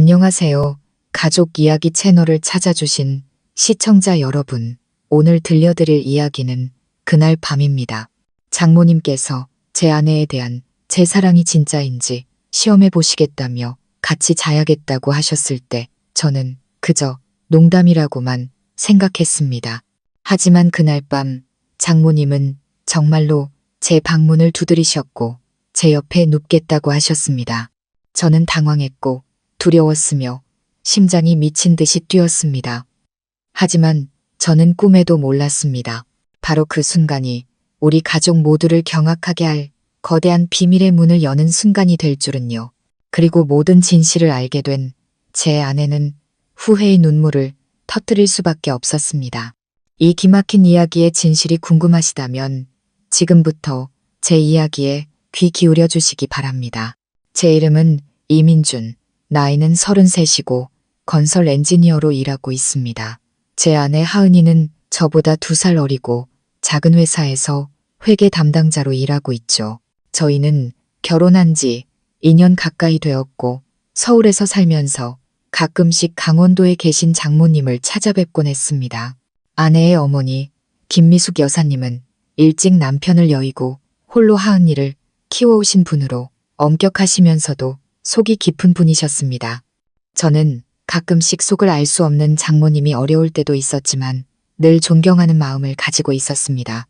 안녕하세요. 가족 이야기 채널을 찾아주신 시청자 여러분. 오늘 들려드릴 이야기는 그날 밤입니다. 장모님께서 제 아내에 대한 제 사랑이 진짜인지 시험해 보시겠다며 같이 자야겠다고 하셨을 때 저는 그저 농담이라고만 생각했습니다. 하지만 그날 밤 장모님은 정말로 제 방문을 두드리셨고 제 옆에 눕겠다고 하셨습니다. 저는 당황했고 두려웠으며 심장이 미친 듯이 뛰었습니다. 하지만 저는 꿈에도 몰랐습니다. 바로 그 순간이 우리 가족 모두를 경악하게 할 거대한 비밀의 문을 여는 순간이 될 줄은요. 그리고 모든 진실을 알게 된 제 아내는 후회의 눈물을 터뜨릴 수밖에 없었습니다. 이 기막힌 이야기의 진실이 궁금하시다면 지금부터 제 이야기에 귀 기울여 주시기 바랍니다. 제 이름은 이민준, 나이는 33이고 건설 엔지니어로 일하고 있습니다. 제 아내 하은이는 저보다 2살 어리고 작은 회사에서 회계 담당자로 일하고 있죠. 저희는 결혼한 지 2년 가까이 되었고 서울에서 살면서 가끔씩 강원도에 계신 장모님을 찾아뵙곤 했습니다. 아내의 어머니 김미숙 여사님은 일찍 남편을 여의고 홀로 하은이를 키워오신 분으로 엄격하시면서도 속이 깊은 분이셨습니다. 저는 가끔씩 속을 알 수 없는 장모님이 어려울 때도 있었지만 늘 존경하는 마음을 가지고 있었습니다.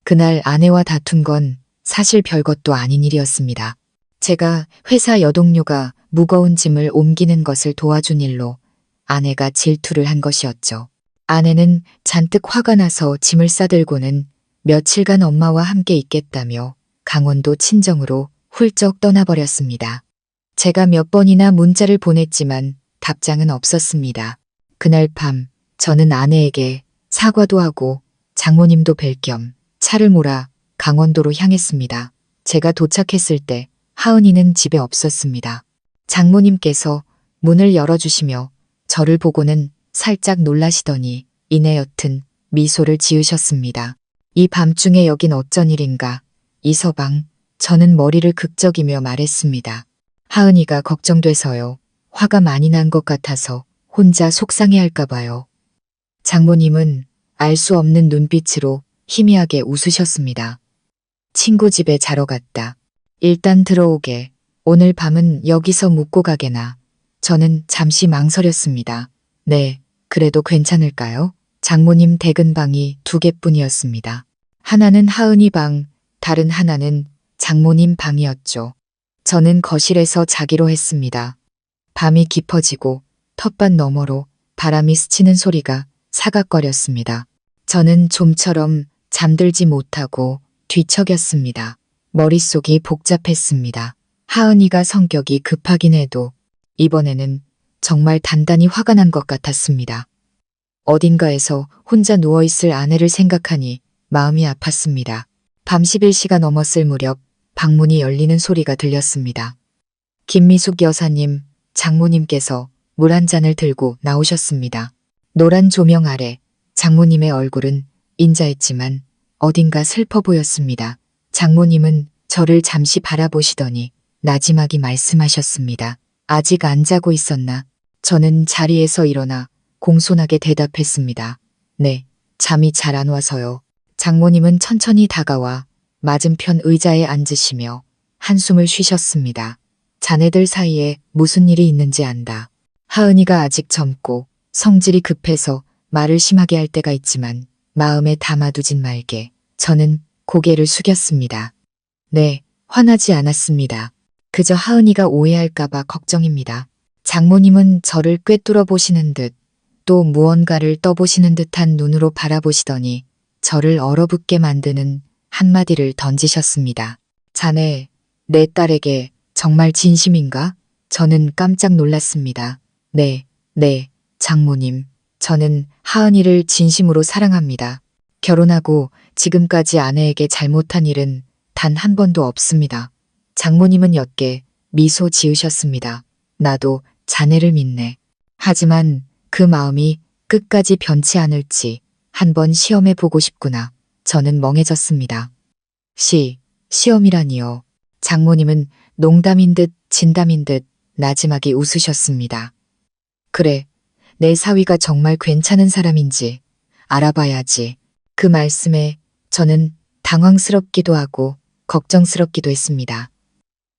그날 아내와 다툰 건 사실 별것도 아닌 일이었습니다. 제가 회사 여동료가 무거운 짐을 옮기는 것을 도와준 일로 아내가 질투를 한 것이었죠. 아내는 잔뜩 화가 나서 짐을 싸들고는 며칠간 엄마와 함께 있겠다며 강원도 친정으로 훌쩍 떠나버렸습니다. 제가 몇 번이나 문자를 보냈지만 답장은 없었습니다. 그날 밤 저는 아내에게 사과도 하고 장모님도 뵐 겸 차를 몰아 강원도로 향했습니다. 제가 도착했을 때 하은이는 집에 없었습니다. 장모님께서 문을 열어주시며 저를 보고는 살짝 놀라시더니 이내 옅은 미소를 지으셨습니다. 이 밤중에 여긴 어쩐 일인가. 이서방, 저는 머리를 극적이며 말했습니다. 하은이가 걱정돼서요. 화가 많이 난 것 같아서 혼자 속상해할까 봐요. 장모님은 알 수 없는 눈빛으로 희미하게 웃으셨습니다. 친구 집에 자러 갔다. 일단 들어오게. 오늘 밤은 여기서 묵고 가게나. 저는 잠시 망설였습니다. 네, 그래도 괜찮을까요? 장모님 댁은 방이 2개뿐이었습니다. 하나는 하은이 방, 다른 하나는 장모님 방이었죠. 저는 거실에서 자기로 했습니다. 밤이 깊어지고 텃밭 너머로 바람이 스치는 소리가 사각거렸습니다. 저는 좀처럼 잠들지 못하고 뒤척였습니다. 머릿속이 복잡했습니다. 하은이가 성격이 급하긴 해도 이번에는 정말 단단히 화가 난 것 같았습니다. 어딘가에서 혼자 누워있을 아내를 생각하니 마음이 아팠습니다. 밤 11시가 넘었을 무렵 방문이 열리는 소리가 들렸습니다. 김미숙 여사님, 장모님께서 물 한 잔을 들고 나오셨습니다. 노란 조명 아래 장모님의 얼굴은 인자했지만 어딘가 슬퍼 보였습니다. 장모님은 저를 잠시 바라보시더니 나지막이 말씀하셨습니다. 아직 안 자고 있었나? 저는 자리에서 일어나 공손하게 대답했습니다. 네, 잠이 잘 안 와서요. 장모님은 천천히 다가와 맞은편 의자에 앉으시며 한숨을 쉬셨습니다. 자네들 사이에 무슨 일이 있는지 안다. 하은이가 아직 젊고 성질이 급해서 말을 심하게 할 때가 있지만 마음에 담아두진 말게. 저는 고개를 숙였습니다. 네, 화나지 않았습니다. 그저 하은이가 오해할까봐 걱정입니다. 장모님은 저를 꿰뚫어 보시는 듯 또 무언가를 떠보시는 듯한 눈으로 바라보시더니 저를 얼어붙게 만드는 한마디를 던지셨습니다. 자네, 내 딸에게 정말 진심인가? 저는 깜짝 놀랐습니다. 네, 장모님. 저는 하은이를 진심으로 사랑합니다. 결혼하고 지금까지 아내에게 잘못한 일은 단 한 번도 없습니다. 장모님은 옅게 미소 지으셨습니다. 나도 자네를 믿네. 하지만 그 마음이 끝까지 변치 않을지 한번 시험해 보고 싶구나. 저는 멍해졌습니다. 시험이라니요. 장모님은 농담인 듯 진담인 듯 나지막이 웃으셨습니다. 그래, 내 사위가 정말 괜찮은 사람인지 알아봐야지. 그 말씀에 저는 당황스럽기도 하고 걱정스럽기도 했습니다.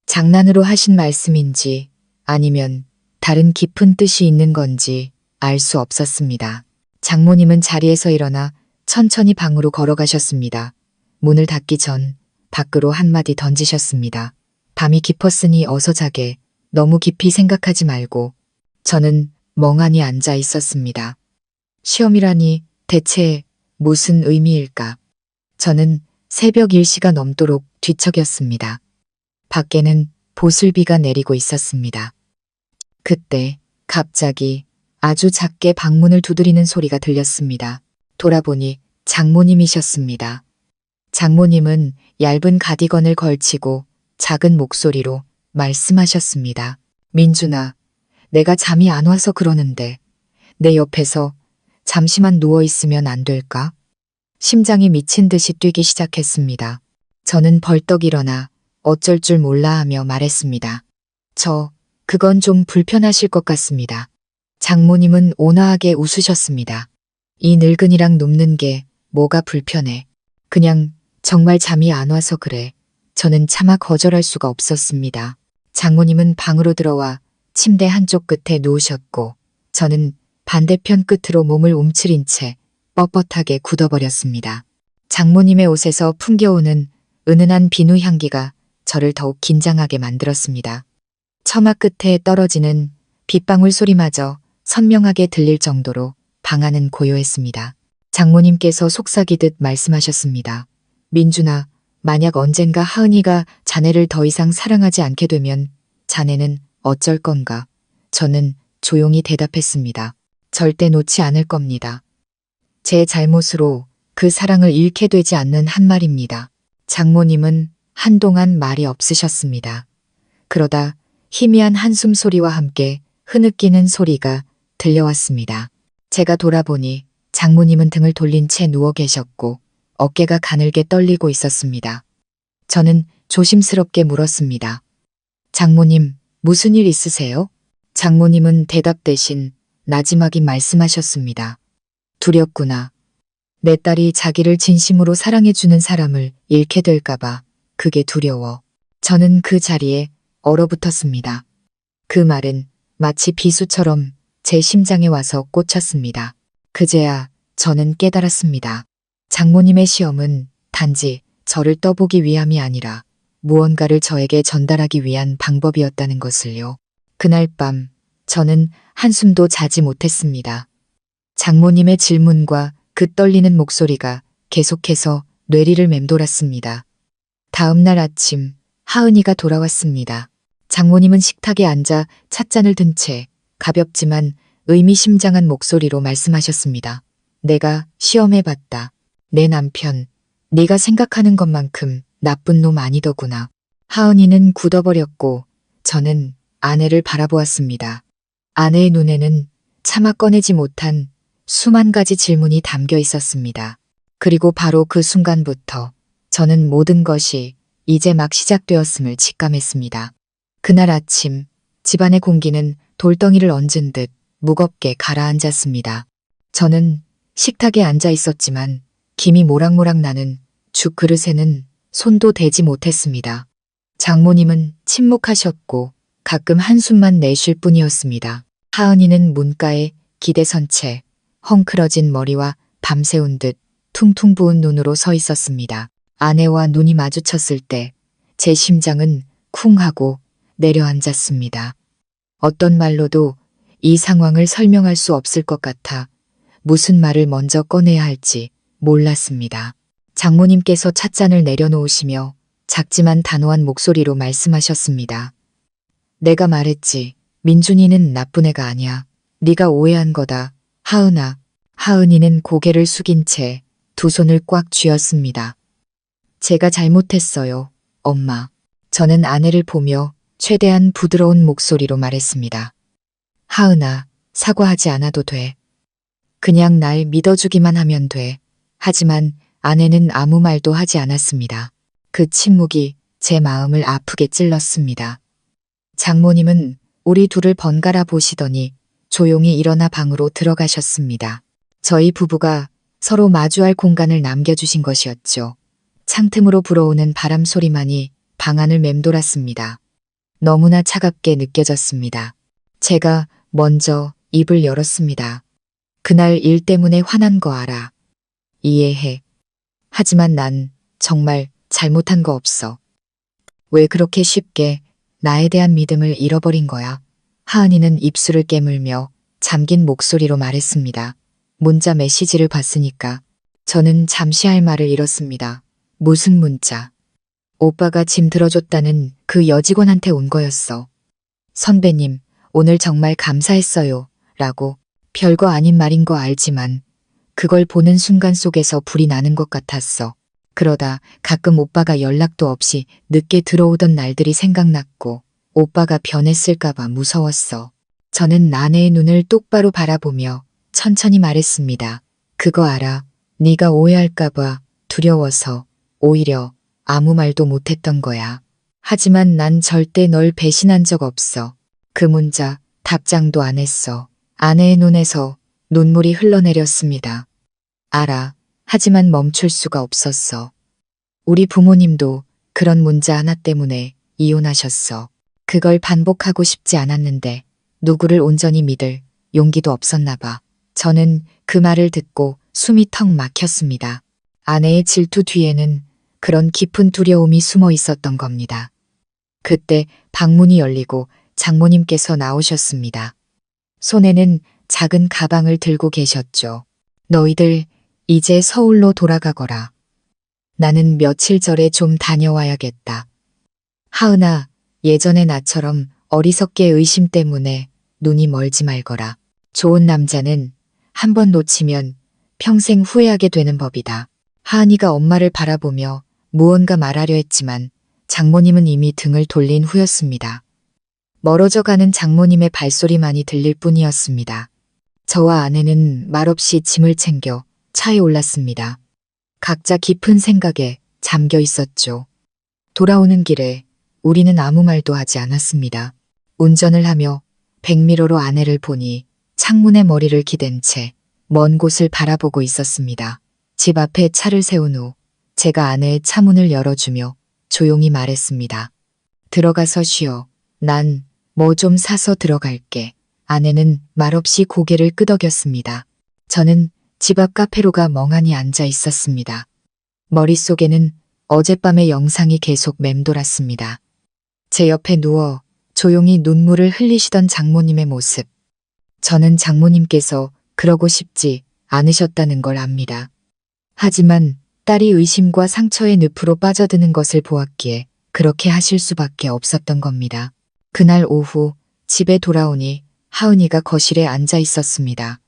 장난으로 하신 말씀인지 아니면 다른 깊은 뜻이 있는 건지 알 수 없었습니다. 장모님은 자리에서 일어나 천천히 방으로 걸어가셨습니다. 문을 닫기 전 밖으로 한마디 던지셨습니다. 밤이 깊었으니 어서 자게. 너무 깊이 생각하지 말고. 저는 멍하니 앉아 있었습니다. 시험이라니 대체 무슨 의미일까? 저는 새벽 1시가 넘도록 뒤척였습니다. 밖에는 보슬비가 내리고 있었습니다. 그때 갑자기 아주 작게 방문을 두드리는 소리가 들렸습니다. 돌아보니 장모님이셨습니다. 장모님은 얇은 가디건을 걸치고 작은 목소리로 말씀하셨습니다. 민준아, 내가 잠이 안 와서 그러는데 내 옆에서 잠시만 누워 있으면 안 될까? 심장이 미친 듯이 뛰기 시작했습니다. 저는 벌떡 일어나 어쩔 줄 몰라 하며 말했습니다. 그건 좀 불편하실 것 같습니다. 장모님은 온화하게 웃으셨습니다. 이 늙은이랑 눕는 게 뭐가 불편해. 그냥 정말 잠이 안 와서 그래. 저는 차마 거절할 수가 없었습니다. 장모님은 방으로 들어와 침대 한쪽 끝에 누우셨고 저는 반대편 끝으로 몸을 움츠린 채 뻣뻣하게 굳어버렸습니다. 장모님의 옷에서 풍겨오는 은은한 비누 향기가 저를 더욱 긴장하게 만들었습니다. 처마 끝에 떨어지는 빗방울 소리마저 선명하게 들릴 정도로 방 안은 고요했습니다. 장모님께서 속삭이듯 말씀하셨습니다. 민준아, 만약 언젠가 하은이가 자네를 더 이상 사랑하지 않게 되면 자네는 어쩔 건가? 저는 조용히 대답했습니다. 절대 놓지 않을 겁니다. 제 잘못으로 그 사랑을 잃게 되지 않는 한 말입니다. 장모님은 한동안 말이 없으셨습니다. 그러다 희미한 한숨 소리와 함께 흐느끼는 소리가 들려왔습니다. 제가 돌아보니 장모님은 등을 돌린 채 누워 계셨고 어깨가 가늘게 떨리고 있었습니다. 저는 조심스럽게 물었습니다. 장모님, 무슨 일 있으세요? 장모님은 대답 대신 나지막이 말씀하셨습니다. 두렵구나. 내 딸이 자기를 진심으로 사랑해주는 사람을 잃게 될까봐 그게 두려워. 저는 그 자리에 얼어붙었습니다. 그 말은 마치 비수처럼 제 심장에 와서 꽂혔습니다. 그제야 저는 깨달았습니다. 장모님의 시험은 단지 저를 떠보기 위함이 아니라 무언가를 저에게 전달하기 위한 방법이었다는 것을요. 그날 밤 저는 한숨도 자지 못했습니다. 장모님의 질문과 그 떨리는 목소리가 계속해서 뇌리를 맴돌았습니다. 다음 날 아침 하은이가 돌아왔습니다. 장모님은 식탁에 앉아 찻잔을 든 채 가볍지만 의미심장한 목소리로 말씀하셨습니다. 내가 시험해봤다. 내 남편, 네가 생각하는 것만큼 나쁜 놈 아니더구나. 하은이는 굳어버렸고 저는 아내를 바라보았습니다. 아내의 눈에는 차마 꺼내지 못한 수만 가지 질문이 담겨 있었습니다. 그리고 바로 그 순간부터 저는 모든 것이 이제 막 시작되었음을 직감했습니다. 그날 아침 집안의 공기는 돌덩이를 얹은 듯 무겁게 가라앉았습니다. 저는 식탁에 앉아 있었지만 김이 모락모락 나는 죽 그릇에는 손도 대지 못했습니다. 장모님은 침묵하셨고 가끔 한숨만 내쉴 뿐이었습니다. 하은이는 문가에 기대선 채 헝클어진 머리와 밤새운 듯 퉁퉁 부은 눈으로 서 있었습니다. 아내와 눈이 마주쳤을 때 제 심장은 쿵 하고 내려앉았습니다. 어떤 말로도 이 상황을 설명할 수 없을 것 같아 무슨 말을 먼저 꺼내야 할지 몰랐습니다. 장모님께서 찻잔을 내려놓으시며 작지만 단호한 목소리로 말씀하셨습니다. 내가 말했지. 민준이는 나쁜 애가 아니야. 네가 오해한 거다. 하은아. 하은이는 고개를 숙인 채 두 손을 꽉 쥐었습니다. 제가 잘못했어요, 엄마. 저는 아내를 보며 최대한 부드러운 목소리로 말했습니다. 하은아, 사과하지 않아도 돼. 그냥 날 믿어주기만 하면 돼. 하지만 아내는 아무 말도 하지 않았습니다. 그 침묵이 제 마음을 아프게 찔렀습니다. 장모님은 우리 둘을 번갈아 보시더니 조용히 일어나 방으로 들어가셨습니다. 저희 부부가 서로 마주할 공간을 남겨주신 것이었죠. 창틈으로 불어오는 바람 소리만이 방 안을 맴돌았습니다. 너무나 차갑게 느껴졌습니다. 제가 먼저 입을 열었습니다. 그날 일 때문에 화난 거 알아. 이해해. 하지만 난 정말 잘못한 거 없어. 왜 그렇게 쉽게 나에 대한 믿음을 잃어버린 거야? 하은이는 입술을 깨물며 잠긴 목소리로 말했습니다. 문자 메시지를 봤으니까. 저는 잠시 할 말을 잃었습니다. 무슨 문자? 오빠가 짐 들어줬다는 그 여직원한테 온 거였어. 선배님, 오늘 정말 감사했어요. 라고. 별거 아닌 말인 거 알지만 그걸 보는 순간 속에서 불이 나는 것 같았어. 그러다 가끔 오빠가 연락도 없이 늦게 들어오던 날들이 생각났고 오빠가 변했을까봐 무서웠어. 저는 아내의 눈을 똑바로 바라보며 천천히 말했습니다. 그거 알아. 네가 오해할까봐 두려워서 오히려 아무 말도 못했던 거야. 하지만 난 절대 널 배신한 적 없어. 그 문자 답장도 안 했어. 아내의 눈에서 눈물이 흘러내렸습니다. 알아. 하지만 멈출 수가 없었어. 우리 부모님도 그런 문자 하나 때문에 이혼하셨어. 그걸 반복하고 싶지 않았는데 누구를 온전히 믿을 용기도 없었나 봐. 저는 그 말을 듣고 숨이 턱 막혔습니다. 아내의 질투 뒤에는 그런 깊은 두려움이 숨어 있었던 겁니다. 그때 방문이 열리고 장모님께서 나오셨습니다. 손에는 작은 가방을 들고 계셨죠. 너희들 이제 서울로 돌아가거라. 나는 며칠 전에 좀 다녀와야겠다. 하은아, 예전의 나처럼 어리석게 의심 때문에 눈이 멀지 말거라. 좋은 남자는 한 번 놓치면 평생 후회하게 되는 법이다. 하은이가 엄마를 바라보며 무언가 말하려 했지만 장모님은 이미 등을 돌린 후였습니다. 멀어져가는 장모님의 발소리만이 들릴 뿐이었습니다. 저와 아내는 말없이 짐을 챙겨 차에 올랐습니다. 각자 깊은 생각에 잠겨 있었죠. 돌아오는 길에 우리는 아무 말도 하지 않았습니다. 운전을 하며 백미러로 아내를 보니 창문에 머리를 기댄 채 먼 곳을 바라보고 있었습니다. 집 앞에 차를 세운 후 제가 아내의 차 문을 열어주며 조용히 말했습니다. 들어가서 쉬어. 난 뭐 좀 사서 들어갈게. 아내는 말없이 고개를 끄덕였습니다. 저는 집 앞 카페로가 멍하니 앉아 있었습니다. 머릿속에는 어젯밤의 영상이 계속 맴돌았습니다. 제 옆에 누워 조용히 눈물을 흘리시던 장모님의 모습. 저는 장모님께서 그러고 싶지 않으셨다는 걸 압니다. 하지만 딸이 의심과 상처의 늪으로 빠져드는 것을 보았기에 그렇게 하실 수밖에 없었던 겁니다. 그날 오후 집에 돌아오니 하은이가 거실에 앉아 있었습니다.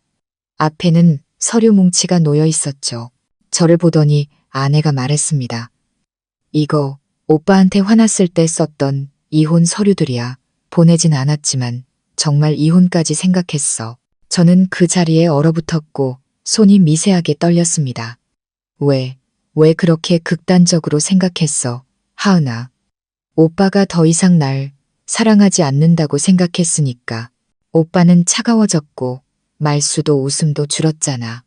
앞에는 서류 뭉치가 놓여 있었죠. 저를 보더니 아내가 말했습니다. 이거 오빠한테 화났을 때 썼던 이혼 서류들이야. 보내진 않았지만 정말 이혼까지 생각했어. 저는 그 자리에 얼어붙었고 손이 미세하게 떨렸습니다. 왜 그렇게 극단적으로 생각했어, 하은아? 오빠가 더 이상 날 사랑하지 않는다고 생각했으니까. 오빠는 차가워졌고 말수도 웃음도 줄었잖아.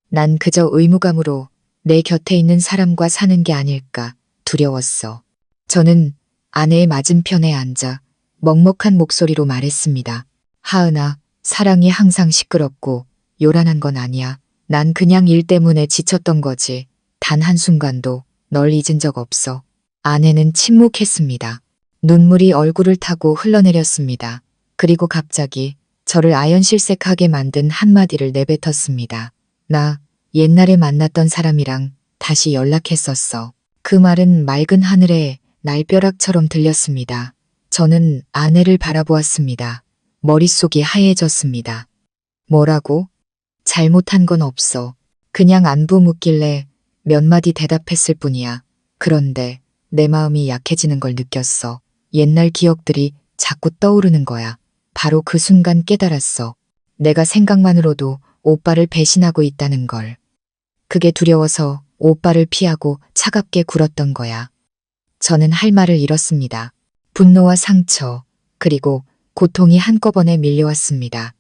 난 그저 의무감으로 내 곁에 있는 사람과 사는 게 아닐까 두려웠어. 저는 아내의 맞은편에 앉아 먹먹한 목소리로 말했습니다. 하은아, 사랑이 항상 시끄럽고 요란한 건 아니야. 난 그냥 일 때문에 지쳤던 거지. 단 한순간도 널 잊은 적 없어. 아내는 침묵했습니다. 눈물이 얼굴을 타고 흘러내렸습니다. 그리고 갑자기 저를 아연실색하게 만든 한마디를 내뱉었습니다. 나 옛날에 만났던 사람이랑 다시 연락했었어. 그 말은 맑은 하늘의 날벼락처럼 들렸습니다. 저는 아내를 바라보았습니다. 머릿속이 하얘졌습니다. 뭐라고? 잘못한 건 없어. 그냥 안부 묻길래 몇 마디 대답했을 뿐이야. 그런데 내 마음이 약해지는 걸 느꼈어. 옛날 기억들이 자꾸 떠오르는 거야. 바로 그 순간 깨달았어. 내가 생각만으로도 오빠를 배신하고 있다는 걸. 그게 두려워서 오빠를 피하고 차갑게 굴었던 거야. 저는 할 말을 잃었습니다. 분노와 상처, 그리고 고통이 한꺼번에 밀려왔습니다.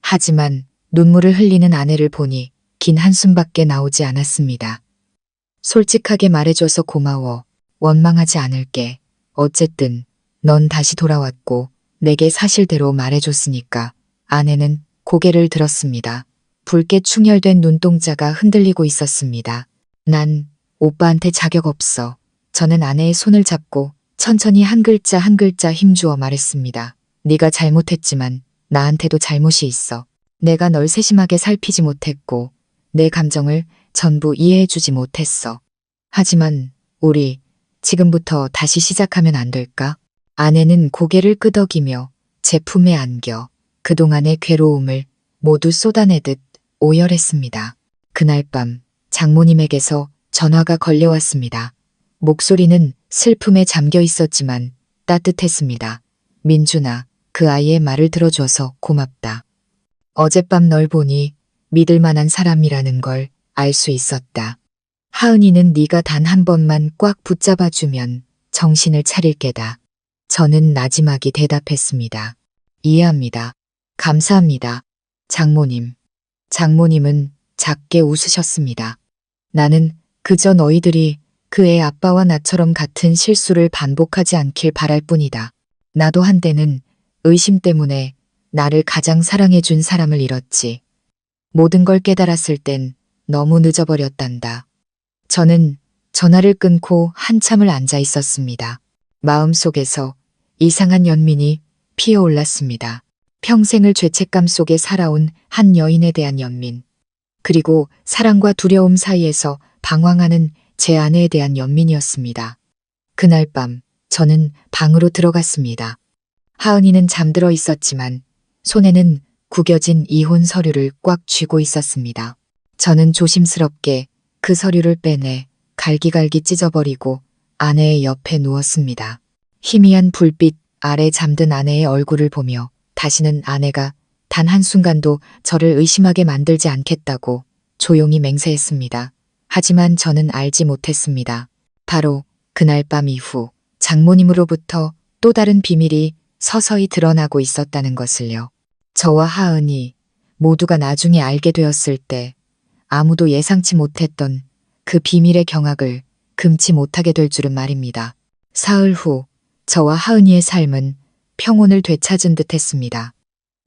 하지만 눈물을 흘리는 아내를 보니 긴 한숨밖에 나오지 않았습니다. 솔직하게 말해줘서 고마워. 원망하지 않을게. 어쨌든 넌 다시 돌아왔고 내게 사실대로 말해줬으니까. 아내는 고개를 들었습니다. 붉게 충혈된 눈동자가 흔들리고 있었습니다. 난 오빠한테 자격 없어. 저는 아내의 손을 잡고 천천히 한 글자 한 글자 힘주어 말했습니다. 네가 잘못했지만 나한테도 잘못이 있어. 내가 널 세심하게 살피지 못했고 내 감정을 전부 이해해주지 못했어. 하지만 우리 지금부터 다시 시작하면 안 될까? 아내는 고개를 끄덕이며 제 품에 안겨 그동안의 괴로움을 모두 쏟아내듯 오열했습니다. 그날 밤 장모님에게서 전화가 걸려왔습니다. 목소리는 슬픔에 잠겨 있었지만 따뜻했습니다. 민준아, 그 아이의 말을 들어줘서 고맙다. 어젯밤 널 보니 믿을 만한 사람이라는 걸 알 수 있었다. 하은이는 네가 단 한 번만 꽉 붙잡아주면 정신을 차릴 게다. 저는 나지막이 대답했습니다. 이해합니다. 감사합니다. 장모님. 장모님은 작게 웃으셨습니다. 나는 그저 너희들이 그 애 아빠와 나처럼 같은 실수를 반복하지 않길 바랄 뿐이다. 나도 한때는 의심 때문에 나를 가장 사랑해준 사람을 잃었지. 모든 걸 깨달았을 땐 너무 늦어버렸단다. 저는 전화를 끊고 한참을 앉아 있었습니다. 마음속에서 이상한 연민이 피어올랐습니다. 평생을 죄책감 속에 살아온 한 여인에 대한 연민. 그리고 사랑과 두려움 사이에서 방황하는 제 아내에 대한 연민이었습니다. 그날 밤 저는 방으로 들어갔습니다. 하은이는 잠들어 있었지만 손에는 구겨진 이혼 서류를 꽉 쥐고 있었습니다. 저는 조심스럽게 그 서류를 빼내 갈기갈기 찢어버리고 아내의 옆에 누웠습니다. 희미한 불빛 아래 잠든 아내의 얼굴을 보며 다시는 아내가 단 한순간도 저를 의심하게 만들지 않겠다고 조용히 맹세했습니다. 하지만 저는 알지 못했습니다. 바로 그날 밤 이후 장모님으로부터 또 다른 비밀이 서서히 드러나고 있었다는 것을요. 저와 하은이 모두가 나중에 알게 되었을 때 아무도 예상치 못했던 그 비밀의 경악을 금치 못하게 될 줄은 말입니다. 사흘 후 저와 하은이의 삶은 평온을 되찾은 듯 했습니다.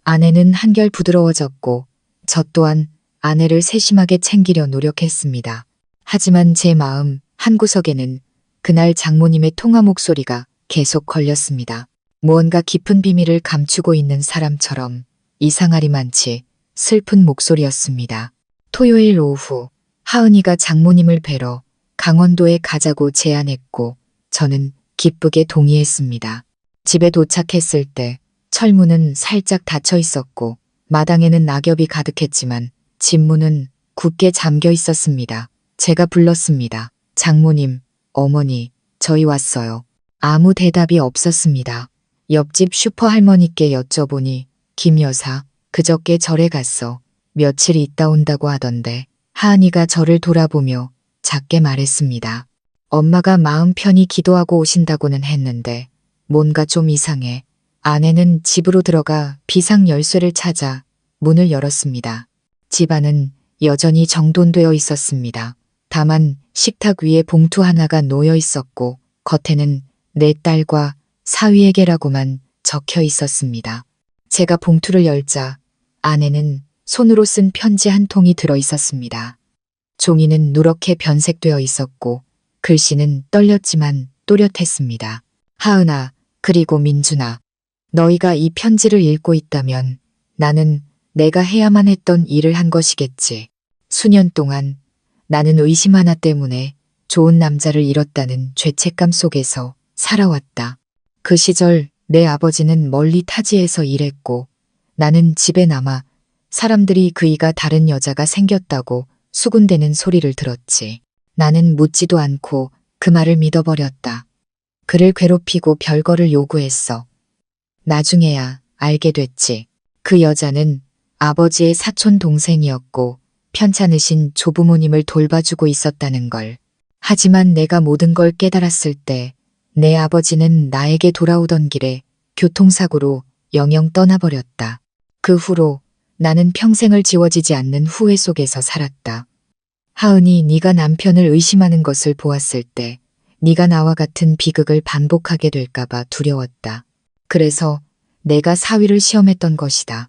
아내는 한결 부드러워졌고 저 또한 아내를 세심하게 챙기려 노력했습니다. 하지만 제 마음 한구석에는 그날 장모님의 통화 목소리가 계속 걸렸습니다. 무언가 깊은 비밀을 감추고 있는 사람처럼 이상하리만치 슬픈 목소리였습니다. 토요일 오후 하은이가 장모님을 뵈러 강원도에 가자고 제안했고 저는 기쁘게 동의했습니다. 집에 도착했을 때 철문은 살짝 닫혀 있었고 마당에는 낙엽이 가득했지만 집 문은 굳게 잠겨 있었습니다. 제가 불렀습니다. 장모님, 어머니, 저희 왔어요. 아무 대답이 없었습니다. 옆집 슈퍼 할머니께 여쭤보니 김 여사 그저께 절에 갔어. 며칠 있다 온다고 하던데. 하은이가 저를 돌아보며 작게 말했습니다. 엄마가 마음 편히 기도하고 오신다고는 했는데 뭔가 좀 이상해. 아내는 집으로 들어가 비상 열쇠를 찾아 문을 열었습니다. 집안은 여전히 정돈되어 있었습니다. 다만 식탁 위에 봉투 하나가 놓여 있었고 겉에는 내 딸과 사위에게라고만 적혀 있었습니다. 제가 봉투를 열자 아내는 손으로 쓴 편지 한 통이 들어 있었습니다. 종이는 누렇게 변색되어 있었고 글씨는 떨렸지만 또렷했습니다. 하은아, 그리고 민준아, 너희가 이 편지를 읽고 있다면 나는 내가 해야만 했던 일을 한 것이겠지. 수년 동안 나는 의심 하나 때문에 좋은 남자를 잃었다는 죄책감 속에서 살아왔다. 그 시절 내 아버지는 멀리 타지에서 일했고 나는 집에 남아 사람들이 그이가 다른 여자가 생겼다고 수군대는 소리를 들었지. 나는 묻지도 않고 그 말을 믿어버렸다. 그를 괴롭히고 별거를 요구했어. 나중에야 알게 됐지. 그 여자는 아버지의 사촌 동생이었고 편찮으신 조부모님을 돌봐주고 있었다는 걸. 하지만 내가 모든 걸 깨달았을 때 내 아버지는 나에게 돌아오던 길에 교통사고로 영영 떠나버렸다. 그 후로 나는 평생을 지워지지 않는 후회 속에서 살았다. 하은이 네가 남편을 의심하는 것을 보았을 때 네가 나와 같은 비극을 반복하게 될까봐 두려웠다. 그래서 내가 사위를 시험했던 것이다.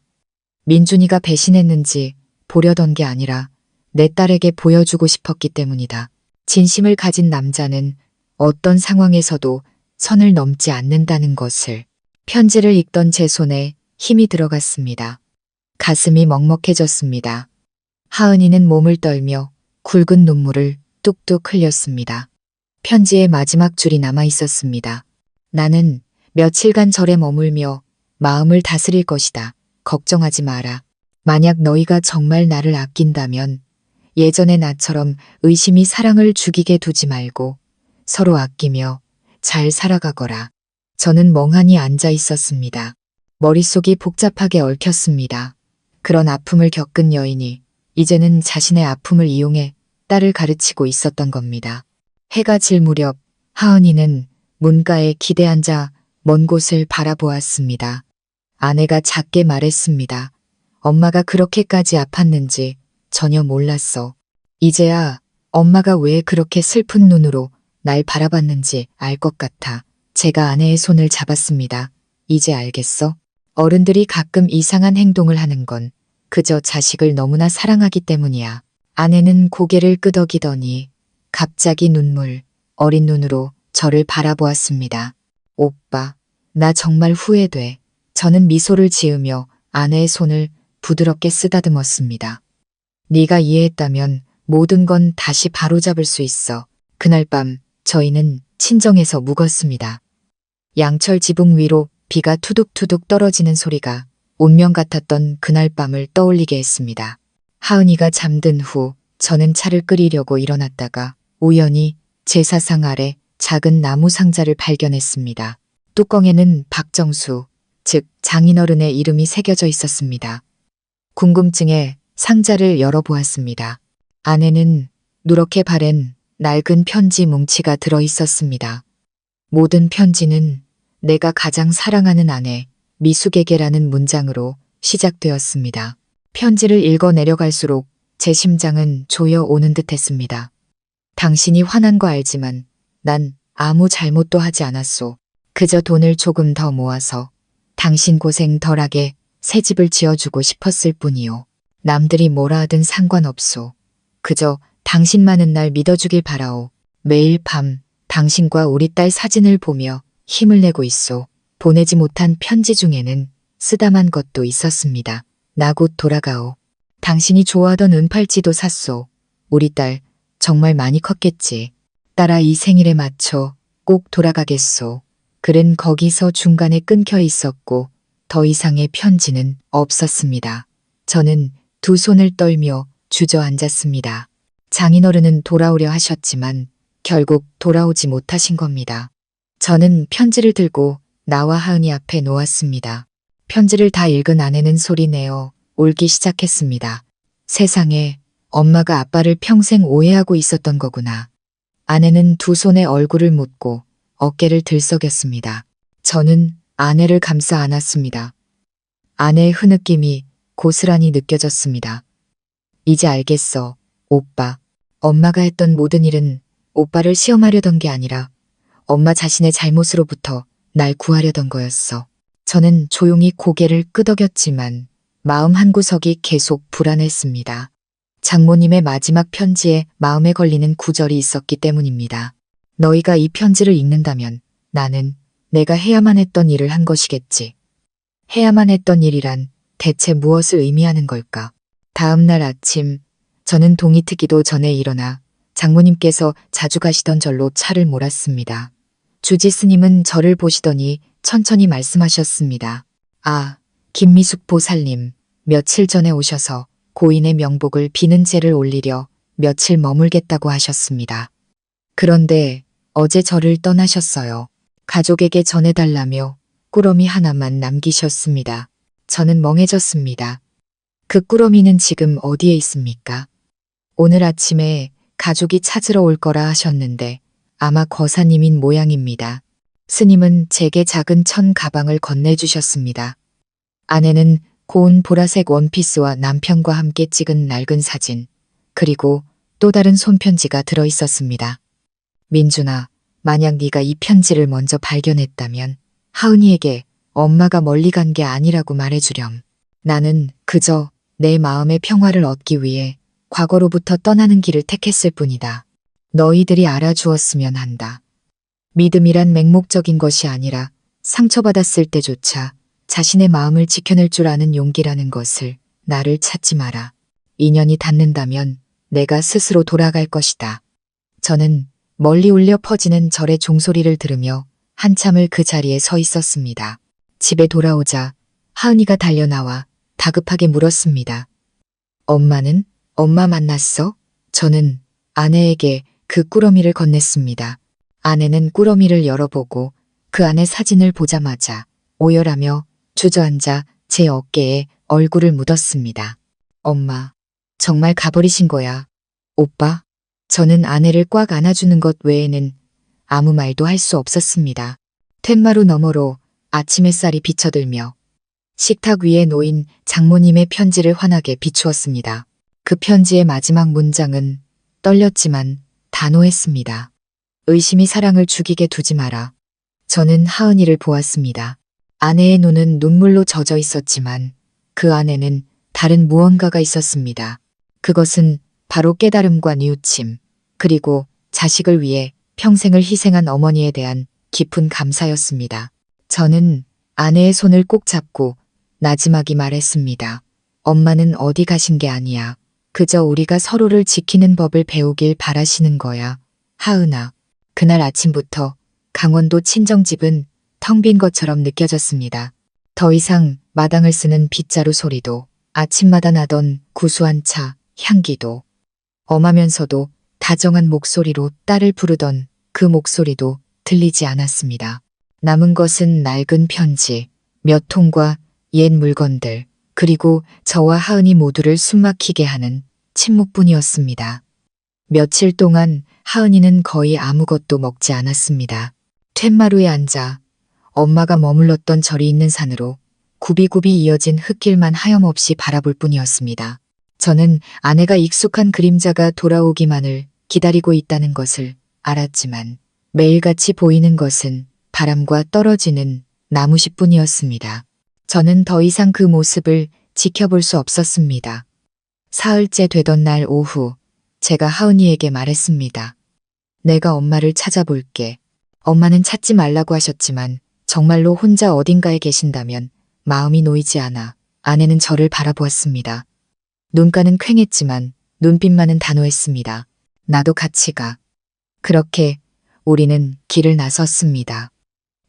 민준이가 배신했는지 보려던 게 아니라 내 딸에게 보여주고 싶었기 때문이다. 진심을 가진 남자는 어떤 상황에서도 선을 넘지 않는다는 것을. 편지를 읽던 제 손에 힘이 들어갔습니다. 가슴이 먹먹해졌습니다. 하은이는 몸을 떨며 굵은 눈물을 뚝뚝 흘렸습니다. 편지의 마지막 줄이 남아 있었습니다. 나는 며칠간 절에 머물며 마음을 다스릴 것이다. 걱정하지 마라. 만약 너희가 정말 나를 아낀다면 예전의 나처럼 의심이 사랑을 죽이게 두지 말고 서로 아끼며 잘 살아가거라. 저는 멍하니 앉아 있었습니다. 머릿속이 복잡하게 얽혔습니다. 그런 아픔을 겪은 여인이 이제는 자신의 아픔을 이용해 딸을 가르치고 있었던 겁니다. 해가 질 무렵 하은이는 문가에 기대 앉아 먼 곳을 바라보았습니다. 아내가 작게 말했습니다. 엄마가 그렇게까지 아팠는지 전혀 몰랐어. 이제야 엄마가 왜 그렇게 슬픈 눈으로 날 바라봤는지 알 것 같아. 제가 아내의 손을 잡았습니다. 이제 알겠어? 어른들이 가끔 이상한 행동을 하는 건 그저 자식을 너무나 사랑하기 때문이야. 아내는 고개를 끄덕이더니 갑자기 어린 눈으로 저를 바라보았습니다. 오빠, 나 정말 후회돼. 저는 미소를 지으며 아내의 손을 부드럽게 쓰다듬었습니다. 네가 이해했다면 모든 건 다시 바로잡을 수 있어. 그날 밤 저희는 친정에서 묵었습니다. 양철 지붕 위로 비가 투둑투둑 떨어지는 소리가 운명 같았던 그날 밤을 떠올리게 했습니다. 하은이가 잠든 후 저는 차를 끓이려고 일어났다가 우연히 제사상 아래 작은 나무 상자를 발견했습니다. 뚜껑에는 박정수, 즉 장인어른의 이름이 새겨져 있었습니다. 궁금증에 상자를 열어보았습니다. 안에는 누렇게 바랜 낡은 편지 뭉치가 들어 있었습니다. 모든 편지는 내가 가장 사랑하는 아내 미숙에게라는 문장으로 시작되었습니다. 편지를 읽어 내려갈수록 제 심장은 조여오는 듯 했습니다. 당신이 화난 거 알지만 난 아무 잘못도 하지 않았소. 그저 돈을 조금 더 모아서 당신 고생 덜하게 새 집을 지어주고 싶었을 뿐이요. 남들이 뭐라 하든 상관없소. 그저 당신만은 날 믿어주길 바라오. 매일 밤 당신과 우리 딸 사진을 보며 힘을 내고 있소. 보내지 못한 편지 중에는 쓰다만 것도 있었습니다. 나 곧 돌아가오. 당신이 좋아하던 은팔찌도 샀소. 우리 딸 정말 많이 컸겠지. 딸아 이 생일에 맞춰 꼭 돌아가겠소. 글은 거기서 중간에 끊겨 있었고 더 이상의 편지는 없었습니다. 저는 두 손을 떨며 주저앉았습니다. 장인어른은 돌아오려 하셨지만 결국 돌아오지 못하신 겁니다. 저는 편지를 들고 나와 하은이 앞에 놓았습니다. 편지를 다 읽은 아내는 소리내어 울기 시작했습니다. 세상에 엄마가 아빠를 평생 오해하고 있었던 거구나. 아내는 두 손에 얼굴을 묻고 어깨를 들썩였습니다. 저는 아내를 감싸 안았습니다. 아내의 흐느낌이 고스란히 느껴졌습니다. 이제 알겠어, 오빠. 엄마가 했던 모든 일은 오빠를 시험하려던 게 아니라 엄마 자신의 잘못으로부터 날 구하려던 거였어. 저는 조용히 고개를 끄덕였지만 마음 한구석이 계속 불안했습니다. 장모님의 마지막 편지에 마음에 걸리는 구절이 있었기 때문입니다. 너희가 이 편지를 읽는다면 나는 내가 해야만 했던 일을 한 것이겠지. 해야만 했던 일이란 대체 무엇을 의미하는 걸까? 다음 날 아침 저는 동이 트기도 전에 일어나 장모님께서 자주 가시던 절로 차를 몰았습니다. 주지 스님은 저를 보시더니 천천히 말씀하셨습니다. 아, 김미숙 보살님, 며칠 전에 오셔서 고인의 명복을 비는 제를 올리려 며칠 머물겠다고 하셨습니다. 그런데 어제 저를 떠나셨어요. 가족에게 전해달라며 꾸러미 하나만 남기셨습니다. 저는 멍해졌습니다. 그 꾸러미는 지금 어디에 있습니까? 오늘 아침에 가족이 찾으러 올 거라 하셨는데 아마 거사님인 모양입니다. 스님은 제게 작은 천 가방을 건네주셨습니다. 안에는 고운 보라색 원피스와 남편과 함께 찍은 낡은 사진, 그리고 또 다른 손편지가 들어 있었습니다. 민준아, 만약 네가 이 편지를 먼저 발견했다면 하은이에게 엄마가 멀리 간 게 아니라고 말해주렴. 나는 그저 내 마음의 평화를 얻기 위해 과거로부터 떠나는 길을 택했을 뿐이다. 너희들이 알아주었으면 한다. 믿음이란 맹목적인 것이 아니라 상처받았을 때조차 자신의 마음을 지켜낼 줄 아는 용기라는 것을 나를 찾지 마라. 인연이 닿는다면 내가 스스로 돌아갈 것이다. 저는 멀리 울려 퍼지는 절의 종소리를 들으며 한참을 그 자리에 서 있었습니다. 집에 돌아오자 하은이가 달려나와 다급하게 물었습니다. 엄마는? 엄마 만났어? 저는 아내에게 그 꾸러미를 건넸습니다. 아내는 꾸러미를 열어보고 그 안에 사진을 보자마자 오열하며 주저앉아 제 어깨에 얼굴을 묻었습니다. 엄마, 정말 가버리신 거야. 오빠? 저는 아내를 꽉 안아주는 것 외에는 아무 말도 할 수 없었습니다. 툇마루 너머로 아침 햇살이 비쳐들며 식탁 위에 놓인 장모님의 편지를 환하게 비추었습니다. 그 편지의 마지막 문장은 떨렸지만 단호했습니다. 의심이 사랑을 죽이게 두지 마라. 저는 하은이를 보았습니다. 아내의 눈은 눈물로 젖어 있었지만 그 안에는 다른 무언가가 있었습니다. 그것은 바로 깨달음과 뉘우침, 그리고 자식을 위해 평생을 희생한 어머니에 대한 깊은 감사였습니다. 저는 아내의 손을 꼭 잡고 나지막이 말했습니다. 엄마는 어디 가신 게 아니야. 그저 우리가 서로를 지키는 법을 배우길 바라시는 거야. 하은아. 그날 아침부터 강원도 친정집은 텅 빈 것처럼 느껴졌습니다. 더 이상 마당을 쓰는 빗자루 소리도, 아침마다 나던 구수한 차 향기도, 엄하면서도 다정한 목소리로 딸을 부르던 그 목소리도 들리지 않았습니다. 남은 것은 낡은 편지, 몇 통과 옛 물건들, 그리고 저와 하은이 모두를 숨막히게 하는 침묵뿐이었습니다. 며칠 동안 하은이는 거의 아무것도 먹지 않았습니다. 툇마루에 앉아 엄마가 머물렀던 절이 있는 산으로 굽이굽이 이어진 흙길만 하염없이 바라볼 뿐이었습니다. 저는 아내가 익숙한 그림자가 돌아오기만을 기다리고 있다는 것을 알았지만 매일같이 보이는 것은 바람과 떨어지는 나무씨뿐이었습니다. 저는 더 이상 그 모습을 지켜볼 수 없었습니다. 사흘째 되던 날 오후 제가 하은이에게 말했습니다. 내가 엄마를 찾아볼게. 엄마는 찾지 말라고 하셨지만 정말로 혼자 어딘가에 계신다면 마음이 놓이지 않아 아내는 저를 바라보았습니다. 눈가는 퀭했지만 눈빛만은 단호했습니다. 나도 같이 가. 그렇게 우리는 길을 나섰습니다.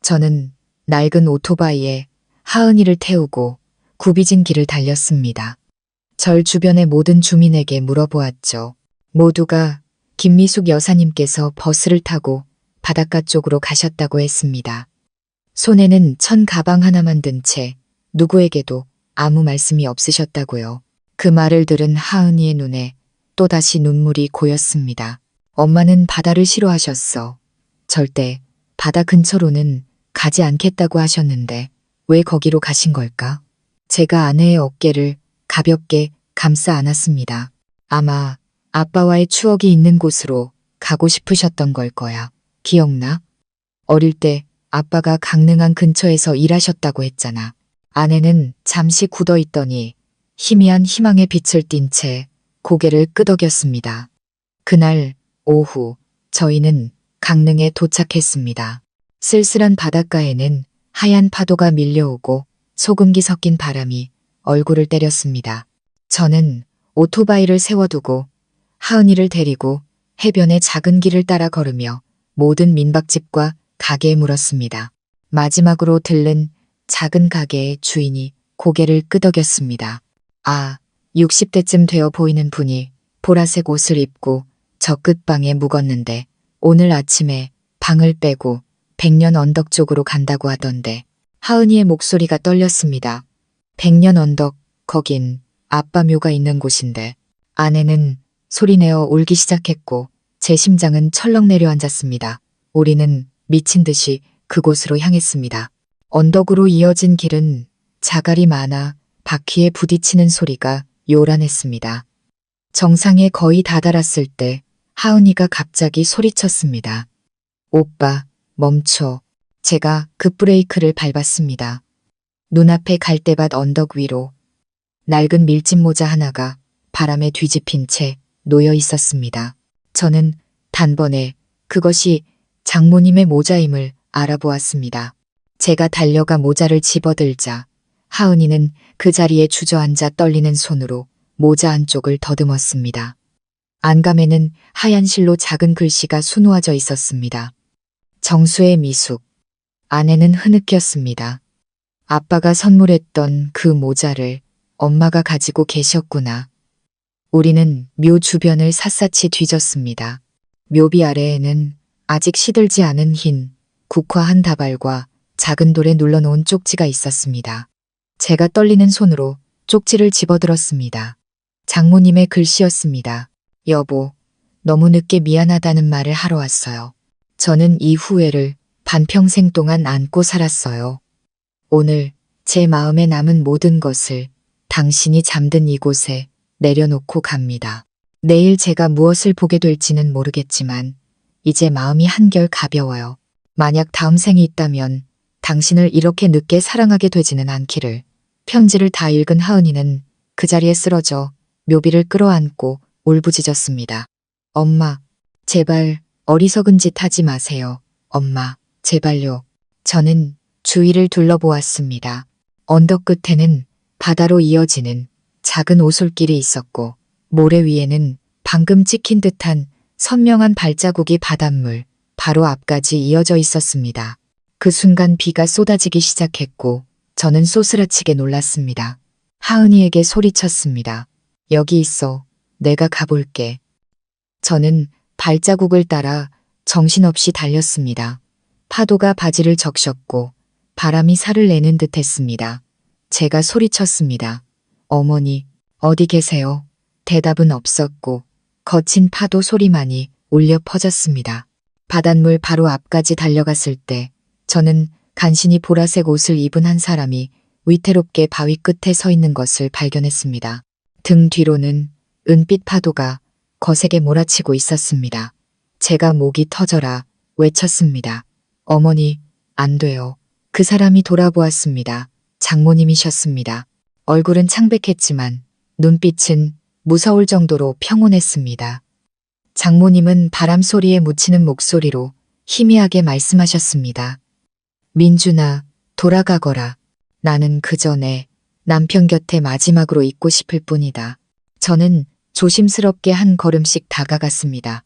저는 낡은 오토바이에 하은이를 태우고 굽이진 길을 달렸습니다. 절 주변의 모든 주민에게 물어보았죠. 모두가 김미숙 여사님께서 버스를 타고 바닷가 쪽으로 가셨다고 했습니다. 손에는 천 가방 하나만 든 채 누구에게도 아무 말씀이 없으셨다고요. 그 말을 들은 하은이의 눈에 또다시 눈물이 고였습니다. 엄마는 바다를 싫어하셨어. 절대 바다 근처로는 가지 않겠다고 하셨는데 왜 거기로 가신 걸까? 제가 아내의 어깨를 가볍게 감싸 안았습니다. 아마 아빠와의 추억이 있는 곳으로 가고 싶으셨던 걸 거야. 기억나? 어릴 때 아빠가 강릉항 근처에서 일하셨다고 했잖아. 아내는 잠시 굳어 있더니 희미한 희망의 빛을 띤 채 고개를 끄덕였습니다. 그날 오후 저희는 강릉에 도착했습니다. 쓸쓸한 바닷가에는 하얀 파도가 밀려오고 소금기 섞인 바람이 얼굴을 때렸습니다. 저는 오토바이를 세워두고 하은이를 데리고 해변의 작은 길을 따라 걸으며 모든 민박집과 가게에 물었습니다. 마지막으로 들른 작은 가게의 주인이 고개를 끄덕였습니다. 아, 60대쯤 되어 보이는 분이 보라색 옷을 입고 저 끝방에 묵었는데 오늘 아침에 방을 빼고 백년 언덕 쪽으로 간다고 하던데. 하은이의 목소리가 떨렸습니다. 백년 언덕, 거긴 아빠 묘가 있는 곳인데. 아내는 소리내어 울기 시작했고 제 심장은 철렁 내려앉았습니다. 우리는 미친 듯이 그곳으로 향했습니다. 언덕으로 이어진 길은 자갈이 많아 바퀴에 부딪히는 소리가 요란했습니다. 정상에 거의 다다랐을 때 하은이가 갑자기 소리쳤습니다. 오빠, 멈춰. 제가 급브레이크를 밟았습니다. 눈앞에 갈대밭 언덕 위로 낡은 밀짚 모자 하나가 바람에 뒤집힌 채 놓여 있었습니다. 저는 단번에 그것이 장모님의 모자임을 알아보았습니다. 제가 달려가 모자를 집어들자 하은이는 그 자리에 주저앉아 떨리는 손으로 모자 안쪽을 더듬었습니다. 안감에는 하얀 실로 작은 글씨가 수놓아져 있었습니다. 정수의 미숙. 안에는 흐느꼈습니다. 아빠가 선물했던 그 모자를 엄마가 가지고 계셨구나. 우리는 묘 주변을 샅샅이 뒤졌습니다. 묘비 아래에는 아직 시들지 않은 흰 국화 한 다발과 작은 돌에 눌러놓은 쪽지가 있었습니다. 제가 떨리는 손으로 쪽지를 집어들었습니다. 장모님의 글씨였습니다. 여보, 너무 늦게 미안하다는 말을 하러 왔어요. 저는 이 후회를 반평생 동안 안고 살았어요. 오늘 제 마음에 남은 모든 것을 당신이 잠든 이곳에 내려놓고 갑니다. 내일 제가 무엇을 보게 될지는 모르겠지만 이제 마음이 한결 가벼워요. 만약 다음 생이 있다면 당신을 이렇게 늦게 사랑하게 되지는 않기를. 편지를 다 읽은 하은이는 그 자리에 쓰러져 묘비를 끌어안고 울부짖었습니다. 엄마, 제발 어리석은 짓 하지 마세요. 엄마, 제발요. 저는 주위를 둘러보았습니다. 언덕 끝에는 바다로 이어지는 작은 오솔길이 있었고 모래 위에는 방금 찍힌 듯한 선명한 발자국이 바닷물 바로 앞까지 이어져 있었습니다. 그 순간 비가 쏟아지기 시작했고 저는 소스라치게 놀랐습니다. 하은이에게 소리쳤습니다. 여기 있어. 내가 가볼게. 저는 발자국을 따라 정신없이 달렸습니다. 파도가 바지를 적셨고 바람이 살을 내는 듯 했습니다. 제가 소리쳤습니다. 어머니, 어디 계세요? 대답은 없었고 거친 파도 소리만이 울려 퍼졌습니다. 바닷물 바로 앞까지 달려갔을 때 저는 간신히 보라색 옷을 입은 한 사람이 위태롭게 바위 끝에 서 있는 것을 발견했습니다. 등 뒤로는 은빛 파도가 거세게 몰아치고 있었습니다. 제가 목이 터져라 외쳤습니다. 어머니, 안 돼요. 그 사람이 돌아보았습니다. 장모님이셨습니다. 얼굴은 창백했지만 눈빛은 무서울 정도로 평온했습니다. 장모님은 바람 소리에 묻히는 목소리로 희미하게 말씀하셨습니다. 민준아, 돌아가거라. 나는 그 전에 남편 곁에 마지막으로 있고 싶을 뿐이다. 저는 조심스럽게 한 걸음씩 다가갔습니다.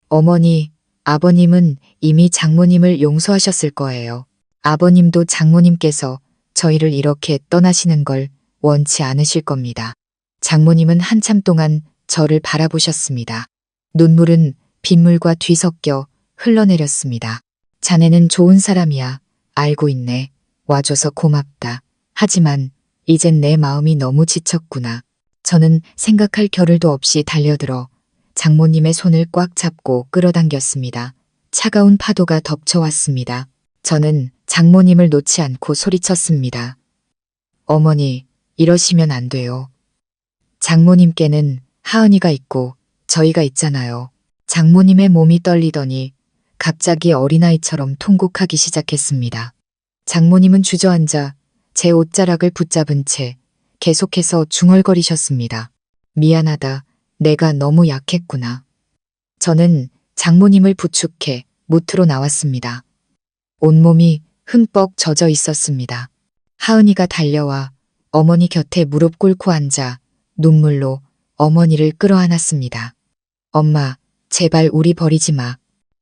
어머니, 아버님은 이미 장모님을 용서하셨을 거예요. 아버님도 장모님께서 저희를 이렇게 떠나시는 걸 원치 않으실 겁니다. 장모님은 한참 동안 저를 바라보셨습니다. 눈물은 빗물과 뒤섞여 흘러내렸습니다. 자네는 좋은 사람이야. 알고 있네. 와줘서 고맙다. 하지만 이젠 내 마음이 너무 지쳤구나. 저는 생각할 겨를도 없이 달려들어 장모님의 손을 꽉 잡고 끌어당겼습니다. 차가운 파도가 덮쳐왔습니다. 저는 장모님을 놓지 않고 소리쳤습니다. 어머니, 이러시면 안 돼요. 장모님께는 하은이가 있고 저희가 있잖아요. 장모님의 몸이 떨리더니 갑자기 어린아이처럼 통곡하기 시작했습니다. 장모님은 주저앉아 제 옷자락을 붙잡은 채 계속해서 중얼거리셨습니다. 미안하다. 내가 너무 약했구나. 저는 장모님을 부축해 무트로 나왔습니다. 온몸이 흠뻑 젖어 있었습니다. 하은이가 달려와 어머니 곁에 무릎 꿇고 앉아 눈물로 어머니를 끌어안았습니다. 엄마, 제발 우리 버리지 마.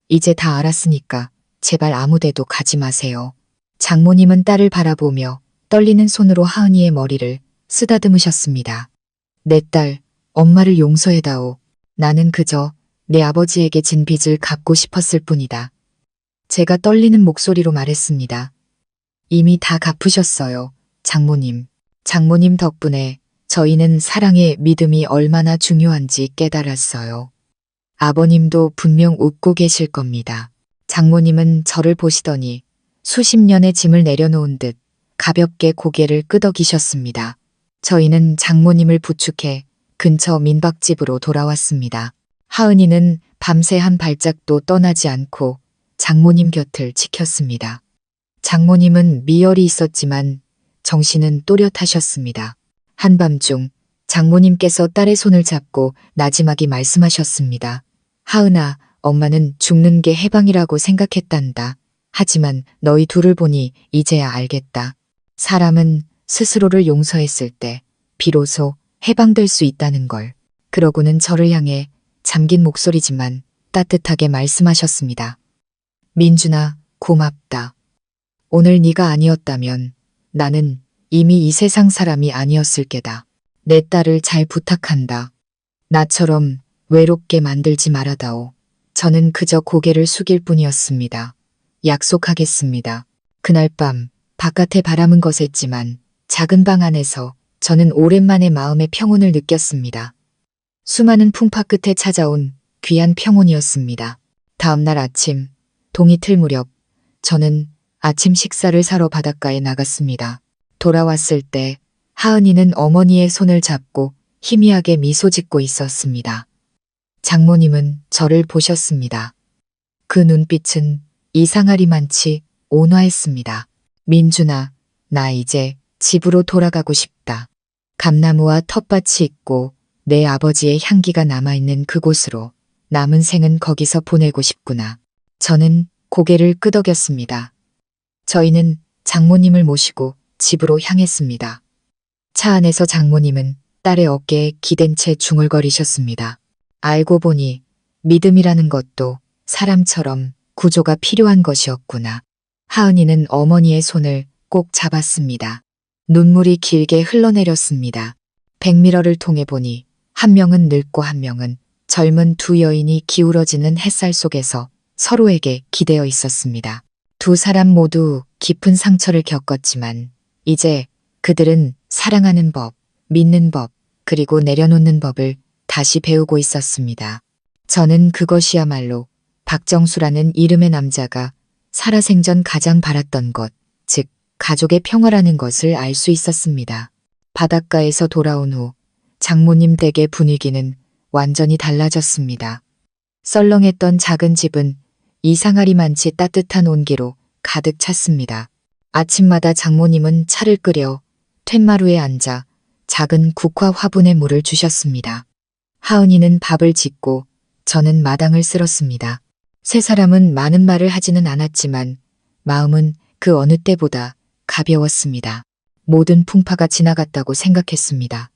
이제 다 알았으니까 제발 아무데도 가지 마세요. 장모님은 딸을 바라보며 떨리는 손으로 하은이의 머리를 쓰다듬으셨습니다. 내 딸, 엄마를 용서해다오. 나는 그저 내 아버지에게 진 빚을 갚고 싶었을 뿐이다. 제가 떨리는 목소리로 말했습니다. 이미 다 갚으셨어요, 장모님. 장모님 덕분에 저희는 사랑의 믿음이 얼마나 중요한지 깨달았어요. 아버님도 분명 웃고 계실 겁니다. 장모님은 저를 보시더니 수십 년의 짐을 내려놓은 듯 가볍게 고개를 끄덕이셨습니다. 저희는 장모님을 부축해 근처 민박집으로 돌아왔습니다. 하은이는 밤새 한 발짝도 떠나지 않고 장모님 곁을 지켰습니다. 장모님은 미열이 있었지만 정신은 또렷하셨습니다. 한밤중 장모님께서 딸의 손을 잡고 나지막이 말씀하셨습니다. 하은아, 엄마는 죽는 게 해방이라고 생각했단다. 하지만 너희 둘을 보니 이제야 알겠다. 사람은 스스로를 용서했을 때 비로소 해방될 수 있다는 걸. 그러고는 저를 향해 잠긴 목소리지만 따뜻하게 말씀하셨습니다. 민준아, 고맙다. 오늘 네가 아니었다면 나는 이미 이 세상 사람이 아니었을 게다. 내 딸을 잘 부탁한다. 나처럼 외롭게 만들지 말아다오. 저는 그저 고개를 숙일 뿐이었습니다. 약속하겠습니다. 그날 밤 바깥의 바람은 거셌지만 작은 방 안에서 저는 오랜만에 마음의 평온을 느꼈습니다. 수많은 풍파 끝에 찾아온 귀한 평온이었습니다. 다음 날 아침, 동이 틀 무렵 저는 아침 식사를 사러 바닷가에 나갔습니다. 돌아왔을 때 하은이는 어머니의 손을 잡고 희미하게 미소 짓고 있었습니다. 장모님은 저를 보셨습니다. 그 눈빛은 이상하리만치 온화했습니다. 민준아, 나 이제 집으로 돌아가고 싶다. 감나무와 텃밭이 있고 내 아버지의 향기가 남아있는 그곳으로 남은 생은 거기서 보내고 싶구나. 저는 고개를 끄덕였습니다. 저희는 장모님을 모시고 집으로 향했습니다. 차 안에서 장모님은 딸의 어깨에 기댄 채 중얼거리셨습니다. 알고 보니 믿음이라는 것도 사람처럼 구조가 필요한 것이었구나. 하은이는 어머니의 손을 꼭 잡았습니다. 눈물이 길게 흘러내렸습니다. 백미러를 통해 보니 한 명은 늙고 한 명은 젊은 두 여인이 기울어지는 햇살 속에서 서로에게 기대어 있었습니다. 두 사람 모두 깊은 상처를 겪었지만 이제 그들은 사랑하는 법, 믿는 법, 그리고 내려놓는 법을 다시 배우고 있었습니다. 저는 그것이야말로 박정수라는 이름의 남자가 살아생전 가장 바랐던 것, 즉 가족의 평화라는 것을 알 수 있었습니다. 바닷가에서 돌아온 후 장모님 댁의 분위기는 완전히 달라졌습니다. 썰렁했던 작은 집은 이상하리만치 따뜻한 온기로 가득 찼습니다. 아침마다 장모님은 차를 끓여 툇마루에 앉아 작은 국화 화분에 물을 주셨습니다. 하은이는 밥을 짓고 저는 마당을 쓸었습니다. 세 사람은 많은 말을 하지는 않았지만 마음은 그 어느 때보다 가벼웠습니다. 모든 풍파가 지나갔다고 생각했습니다.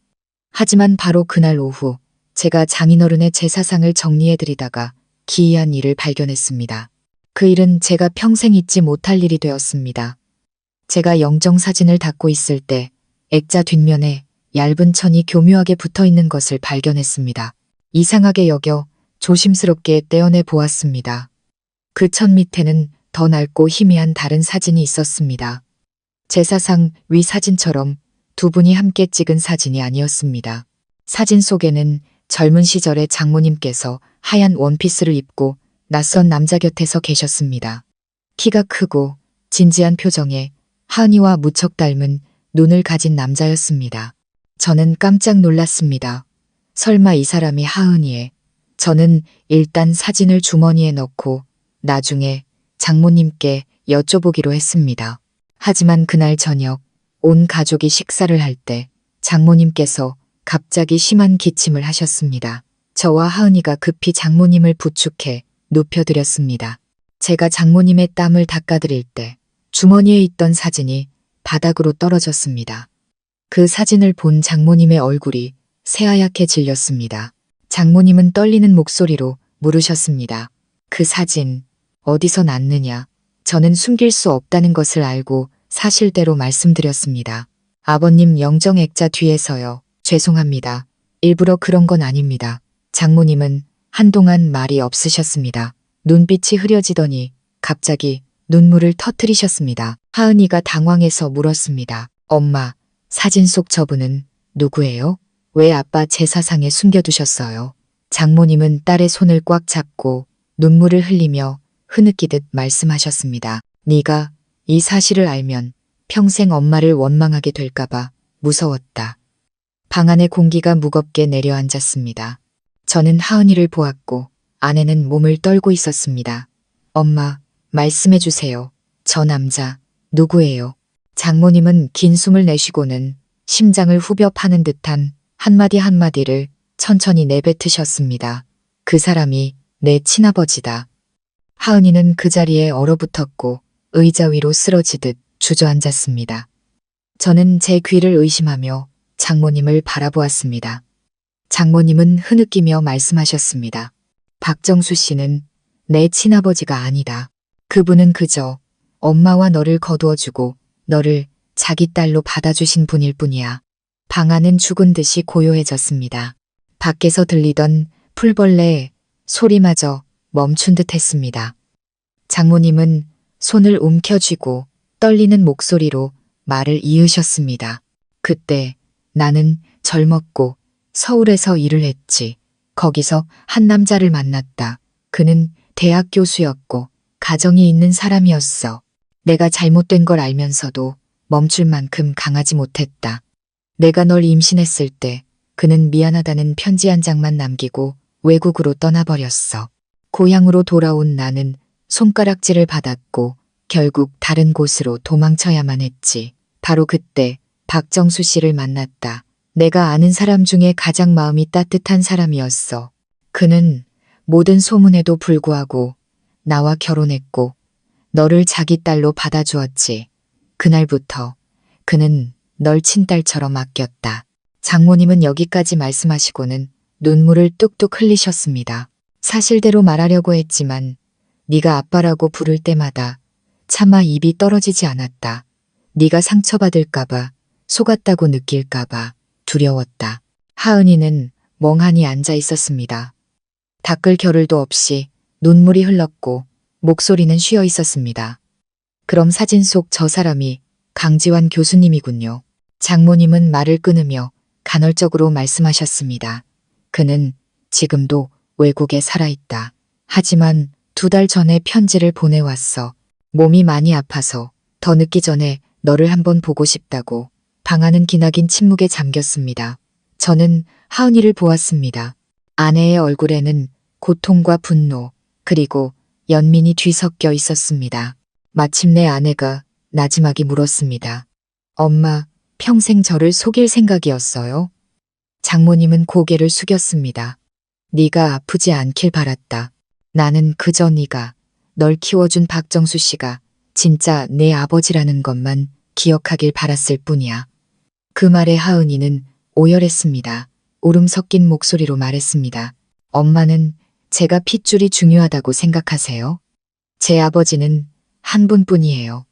하지만 바로 그날 오후 제가 장인어른의 제사상을 정리해드리다가 기이한 일을 발견했습니다. 그 일은 제가 평생 잊지 못할 일이 되었습니다. 제가 영정사진을 닫고 있을 때 액자 뒷면에 얇은 천이 교묘하게 붙어있는 것을 발견했습니다. 이상하게 여겨 조심스럽게 떼어내 보았습니다. 그 천 밑에는 더 낡고 희미한 다른 사진이 있었습니다. 제사상 위 사진처럼 두 분이 함께 찍은 사진이 아니었습니다. 사진 속에는 젊은 시절의 장모님께서 하얀 원피스를 입고 낯선 남자 곁에서 계셨습니다. 키가 크고 진지한 표정에 하은이와 무척 닮은 눈을 가진 남자였습니다. 저는 깜짝 놀랐습니다. 설마 이 사람이 하은이에. 저는 일단 사진을 주머니에 넣고 나중에 장모님께 여쭤보기로 했습니다. 하지만 그날 저녁 온 가족이 식사를 할 때 장모님께서 갑자기 심한 기침을 하셨습니다. 저와 하은이가 급히 장모님을 부축해 눕혀드렸습니다. 제가 장모님의 땀을 닦아드릴 때 주머니에 있던 사진이 바닥으로 떨어졌습니다. 그 사진을 본 장모님의 얼굴이 새하얗게 질렸습니다. 장모님은 떨리는 목소리로 물으셨습니다. 그 사진 어디서 났느냐? 저는 숨길 수 없다는 것을 알고 사실대로 말씀드렸습니다. 아버님 영정 액자 뒤에서요. 죄송합니다. 일부러 그런 건 아닙니다. 장모님은 한동안 말이 없으셨습니다. 눈빛이 흐려지더니 갑자기 눈물을 터뜨리셨습니다. 하은이가 당황해서 물었습니다. 엄마, 사진 속 저분은 누구예요? 왜 아빠 제사상에 숨겨두셨어요? 장모님은 딸의 손을 꽉 잡고 눈물을 흘리며 흐느끼듯 말씀하셨습니다. 네가 이 사실을 알면 평생 엄마를 원망하게 될까봐 무서웠다. 방 안의 공기가 무겁게 내려앉았습니다. 저는 하은이를 보았고 아내는 몸을 떨고 있었습니다. 엄마, 말씀해 주세요. 저 남자 누구예요? 장모님은 긴 숨을 내쉬고는 심장을 후벼 파는 듯한 한마디 한마디를 천천히 내뱉으셨습니다. 그 사람이 내 친아버지다. 하은이는 그 자리에 얼어붙었고 의자 위로 쓰러지듯 주저앉았습니다. 저는 제 귀를 의심하며 장모님을 바라보았습니다. 장모님은 흐느끼며 말씀하셨습니다. 박정수 씨는 내 친아버지가 아니다. 그분은 그저 엄마와 너를 거두어주고 너를 자기 딸로 받아주신 분일 뿐이야. 방 안은 죽은 듯이 고요해졌습니다. 밖에서 들리던 풀벌레의 소리마저 멈춘 듯 했습니다. 장모님은 손을 움켜쥐고 떨리는 목소리로 말을 이으셨습니다. 그때 나는 젊었고 서울에서 일을 했지. 거기서 한 남자를 만났다. 그는 대학 교수였고 가정이 있는 사람이었어. 내가 잘못된 걸 알면서도 멈출 만큼 강하지 못했다. 내가 널 임신했을 때 그는 미안하다는 편지 한 장만 남기고 외국으로 떠나버렸어. 고향으로 돌아온 나는 손가락질을 받았고 결국 다른 곳으로 도망쳐야만 했지. 바로 그때 박정수 씨를 만났다. 내가 아는 사람 중에 가장 마음이 따뜻한 사람이었어. 그는 모든 소문에도 불구하고 나와 결혼했고 너를 자기 딸로 받아주었지. 그날부터 그는 널 친딸처럼 아꼈다. 장모님은 여기까지 말씀하시고는 눈물을 뚝뚝 흘리셨습니다. 사실대로 말하려고 했지만 네가 아빠라고 부를 때마다 차마 입이 떨어지지 않았다. 네가 상처받을까봐, 속았다고 느낄까봐 두려웠다. 하은이는 멍하니 앉아 있었습니다. 닦을 겨를도 없이 눈물이 흘렀고 목소리는 쉬어 있었습니다. 그럼 사진 속 저 사람이 강지환 교수님이군요. 장모님은 말을 끊으며 간헐적으로 말씀하셨습니다. 그는 지금도 외국에 살아있다. 하지만 2달 전에 편지를 보내왔어. 몸이 많이 아파서 더 늦기 전에 너를 한번 보고 싶다고. 방 안은 기나긴 침묵에 잠겼습니다. 저는 하은이를 보았습니다. 아내의 얼굴에는 고통과 분노 그리고 연민이 뒤섞여 있었습니다. 마침내 아내가 나지막이 물었습니다. 엄마, 평생 저를 속일 생각이었어요? 장모님은 고개를 숙였습니다. 네가 아프지 않길 바랐다. 나는 그저 네가 널 키워준 박정수 씨가 진짜 내 아버지라는 것만 기억하길 바랐을 뿐이야. 그 말에 하은이는 오열했습니다. 울음 섞인 목소리로 말했습니다. 엄마는 제가 핏줄이 중요하다고 생각하세요? 제 아버지는 한 분뿐이에요.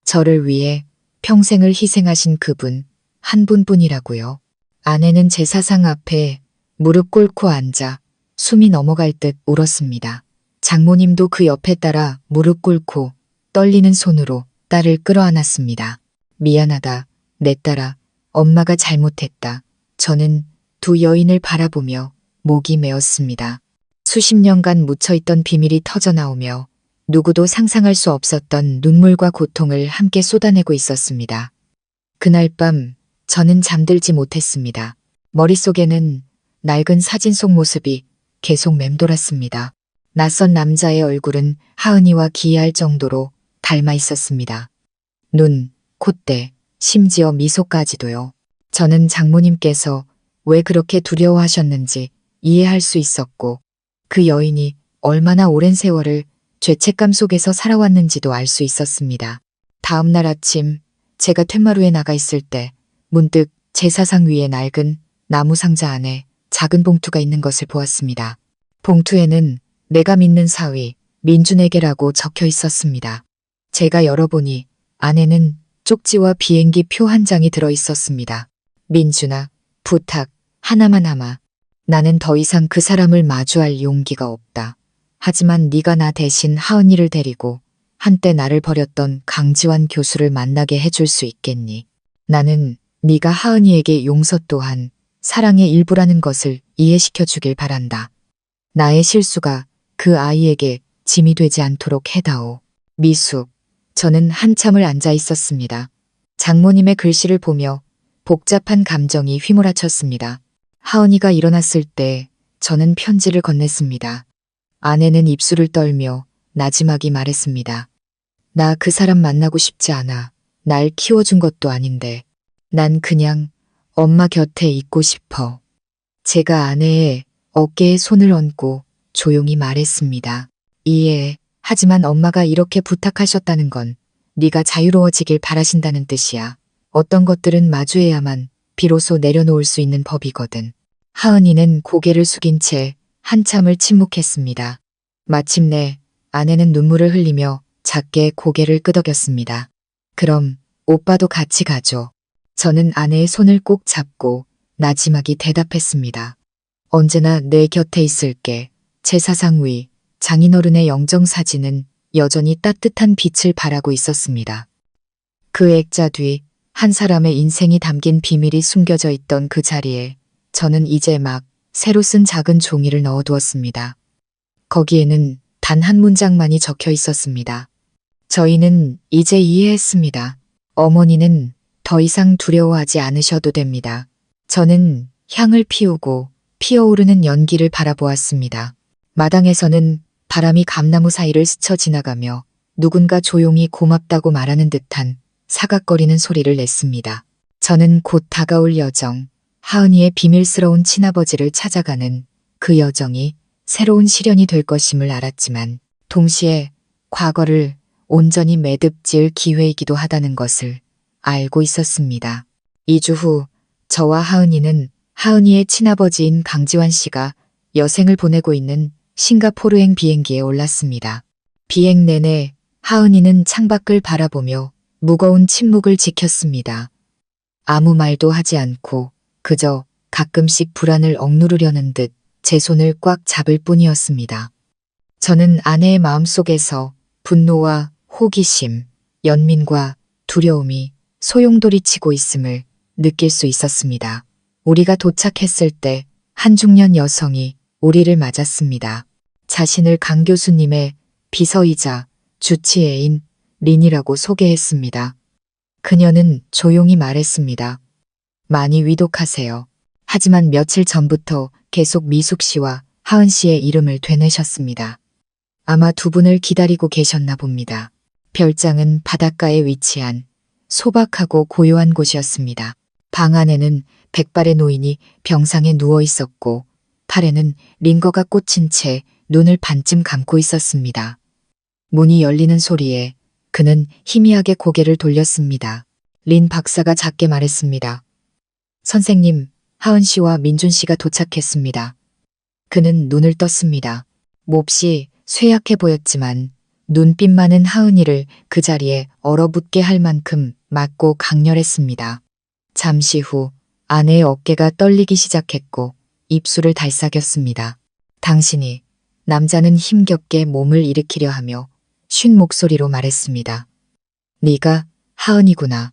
저를 위해 평생을 희생하신 그분 한 분뿐이라고요. 아내는 제사상 앞에 무릎 꿇고 앉아 숨이 넘어갈 듯 울었습니다. 장모님도 그 옆에 따라 무릎 꿇고 떨리는 손으로 딸을 끌어안았습니다. 미안하다, 내 딸아. 엄마가 잘못했다. 저는 두 여인을 바라보며 목이 메었습니다. 수십 년간 묻혀있던 비밀이 터져나오며 누구도 상상할 수 없었던 눈물과 고통을 함께 쏟아내고 있었습니다. 그날 밤 저는 잠들지 못했습니다. 머릿속에는 낡은 사진 속 모습이 계속 맴돌았습니다. 낯선 남자의 얼굴은 하은이와 기이할 정도로 닮아 있었습니다. 눈, 콧대, 심지어 미소까지도요. 저는 장모님께서 왜 그렇게 두려워하셨는지 이해할 수 있었고 그 여인이 얼마나 오랜 세월을 죄책감 속에서 살아왔는지도 알 수 있었습니다. 다음 날 아침 제가 퇴마루에 나가 있을 때 문득 제사상 위에 낡은 나무 상자 안에 작은 봉투가 있는 것을 보았습니다. 봉투에는 내가 믿는 사위 민준에게라고 적혀 있었습니다. 제가 열어보니 안에는 쪽지와 비행기 표 한 장이 들어 있었습니다. 민준아, 부탁 하나만 하마. 나는 더 이상 그 사람을 마주할 용기가 없다. 하지만 네가 나 대신 하은이를 데리고 한때 나를 버렸던 강지환 교수를 만나게 해줄 수 있겠니? 나는 네가 하은이에게 용서 또한 사랑의 일부라는 것을 이해시켜 주길 바란다. 나의 실수가 그 아이에게 짐이 되지 않도록 해다오. 미숙, 저는 한참을 앉아 있었습니다. 장모님의 글씨를 보며 복잡한 감정이 휘몰아쳤습니다. 하은이가 일어났을 때 저는 편지를 건넸습니다. 아내는 입술을 떨며 나지막이 말했습니다. 나 그 사람 만나고 싶지 않아. 날 키워준 것도 아닌데. 난 그냥 엄마 곁에 있고 싶어. 제가 아내의 어깨에 손을 얹고 조용히 말했습니다. 이해해. 하지만 엄마가 이렇게 부탁하셨다는 건 네가 자유로워지길 바라신다는 뜻이야. 어떤 것들은 마주해야만 비로소 내려놓을 수 있는 법이거든. 하은이는 고개를 숙인 채 한참을 침묵했습니다. 마침내 아내는 눈물을 흘리며 작게 고개를 끄덕였습니다. 그럼 오빠도 같이 가죠. 저는 아내의 손을 꼭 잡고 나지막이 대답했습니다. 언제나 내 곁에 있을게. 제 사상 위 장인어른의 영정사진은 여전히 따뜻한 빛을 발하고 있었습니다. 그 액자 뒤 한 사람의 인생이 담긴 비밀이 숨겨져 있던 그 자리에 저는 이제 막 새로 쓴 작은 종이를 넣어두었습니다. 거기에는 단 한 문장만이 적혀 있었습니다. 저희는 이제 이해했습니다. 어머니는 더 이상 두려워하지 않으셔도 됩니다. 저는 향을 피우고 피어오르는 연기를 바라보았습니다. 마당에서는 바람이 감나무 사이를 스쳐 지나가며 누군가 조용히 고맙다고 말하는 듯한 사각거리는 소리를 냈습니다. 저는 곧 다가올 여정, 하은이의 비밀스러운 친아버지를 찾아가는 그 여정이 새로운 시련이 될 것임을 알았지만 동시에 과거를 온전히 매듭지을 기회이기도 하다는 것을 알고 있었습니다. 2주 후 저와 하은이는 하은이의 친아버지인 강지환 씨가 여생을 보내고 있는 싱가포르행 비행기에 올랐습니다. 비행 내내 하은이는 창밖을 바라보며 무거운 침묵을 지켰습니다. 아무 말도 하지 않고 그저 가끔씩 불안을 억누르려는 듯 제 손을 꽉 잡을 뿐이었습니다. 저는 아내의 마음속에서 분노와 호기심, 연민과 두려움이 소용돌이치고 있음을 느낄 수 있었습니다. 우리가 도착했을 때 한 중년 여성이 우리를 맞았습니다. 자신을 강 교수님의 비서이자 주치의인 린이라고 소개했습니다. 그녀는 조용히 말했습니다. 많이 위독하세요. 하지만 며칠 전부터 계속 미숙 씨와 하은 씨의 이름을 되뇌셨습니다. 아마 두 분을 기다리고 계셨나 봅니다. 별장은 바닷가에 위치한 소박하고 고요한 곳이었습니다. 방 안에는 백발의 노인이 병상에 누워 있었고 팔에는 링거가 꽂힌 채 눈을 반쯤 감고 있었습니다. 문이 열리는 소리에 그는 희미하게 고개를 돌렸습니다. 린 박사가 작게 말했습니다. 선생님, 하은 씨와 민준 씨가 도착했습니다. 그는 눈을 떴습니다. 몹시 쇠약해 보였지만 눈빛만은 하은이를 그 자리에 얼어붙게 할 만큼 맑고 강렬했습니다. 잠시 후 아내의 어깨가 떨리기 시작했고 입술을 달싹였습니다. 당신이 남자는 힘겹게 몸을 일으키려 하며 쉰 목소리로 말했습니다. 네가 하은이구나.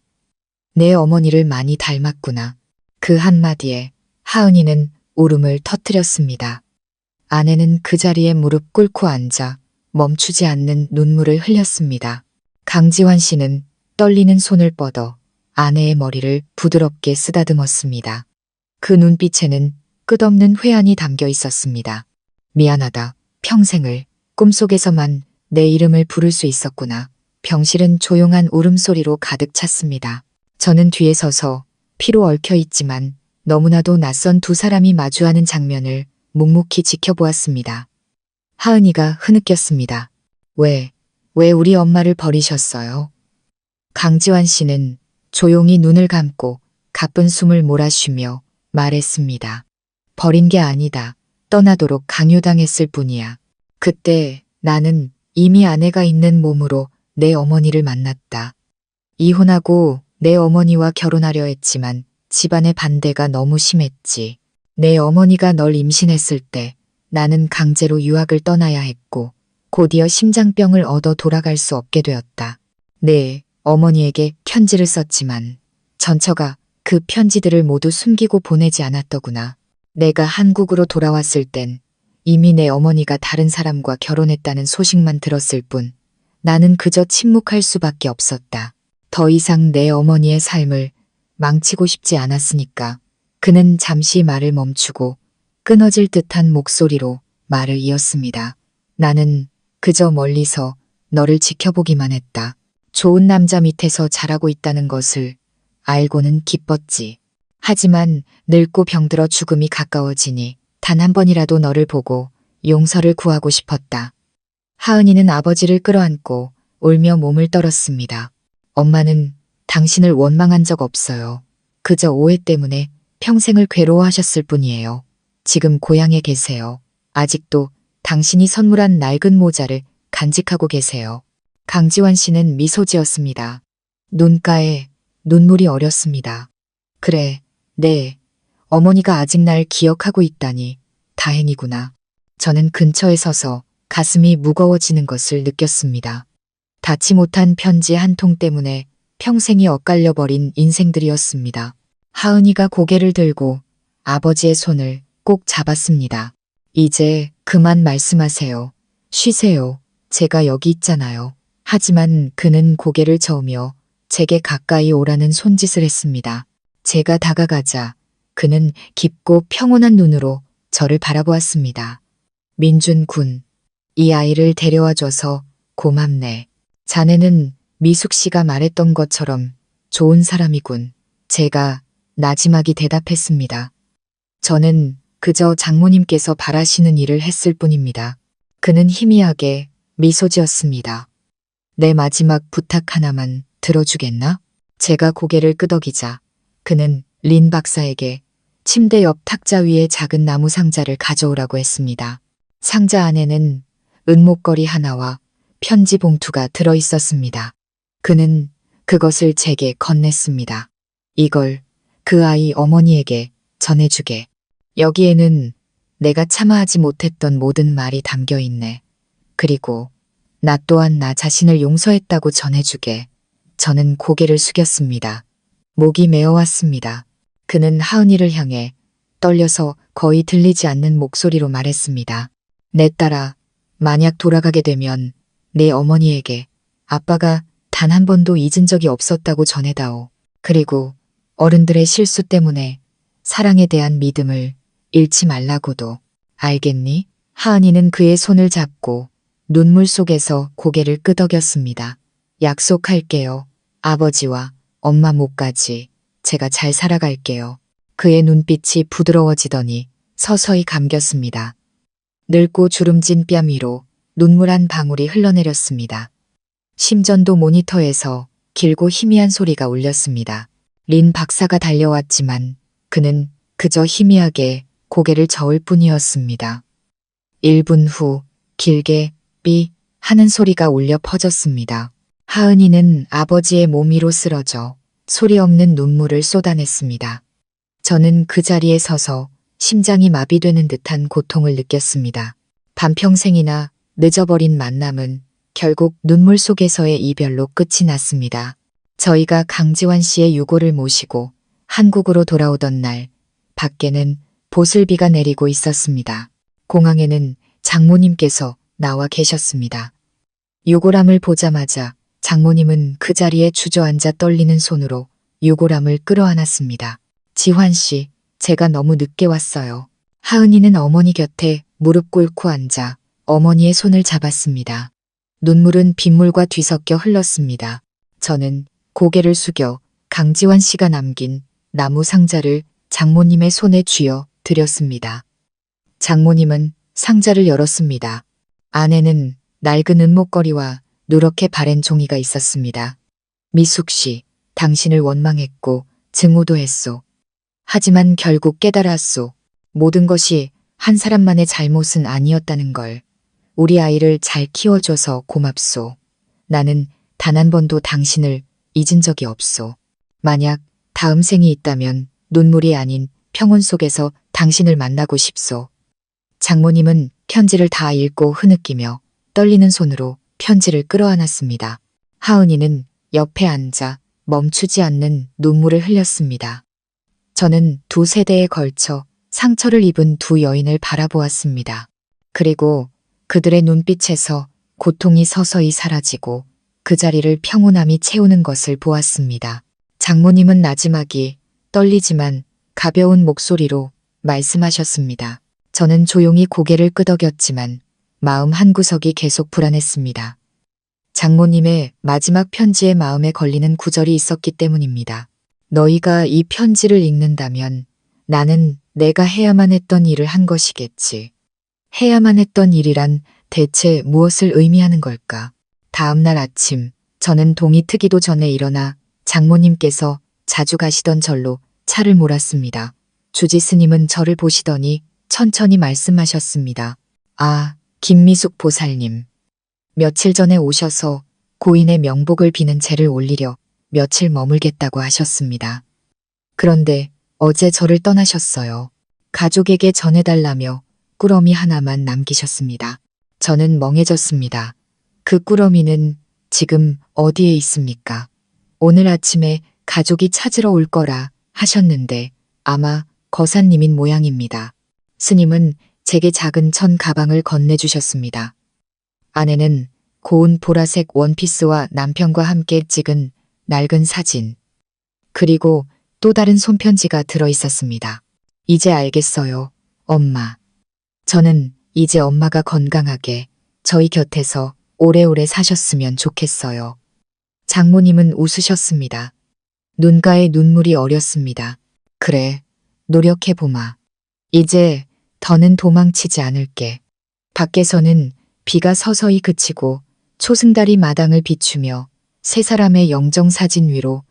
내 어머니를 많이 닮았구나. 그 한마디에 하은이는 울음을 터뜨렸습니다. 아내는 그 자리에 무릎 꿇고 앉아 멈추지 않는 눈물을 흘렸습니다. 강지환 씨는 떨리는 손을 뻗어 아내의 머리를 부드럽게 쓰다듬었습니다. 그 눈빛에는 끝없는 회한이 담겨 있었습니다. 미안하다. 평생을 꿈속에서만 내 이름을 부를 수 있었구나. 병실은 조용한 울음소리로 가득 찼습니다. 저는 뒤에 서서 피로 얽혀 있지만 너무나도 낯선 두 사람이 마주하는 장면을 묵묵히 지켜보았습니다. 하은이가 흐느꼈습니다. 왜 우리 엄마를 버리셨어요? 강지환 씨는 조용히 눈을 감고 가쁜 숨을 몰아쉬며 말했습니다. 버린 게 아니다. 떠나도록 강요당했을 뿐이야. 그때 나는 이미 아내가 있는 몸으로 내 어머니를 만났다. 이혼하고 내 어머니와 결혼하려 했지만 집안의 반대가 너무 심했지. 내 어머니가 널 임신했을 때 나는 강제로 유학을 떠나야 했고 곧이어 심장병을 얻어 돌아갈 수 없게 되었다. 네, 어머니에게 편지를 썼지만 전처가 그 편지들을 모두 숨기고 보내지 않았더구나. 내가 한국으로 돌아왔을 땐 이미 내 어머니가 다른 사람과 결혼했다는 소식만 들었을 뿐 나는 그저 침묵할 수밖에 없었다. 더 이상 내 어머니의 삶을 망치고 싶지 않았으니까. 그는 잠시 말을 멈추고 끊어질 듯한 목소리로 말을 이었습니다. 나는 그저 멀리서 너를 지켜보기만 했다. 좋은 남자 밑에서 자라고 있다는 것을 알고는 기뻤지. 하지만 늙고 병들어 죽음이 가까워지니 단 한 번이라도 너를 보고 용서를 구하고 싶었다. 하은이는 아버지를 끌어안고 울며 몸을 떨었습니다. 엄마는 당신을 원망한 적 없어요. 그저 오해 때문에 평생을 괴로워하셨을 뿐이에요. 지금 고향에 계세요. 아직도 당신이 선물한 낡은 모자를 간직하고 계세요. 강지환 씨는 미소 지었습니다. 눈가에 눈물이 어렸습니다. 그래, 네. 어머니가 아직 날 기억하고 있다니 다행이구나. 저는 근처에 서서 가슴이 무거워지는 것을 느꼈습니다. 닿지 못한 편지 한 통 때문에 평생이 엇갈려 버린 인생들이었습니다. 하은이가 고개를 들고 아버지의 손을 꼭 잡았습니다. 이제 그만 말씀하세요. 쉬세요. 제가 여기 있잖아요. 하지만 그는 고개를 저으며 제게 가까이 오라는 손짓을 했습니다. 제가 다가가자 그는 깊고 평온한 눈으로 저를 바라보았습니다. 민준 군, 이 아이를 데려와줘서 고맙네. 자네는 미숙 씨가 말했던 것처럼 좋은 사람이군. 제가 나지막이 대답했습니다. 저는 그저 장모님께서 바라시는 일을 했을 뿐입니다. 그는 희미하게 미소 지었습니다. 내 마지막 부탁 하나만 들어주겠나? 제가 고개를 끄덕이자 그는 린 박사에게 침대 옆 탁자 위에 작은 나무 상자를 가져오라고 했습니다. 상자 안에는 은목걸이 하나와 편지 봉투가 들어 있었습니다. 그는 그것을 제게 건넸습니다. 이걸 그 아이 어머니에게 전해주게. 여기에는 내가 참아하지 못했던 모든 말이 담겨 있네. 그리고 나 또한 나 자신을 용서했다고 전해주게. 저는 고개를 숙였습니다. 목이 메어왔습니다. 그는 하은이를 향해 떨려서 거의 들리지 않는 목소리로 말했습니다. 내 딸아, 만약 돌아가게 되면 내 어머니에게 아빠가 단 한 번도 잊은 적이 없었다고 전해다오. 그리고 어른들의 실수 때문에 사랑에 대한 믿음을 잃지 말라고도. 알겠니? 하은이는 그의 손을 잡고 눈물 속에서 고개를 끄덕였습니다. 약속할게요. 아버지와 엄마 목까지 제가 잘 살아갈게요. 그의 눈빛이 부드러워지더니 서서히 감겼습니다. 늙고 주름진 뺨 위로 눈물 한 방울이 흘러내렸습니다. 심전도 모니터에서 길고 희미한 소리가 울렸습니다. 린 박사가 달려왔지만 그는 그저 희미하게 고개를 저을 뿐이었습니다. 1분 후 길게 삐 하는 소리가 울려 퍼졌습니다. 하은이는 아버지의 몸 위로 쓰러져 소리 없는 눈물을 쏟아냈습니다. 저는 그 자리에 서서 심장이 마비되는 듯한 고통을 느꼈습니다. 반평생이나 늦어버린 만남은 결국 눈물 속에서의 이별로 끝이 났습니다. 저희가 강지환 씨의 유고를 모시고 한국으로 돌아오던 날 밖에는 보슬비가 내리고 있었습니다. 공항에는 장모님께서 나와 계셨습니다. 유골함을 보자마자 장모님은 그 자리에 주저앉아 떨리는 손으로 유골함을 끌어안았습니다. 지환 씨, 제가 너무 늦게 왔어요. 하은이는 어머니 곁에 무릎 꿇고 앉아 어머니의 손을 잡았습니다. 눈물은 빗물과 뒤섞여 흘렀습니다. 저는 고개를 숙여 강지환 씨가 남긴 나무 상자를 장모님의 손에 쥐어 드렸습니다. 장모님은 상자를 열었습니다. 안에는 낡은 은목걸이와 누렇게 바랜 종이가 있었습니다. 미숙 씨, 당신을 원망했고 증오도 했소. 하지만 결국 깨달았소. 모든 것이 한 사람만의 잘못은 아니었다는 걸. 우리 아이를 잘 키워줘서 고맙소. 나는 단 한 번도 당신을 잊은 적이 없소. 만약 다음 생이 있다면 눈물이 아닌 평온 속에서 당신을 만나고 싶소. 장모님은 편지를 다 읽고 흐느끼며 떨리는 손으로 편지를 끌어안았습니다. 하은이는 옆에 앉아 멈추지 않는 눈물을 흘렸습니다. 저는 두 세대에 걸쳐 상처를 입은 두 여인을 바라보았습니다. 그리고 그들의 눈빛에서 고통이 서서히 사라지고 그 자리를 평온함이 채우는 것을 보았습니다. 장모님은 나지막이 떨리지만 가벼운 목소리로 말씀하셨습니다. 저는 조용히 고개를 끄덕였지만 마음 한구석이 계속 불안했습니다. 장모님의 마지막 편지에 마음에 걸리는 구절이 있었기 때문입니다. 너희가 이 편지를 읽는다면 나는 내가 해야만 했던 일을 한 것이겠지. 해야만 했던 일이란 대체 무엇을 의미하는 걸까? 다음 날 아침 저는 동이 트기도 전에 일어나 장모님께서 자주 가시던 절로 차를 몰았습니다. 주지 스님은 저를 보시더니 천천히 말씀하셨습니다. 아, 김미숙 보살님. 며칠 전에 오셔서 고인의 명복을 비는 제를 올리려 며칠 머물겠다고 하셨습니다. 그런데 어제 저를 떠나셨어요. 가족에게 전해달라며 꾸러미 하나만 남기셨습니다. 저는 멍해졌습니다. 그 꾸러미는 지금 어디에 있습니까? 오늘 아침에 가족이 찾으러 올 거라 하셨는데 아마 거사님인 모양입니다. 스님은 제게 작은 천 가방을 건네주셨습니다. 안에는 고운 보라색 원피스와 남편과 함께 찍은 낡은 사진, 그리고 또 다른 손편지가 들어 있었습니다. 이제 알겠어요, 엄마. 저는 이제 엄마가 건강하게 저희 곁에서 오래오래 사셨으면 좋겠어요. 장모님은 웃으셨습니다. 눈가에 눈물이 어렸습니다. 그래, 노력해보마. 이제 더는 도망치지 않을게. 밖에서는 비가 서서히 그치고 초승달이 마당을 비추며 세 사람의 영정사진 위로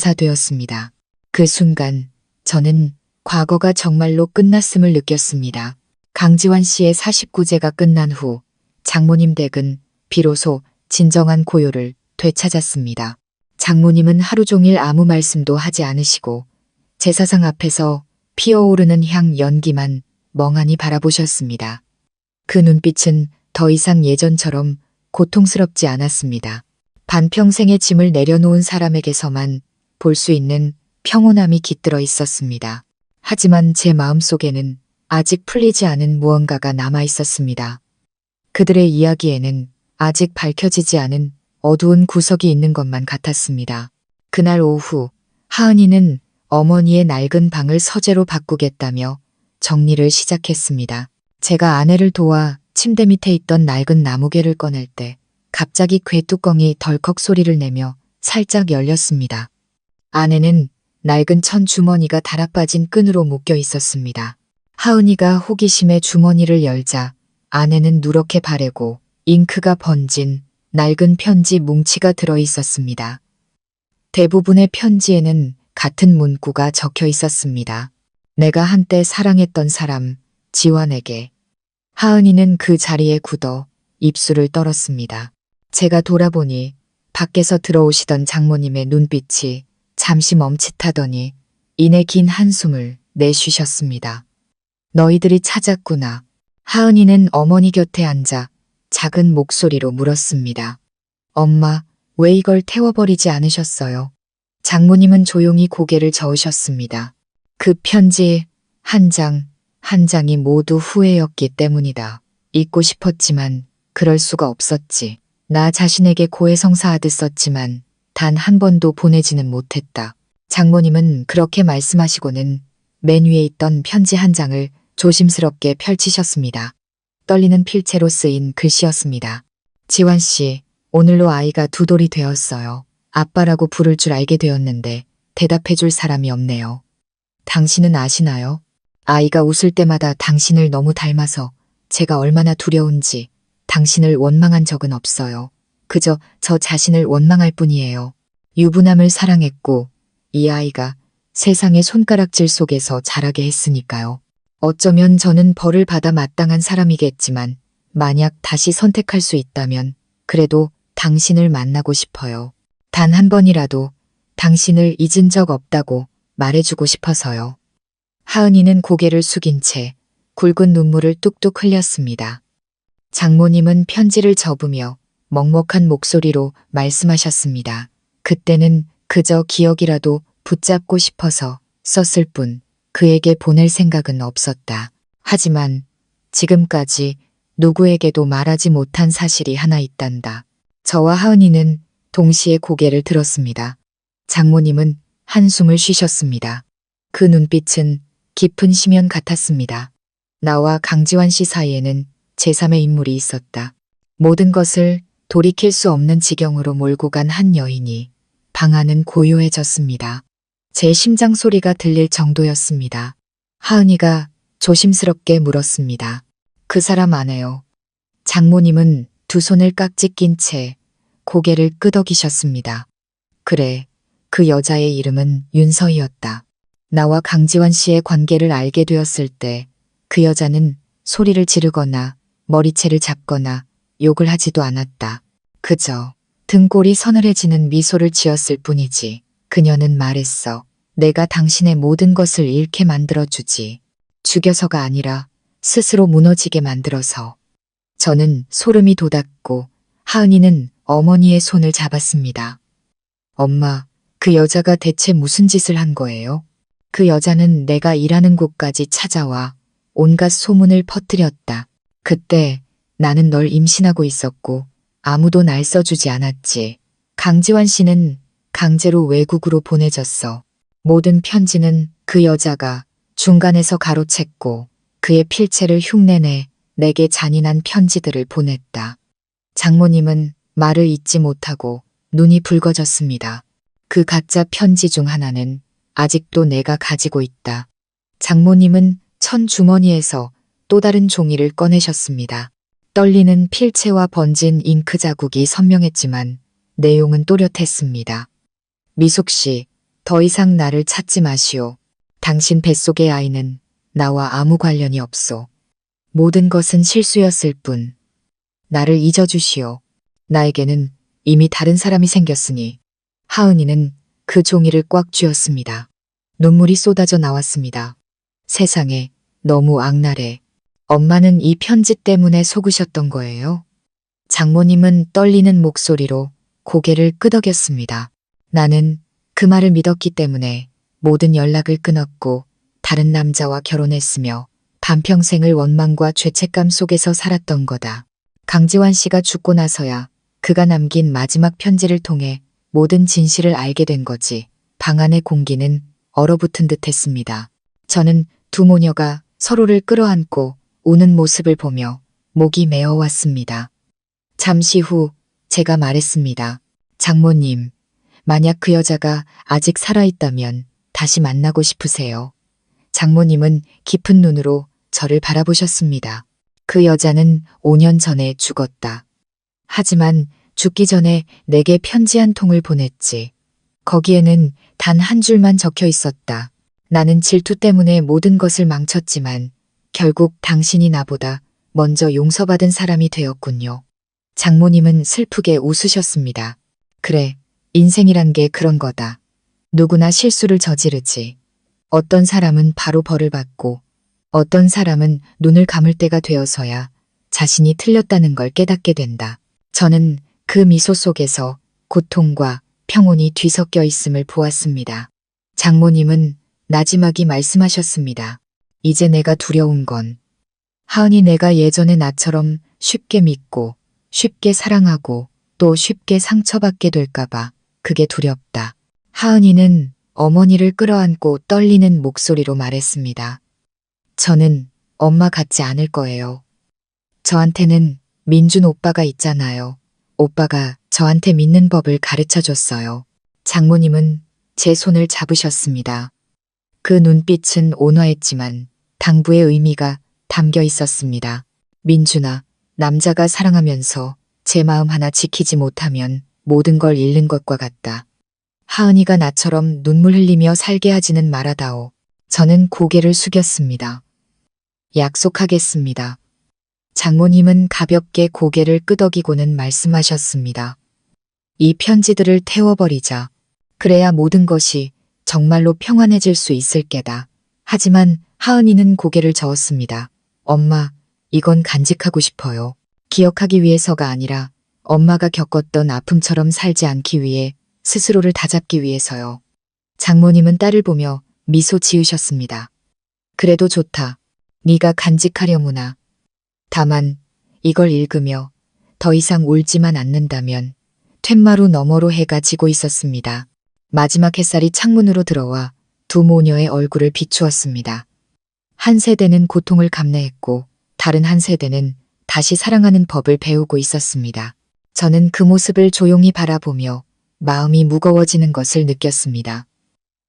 반사되었습니다. 그 순간 저는 과거가 정말로 끝났음을 느꼈습니다. 강지환 씨의 49제가 끝난 후 장모님 댁은 비로소 진정한 고요를 되찾았습니다. 장모님은 하루 종일 아무 말씀도 하지 않으시고 제사상 앞에서 피어오르는 향 연기만 멍하니 바라보셨습니다. 그 눈빛은 더 이상 예전처럼 고통스럽지 않았습니다. 반평생의 짐을 내려놓은 사람에게서만 볼 수 있는 평온함이 깃들어 있었습니다. 하지만 제 마음속에는 아직 풀리지 않은 무언가가 남아 있었습니다. 그들의 이야기에는 아직 밝혀지지 않은 어두운 구석이 있는 것만 같았습니다. 그날 오후 하은이는 어머니의 낡은 방을 서재로 바꾸겠다며 정리를 시작했습니다. 제가 아내를 도와 침대 밑에 있던 낡은 나무개를 꺼낼 때 갑자기 궤뚜껑이 덜컥 소리를 내며 살짝 열렸습니다. 안에는 낡은 천 주머니가 달아빠진 끈으로 묶여 있었습니다. 하은이가 호기심에 주머니를 열자 안에는 누렇게 바래고 잉크가 번진 낡은 편지 뭉치가 들어 있었습니다. 대부분의 편지에는 같은 문구가 적혀 있었습니다. 내가 한때 사랑했던 사람, 지환에게. 하은이는 그 자리에 굳어 입술을 떨었습니다. 제가 돌아보니 밖에서 들어오시던 장모님의 눈빛이 잠시 멈칫하더니 이내 긴 한숨을 내쉬셨습니다. 너희들이 찾았구나. 하은이는 어머니 곁에 앉아 작은 목소리로 물었습니다. 엄마, 왜 이걸 태워버리지 않으셨어요? 장모님은 조용히 고개를 저으셨습니다. 그 편지 한 장, 한 장이 모두 후회였기 때문이다. 잊고 싶었지만 그럴 수가 없었지. 나 자신에게 고해성사하듯 썼지만 단 한 번도 보내지는 못했다. 장모님은 그렇게 말씀하시고는 맨 위에 있던 편지 한 장을 조심스럽게 펼치셨습니다. 떨리는 필체로 쓰인 글씨였습니다. 지환 씨, 오늘로 아이가 두 돌이 되었어요. 아빠라고 부를 줄 알게 되었는데 대답해 줄 사람이 없네요. 당신은 아시나요? 아이가 웃을 때마다 당신을 너무 닮아서 제가 얼마나 두려운지 당신을 원망한 적은 없어요. 그저 저 자신을 원망할 뿐이에요. 유부남을 사랑했고 이 아이가 세상의 손가락질 속에서 자라게 했으니까요. 어쩌면 저는 벌을 받아 마땅한 사람이겠지만 만약 다시 선택할 수 있다면 그래도 당신을 만나고 싶어요. 단 한 번이라도 당신을 잊은 적 없다고 말해주고 싶어서요. 하은이는 고개를 숙인 채 굵은 눈물을 뚝뚝 흘렸습니다. 장모님은 편지를 접으며 먹먹한 목소리로 말씀하셨습니다. 그때는 그저 기억이라도 붙잡고 싶어서 썼을 뿐 그에게 보낼 생각은 없었다. 하지만 지금까지 누구에게도 말하지 못한 사실이 하나 있단다. 저와 하은이는 동시에 고개를 들었습니다. 장모님은 한숨을 쉬셨습니다. 그 눈빛은 깊은 심연 같았습니다. 나와 강지환 씨 사이에는 제3의 인물이 있었다. 모든 것을 돌이킬 수 없는 지경으로 몰고 간 한 여인이 방 안은 고요해졌습니다. 제 심장 소리가 들릴 정도였습니다. 하은이가 조심스럽게 물었습니다. 그 사람 아네요. 장모님은 두 손을 깍지 낀 채 고개를 끄덕이셨습니다. 그래, 그 여자의 이름은 윤서희였다. 나와 강지환 씨의 관계를 알게 되었을 때 그 여자는 소리를 지르거나 머리채를 잡거나 욕을 하지도 않았다. 그저 등골이 서늘해지는 미소를 지었을 뿐이지. 그녀는 말했어. 내가 당신의 모든 것을 잃게 만들어주지. 죽여서가 아니라 스스로 무너지게 만들어서. 저는 소름이 돋았고 하은이는 어머니의 손을 잡았습니다. 엄마, 그 여자가 대체 무슨 짓을 한 거예요? 그 여자는 내가 일하는 곳까지 찾아와 온갖 소문을 퍼뜨렸다. 그때 나는 널 임신하고 있었고 아무도 날 써주지 않았지. 강지환 씨는 강제로 외국으로 보내졌어. 모든 편지는 그 여자가 중간에서 가로챘고 그의 필체를 흉내내 내게 잔인한 편지들을 보냈다. 장모님은 말을 잇지 못하고 눈이 붉어졌습니다. 그 가짜 편지 중 하나는 아직도 내가 가지고 있다. 장모님은 천 주머니에서 또 다른 종이를 꺼내셨습니다. 떨리는 필체와 번진 잉크 자국이 선명했지만 내용은 또렷했습니다. 미숙 씨, 더 이상 나를 찾지 마시오. 당신 뱃속의 아이는 나와 아무 관련이 없소. 모든 것은 실수였을 뿐. 나를 잊어주시오. 나에게는 이미 다른 사람이 생겼으니. 하은이는 그 종이를 꽉 쥐었습니다. 눈물이 쏟아져 나왔습니다. 세상에, 너무 악랄해. 엄마는 이 편지 때문에 속으셨던 거예요? 장모님은 떨리는 목소리로 고개를 끄덕였습니다. 나는 그 말을 믿었기 때문에 모든 연락을 끊었고 다른 남자와 결혼했으며 반평생을 원망과 죄책감 속에서 살았던 거다. 강지환 씨가 죽고 나서야 그가 남긴 마지막 편지를 통해 모든 진실을 알게 된 거지. 방 안의 공기는 얼어붙은 듯 했습니다. 저는 두 모녀가 서로를 끌어안고 우는 모습을 보며 목이 메어왔습니다. 잠시 후 제가 말했습니다. 장모님, 만약 그 여자가 아직 살아있다면 다시 만나고 싶으세요? 장모님은 깊은 눈으로 저를 바라보셨습니다. 그 여자는 5년 전에 죽었다. 하지만 죽기 전에 내게 편지 한 통을 보냈지. 거기에는 단 한 줄만 적혀 있었다. 나는 질투 때문에 모든 것을 망쳤지만 결국 당신이 나보다 먼저 용서받은 사람이 되었군요. 장모님은 슬프게 웃으셨습니다. 그래, 인생이란 게 그런 거다. 누구나 실수를 저지르지. 어떤 사람은 바로 벌을 받고 어떤 사람은 눈을 감을 때가 되어서야 자신이 틀렸다는 걸 깨닫게 된다. 저는 그 미소 속에서 고통과 평온이 뒤섞여 있음을 보았습니다. 장모님은 나지막이 말씀하셨습니다. 이제 내가 두려운 건 하은이 내가 예전에 나처럼 쉽게 믿고 쉽게 사랑하고 또 쉽게 상처받게 될까봐 그게 두렵다. 하은이는 어머니를 끌어안고 떨리는 목소리로 말했습니다. 저는 엄마 같지 않을 거예요. 저한테는 민준 오빠가 있잖아요. 오빠가 저한테 믿는 법을 가르쳐줬어요. 장모님은 제 손을 잡으셨습니다. 그 눈빛은 온화했지만 당부의 의미가 담겨 있었습니다. 민준아, 남자가 사랑하면서 제 마음 하나 지키지 못하면 모든 걸 잃는 것과 같다. 하은이가 나처럼 눈물 흘리며 살게 하지는 말아다오. 저는 고개를 숙였습니다. 약속하겠습니다. 장모님은 가볍게 고개를 끄덕이고는 말씀하셨습니다. 이 편지들을 태워버리자. 그래야 모든 것이 정말로 평안해질 수 있을 게다. 하지만 하은이는 고개를 저었습니다. 엄마, 이건 간직하고 싶어요. 기억하기 위해서가 아니라 엄마가 겪었던 아픔처럼 살지 않기 위해 스스로를 다잡기 위해서요. 장모님은 딸을 보며 미소 지으셨습니다. 그래도 좋다. 네가 간직하려무나. 다만 이걸 읽으며 더 이상 울지만 않는다면 툇마루 너머로 해가 지고 있었습니다. 마지막 햇살이 창문으로 들어와 두 모녀의 얼굴을 비추었습니다. 한 세대는 고통을 감내했고 다른 한 세대는 다시 사랑하는 법을 배우고 있었습니다. 저는 그 모습을 조용히 바라보며 마음이 무거워지는 것을 느꼈습니다.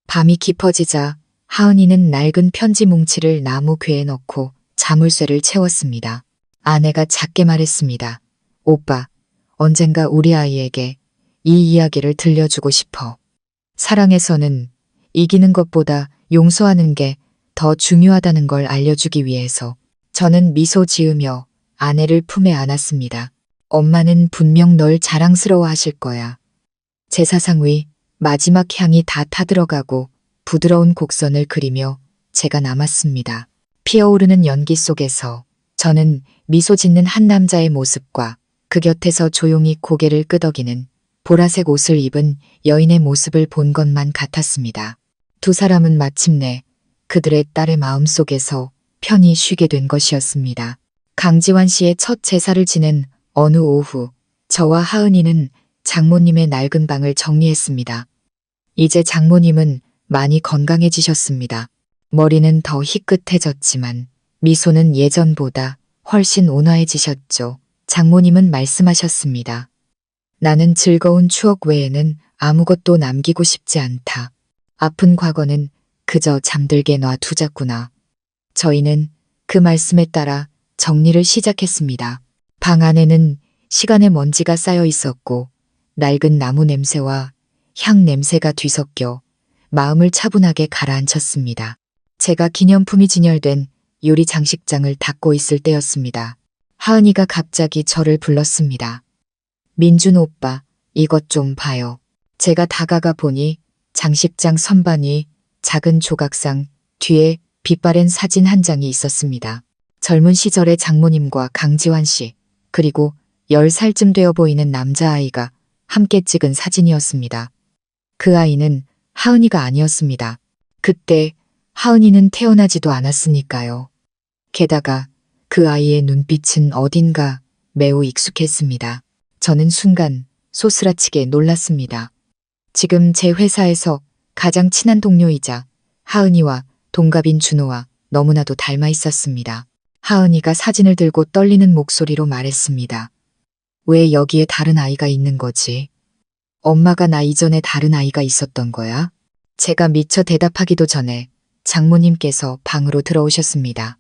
밤이 깊어지자 하은이는 낡은 편지 뭉치를 나무 궤에 넣고 자물쇠를 채웠습니다. 아내가 작게 말했습니다. 오빠, 언젠가 우리 아이에게 이 이야기를 들려주고 싶어. 사랑에서는 이기는 것보다 용서하는 게 더 중요하다는 걸 알려주기 위해서. 저는 미소 지으며 아내를 품에 안았습니다. 엄마는 분명 널 자랑스러워 하실 거야. 제 사상 위 마지막 향이 다 타들어가고 부드러운 곡선을 그리며 제가 남았습니다. 피어오르는 연기 속에서 저는 미소 짓는 한 남자의 모습과 그 곁에서 조용히 고개를 끄덕이는 보라색 옷을 입은 여인의 모습을 본 것만 같았습니다. 두 사람은 마침내 그들의 딸의 마음속에서 편히 쉬게 된 것이었습니다. 강지환 씨의 첫 제사를 지낸 어느 오후, 저와 하은이는 장모님의 낡은 방을 정리했습니다. 이제 장모님은 많이 건강해지셨습니다. 머리는 더 희끗해졌지만 미소는 예전보다 훨씬 온화해지셨죠. 장모님은 말씀하셨습니다. 나는 즐거운 추억 외에는 아무것도 남기고 싶지 않다. 아픈 과거는 그저 잠들게 놔두자꾸나. 저희는 그 말씀에 따라 정리를 시작했습니다. 방 안에는 시간의 먼지가 쌓여 있었고 낡은 나무 냄새와 향 냄새가 뒤섞여 마음을 차분하게 가라앉혔습니다. 제가 기념품이 진열된 유리 장식장을 닫고 있을 때였습니다. 하은이가 갑자기 저를 불렀습니다. 민준 오빠, 이것 좀 봐요. 제가 다가가 보니 장식장 선반 위 작은 조각상 뒤에 빛바랜 사진 한 장이 있었습니다. 젊은 시절의 장모님과 강지환 씨, 그리고 10살쯤 되어 보이는 남자아이가 함께 찍은 사진이었습니다. 그 아이는 하은이가 아니었습니다. 그때 하은이는 태어나지도 않았으니까요. 게다가 그 아이의 눈빛은 어딘가 매우 익숙했습니다. 저는 순간 소스라치게 놀랐습니다. 지금 제 회사에서 가장 친한 동료이자 하은이와 동갑인 준호와 너무나도 닮아 있었습니다. 하은이가 사진을 들고 떨리는 목소리로 말했습니다. 왜 여기에 다른 아이가 있는 거지? 엄마가 나 이전에 다른 아이가 있었던 거야? 제가 미처 대답하기도 전에 장모님께서 방으로 들어오셨습니다.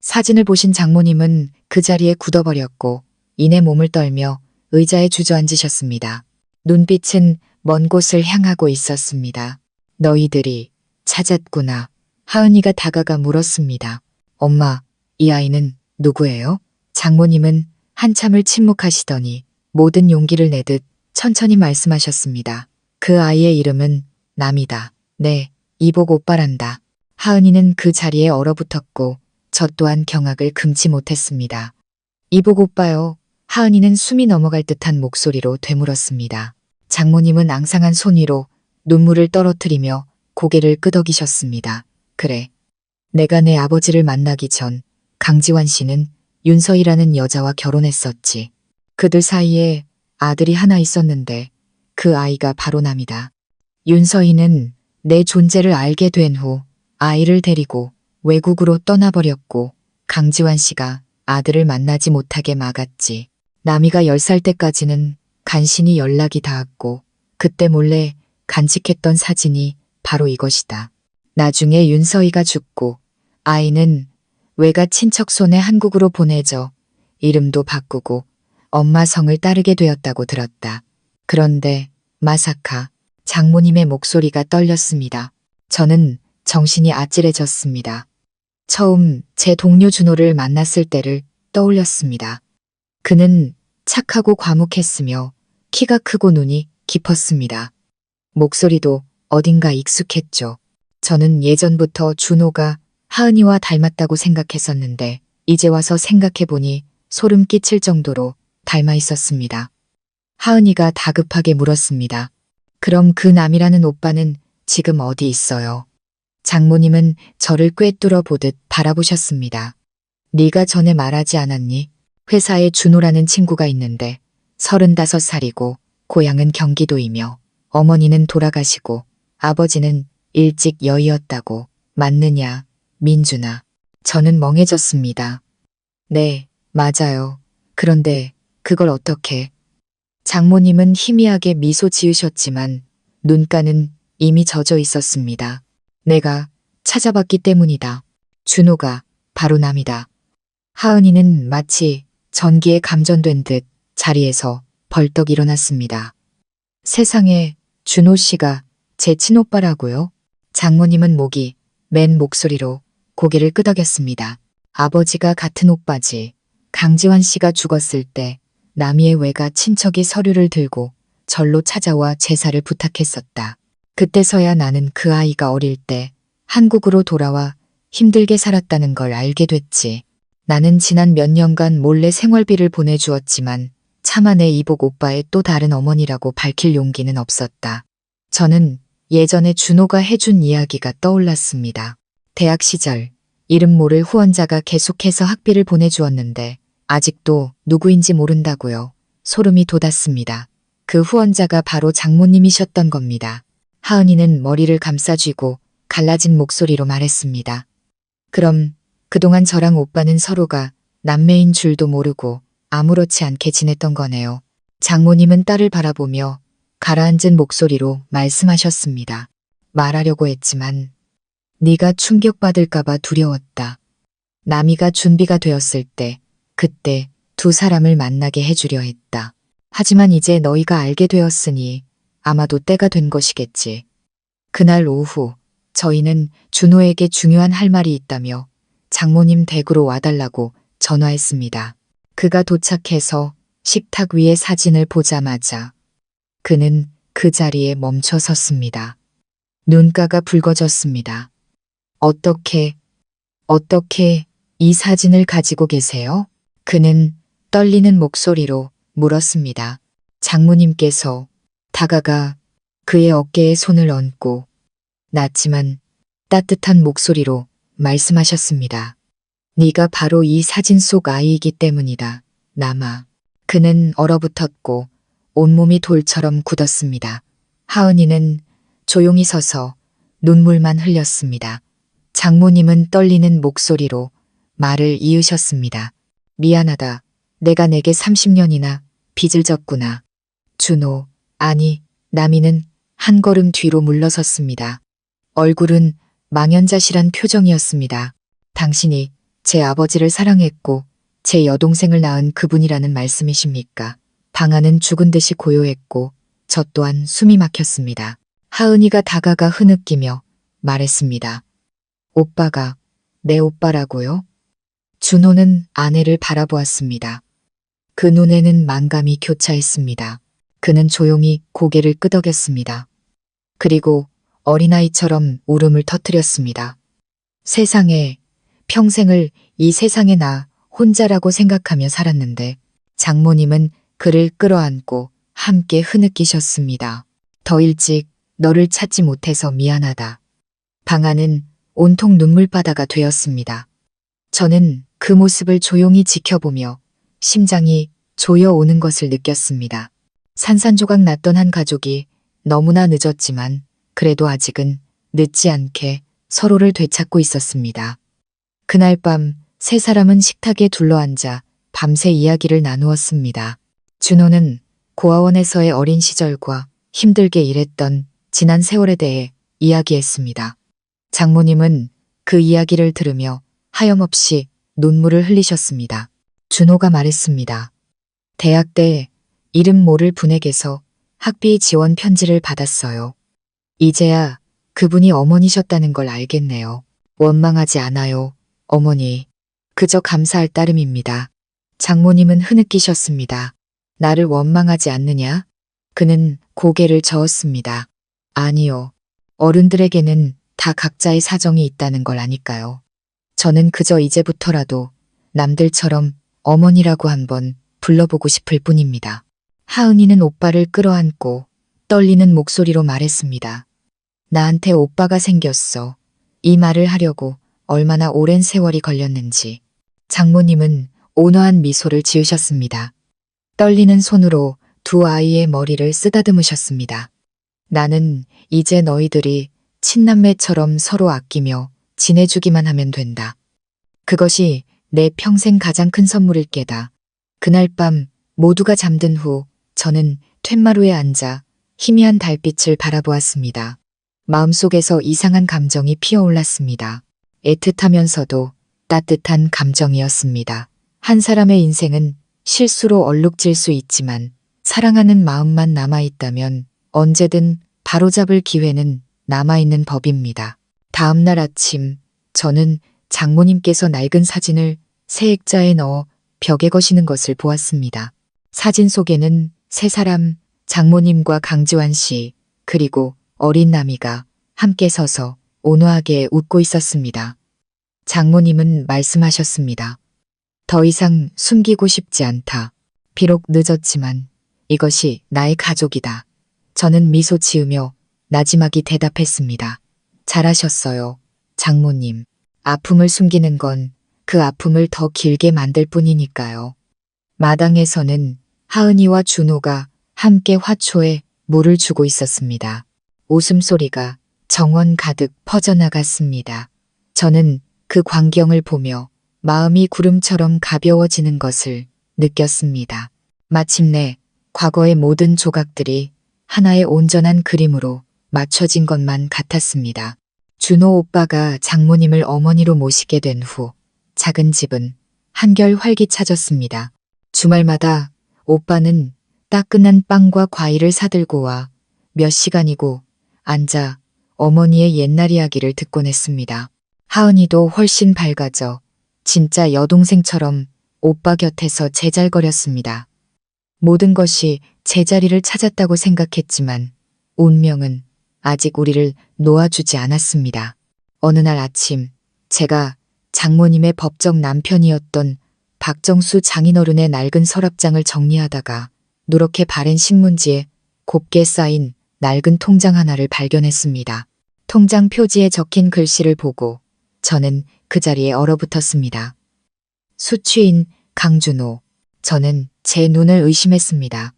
사진을 보신 장모님은 그 자리에 굳어버렸고 이내 몸을 떨며 의자에 주저앉으셨습니다. 눈빛은 먼 곳을 향하고 있었습니다. 너희들이 찾았구나. 하은이가 다가가 물었습니다. 엄마, 이 아이는 누구예요? 장모님은 한참을 침묵하시더니 모든 용기를 내듯 천천히 말씀하셨습니다. 그 아이의 이름은 남이다. 네, 이복 오빠란다. 하은이는 그 자리에 얼어붙었고 저 또한 경악을 금치 못했습니다. 이복 오빠요. 하은이는 숨이 넘어갈 듯한 목소리로 되물었습니다. 장모님은 앙상한 손 위로 눈물을 떨어뜨리며 고개를 끄덕이셨습니다. 그래. 내가 내 아버지를 만나기 전 강지환 씨는 윤서희라는 여자와 결혼했었지. 그들 사이에 아들이 하나 있었는데 그 아이가 바로 남이다. 윤서희는 내 존재를 알게 된 후 아이를 데리고 외국으로 떠나버렸고 강지환 씨가 아들을 만나지 못하게 막았지. 남이가 10살 때까지는 간신히 연락이 닿았고 그때 몰래 간직했던 사진이 바로 이것이다. 나중에 윤서희가 죽고 아이는 외가 친척 손에 한국으로 보내져 이름도 바꾸고 엄마 성을 따르게 되었다고 들었다. 그런데 마사카 장모님의 목소리가 떨렸습니다. 저는 정신이 아찔해졌습니다. 처음 제 동료 준호를 만났을 때를 떠올렸습니다. 그는 착하고 과묵했으며 키가 크고 눈이 깊었습니다. 목소리도 어딘가 익숙했죠. 저는 예전부터 준호가 하은이와 닮았다고 생각했었는데 이제 와서 생각해보니 소름 끼칠 정도로 닮아 있었습니다. 하은이가 다급하게 물었습니다. 그럼 그 남이라는 오빠는 지금 어디 있어요? 장모님은 저를 꿰뚫어 보듯 바라보셨습니다. 네가 전에 말하지 않았니? 회사에 준호라는 친구가 있는데 35살이고 고향은 경기도이며 어머니는 돌아가시고 아버지는 일찍 여의었다고. 맞느냐, 민준아. 저는 멍해졌습니다. 네, 맞아요. 그런데 그걸 어떻게? 장모님은 희미하게 미소 지으셨지만 눈가는 이미 젖어 있었습니다. 내가 찾아봤기 때문이다. 준호가 바로 남이다. 하은이는 마치 전기에 감전된 듯 자리에서 벌떡 일어났습니다. 세상에, 준호 씨가 제 친오빠라고요? 장모님은 목이 맨 목소리로 고개를 끄덕였습니다. 아버지가 같은 오빠지. 강지환 씨가 죽었을 때 남이의 외가 친척이 서류를 들고 절로 찾아와 제사를 부탁했었다. 그때서야 나는 그 아이가 어릴 때 한국으로 돌아와 힘들게 살았다는 걸 알게 됐지. 나는 지난 몇 년간 몰래 생활비를 보내주었지만 차마 내 이복 오빠의 또 다른 어머니라고 밝힐 용기는 없었다. 저는 예전에 준호가 해준 이야기가 떠올랐습니다. 대학 시절 이름 모를 후원자가 계속해서 학비를 보내주었는데 아직도 누구인지 모른다고요. 소름이 돋았습니다. 그 후원자가 바로 장모님이셨던 겁니다. 하은이는 머리를 감싸쥐고 갈라진 목소리로 말했습니다. 그럼 그동안 저랑 오빠는 서로가 남매인 줄도 모르고 아무렇지 않게 지냈던 거네요. 장모님은 딸을 바라보며 가라앉은 목소리로 말씀하셨습니다. 말하려고 했지만 네가 충격받을까봐 두려웠다. 남이가 준비가 되었을 때 그때 두 사람을 만나게 해주려 했다. 하지만 이제 너희가 알게 되었으니 아마도 때가 된 것이겠지. 그날 오후 저희는 준호에게 중요한 할 말이 있다며 장모님 댁으로 와달라고 전화했습니다. 그가 도착해서 식탁 위에 사진을 보자마자 그는 그 자리에 멈춰 섰습니다. 눈가가 붉어졌습니다. 어떻게 이 사진을 가지고 계세요? 그는 떨리는 목소리로 물었습니다. 장모님께서 다가가 그의 어깨에 손을 얹고 낮지만 따뜻한 목소리로 말씀하셨습니다. 네가 바로 이 사진 속 아이이기 때문이다. 남아. 그는 얼어붙었고 온몸이 돌처럼 굳었습니다. 하은이는 조용히 서서 눈물만 흘렸습니다. 장모님은 떨리는 목소리로 말을 이으셨습니다. 미안하다. 내가 내게 30년이나 빚을 졌구나. 준호, 아니, 남이는 한 걸음 뒤로 물러섰습니다. 얼굴은 망연자실한 표정이었습니다. 당신이 제 아버지를 사랑했고 제 여동생을 낳은 그분이라는 말씀이십니까? 방 안은 죽은 듯이 고요했고 저 또한 숨이 막혔습니다. 하은이가 다가가 흐느끼며 말했습니다. 오빠가 내 오빠라고요? 준호는 아내를 바라보았습니다. 그 눈에는 만감이 교차했습니다. 그는 조용히 고개를 끄덕였습니다. 그리고 어린아이처럼 울음을 터뜨렸습니다. 세상에, 평생을 이 세상에 나 혼자라고 생각하며 살았는데 장모님은 그를 끌어안고 함께 흐느끼셨습니다. 더 일찍 너를 찾지 못해서 미안하다. 방 안은 온통 눈물바다가 되었습니다. 저는 그 모습을 조용히 지켜보며 심장이 조여오는 것을 느꼈습니다. 산산조각 났던 한 가족이 너무나 늦었지만 그래도 아직은 늦지 않게 서로를 되찾고 있었습니다. 그날 밤 세 사람은 식탁에 둘러앉아 밤새 이야기를 나누었습니다. 준호는 고아원에서의 어린 시절과 힘들게 일했던 지난 세월에 대해 이야기했습니다. 장모님은 그 이야기를 들으며 하염없이 눈물을 흘리셨습니다. 준호가 말했습니다. 대학 때 이름 모를 분에게서 학비 지원 편지를 받았어요. 이제야 그분이 어머니셨다는 걸 알겠네요. 원망하지 않아요, 어머니. 그저 감사할 따름입니다. 장모님은 흐느끼셨습니다. 나를 원망하지 않느냐? 그는 고개를 저었습니다. 아니요. 어른들에게는 다 각자의 사정이 있다는 걸 아니까요. 저는 그저 이제부터라도 남들처럼 어머니라고 한번 불러보고 싶을 뿐입니다. 하은이는 오빠를 끌어안고 떨리는 목소리로 말했습니다. 나한테 오빠가 생겼어. 이 말을 하려고 얼마나 오랜 세월이 걸렸는지. 장모님은 온화한 미소를 지으셨습니다. 떨리는 손으로 두 아이의 머리를 쓰다듬으셨습니다. 나는 이제 너희들이 친남매처럼 서로 아끼며 지내주기만 하면 된다. 그것이 내 평생 가장 큰 선물일 게다. 그날 밤 모두가 잠든 후 저는 툇마루에 앉아 희미한 달빛을 바라보았습니다. 마음속에서 이상한 감정이 피어올랐습니다. 애틋하면서도 따뜻한 감정이었습니다. 한 사람의 인생은 실수로 얼룩질 수 있지만 사랑하는 마음만 남아있다면 언제든 바로잡을 기회는 남아있는 법입니다. 다음 날 아침 저는 장모님께서 낡은 사진을 세액자에 넣어 벽에 거시는 것을 보았습니다. 사진 속에는 세 사람, 장모님과 강지환 씨, 그리고 어린 나미가 함께 서서 온화하게 웃고 있었습니다. 장모님은 말씀하셨습니다. 더 이상 숨기고 싶지 않다. 비록 늦었지만 이것이 나의 가족이다. 저는 미소 지으며 나지막이 대답했습니다. 잘하셨어요, 장모님. 아픔을 숨기는 건 그 아픔을 더 길게 만들 뿐이니까요. 마당에서는 하은이와 준호가 함께 화초에 물을 주고 있었습니다. 웃음소리가 정원 가득 퍼져나갔습니다. 저는 그 광경을 보며 마음이 구름처럼 가벼워지는 것을 느꼈습니다. 마침내 과거의 모든 조각들이 하나의 온전한 그림으로 맞춰진 것만 같았습니다. 준호 오빠가 장모님을 어머니로 모시게 된 후 작은 집은 한결 활기차졌습니다. 주말마다 오빠는 따끈한 빵과 과일을 사들고 와 몇 시간이고 앉아 어머니의 옛날 이야기를 듣곤 했습니다. 하은이도 훨씬 밝아져 진짜 여동생처럼 오빠 곁에서 제잘거렸습니다. 모든 것이 제자리를 찾았다고 생각했지만 운명은 아직 우리를 놓아주지 않았습니다. 어느 날 아침 제가 장모님의 법적 남편이었던 박정수 장인어른의 낡은 서랍장을 정리하다가 누렇게 바랜 신문지에 곱게 쌓인 낡은 통장 하나를 발견했습니다. 통장 표지에 적힌 글씨를 보고 저는 그 자리에 얼어붙었습니다. 수취인 강준호. 저는 제 눈을 의심했습니다.